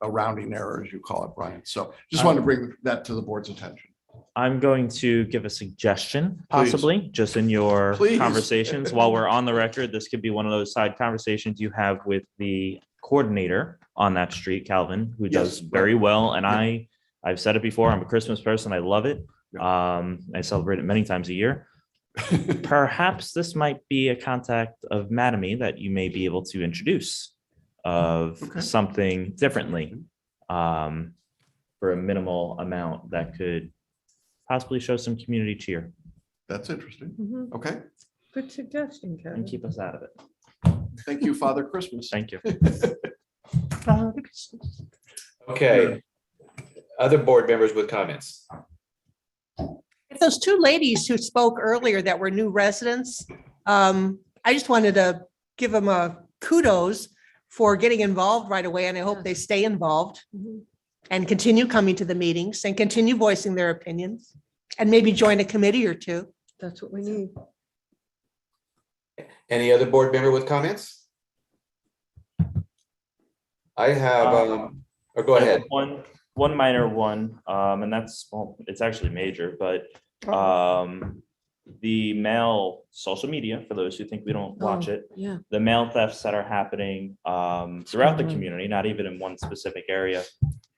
a rounding error, as you call it, Brian. So just wanted to bring that to the board's attention. I'm going to give a suggestion, possibly, just in your Please. Conversations. While we're on the record, this could be one of those side conversations you have with the coordinator on that street, Calvin, who does very well. And I've said it before, I'm a Christmas person. I love it. I celebrate it many times a year. Perhaps this might be a contact of Mattamy that you may be able to introduce of something differently for a minimal amount that could possibly show some community cheer. That's interesting. Okay. Good suggestion, Kevin. And keep us out of it. Thank you, Father Christmas. Thank you. Okay. Other board members with comments? Those two ladies who spoke earlier that were new residents, I just wanted to give them a kudos for getting involved right away, and I hope they stay involved and continue coming to the meetings and continue voicing their opinions and maybe join a committee or two. That's what we need. Any other board member with comments? I have, or go ahead. One minor one, and that's, well, it's actually major, but the mail social media, for those who think we don't watch it, Yeah. the mail thefts that are happening throughout the community, not even in one specific area,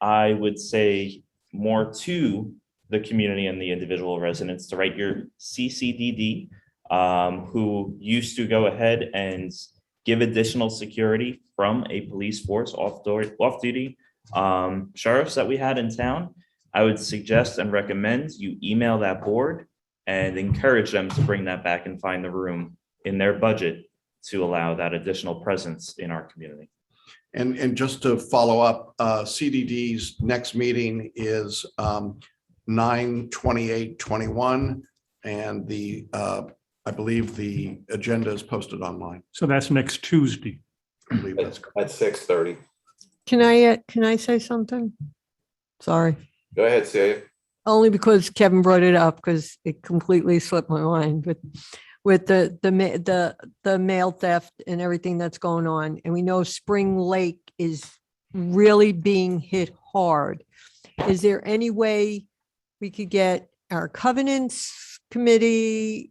I would say more to the community and the individual residents to write your CCDD, who used to go ahead and give additional security from a police force off duty sheriffs that we had in town. I would suggest and recommend you email that board and encourage them to bring that back and find the room in their budget to allow that additional presence in our community. And just to follow up, CDD's next meeting is 9/28/21, and the I believe the agenda is posted online. So that's next Tuesday. I believe that's correct. At 6:30. Can I say something? Sorry. Go ahead, Celia. Only because Kevin brought it up, because it completely slipped my mind, but with the mail theft and everything that's going on. And we know Spring Lake is really being hit hard. Is there any way we could get our covenants committee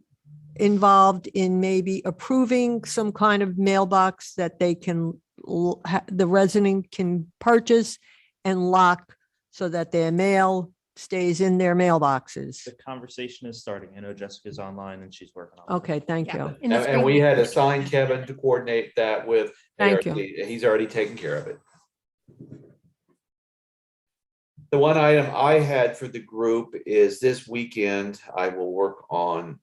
involved in maybe approving some kind of mailbox that they can, the resident can purchase and lock so that their mail stays in their mailboxes? The conversation is starting. I know Jessica's online and she's working on it. Okay, thank you. And we had assigned Kevin to coordinate that with Thank ARC. you. He's already taken care of it. The one item I had for the group is this weekend, I will work on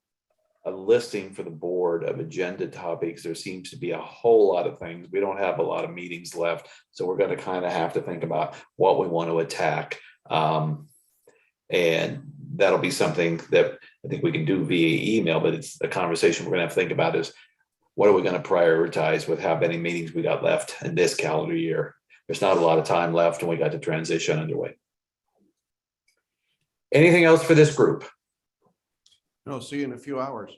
a listing for the board of agenda topics. There seems to be a whole lot of things. We don't have a lot of meetings left, so we're going to kind of have to think about what we want to attack. And that'll be something that I think we can do via email, but it's a conversation we're going to have to think about is what are we going to prioritize with how many meetings we got left in this calendar year? There's not a lot of time left and we got the transition underway. Anything else for this group? No, see you in a few hours.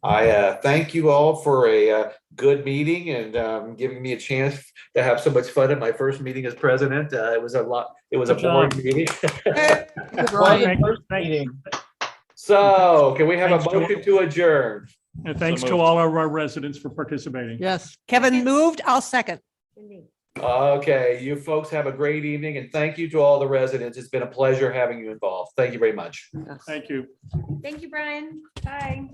I thank you all for a good meeting and giving me a chance to have so much fun at my first meeting as president. It was a lot. It was a boring meeting. First meeting. So can we have Thanks a to- motion to adjourn? And thanks to all of our residents for participating. Yes. Kevin moved, I'll second. Okay, you folks have a great evening and thank you to all the residents. It's been a pleasure having you involved. Thank you very much. Thank you. Thank you, Brian. Bye.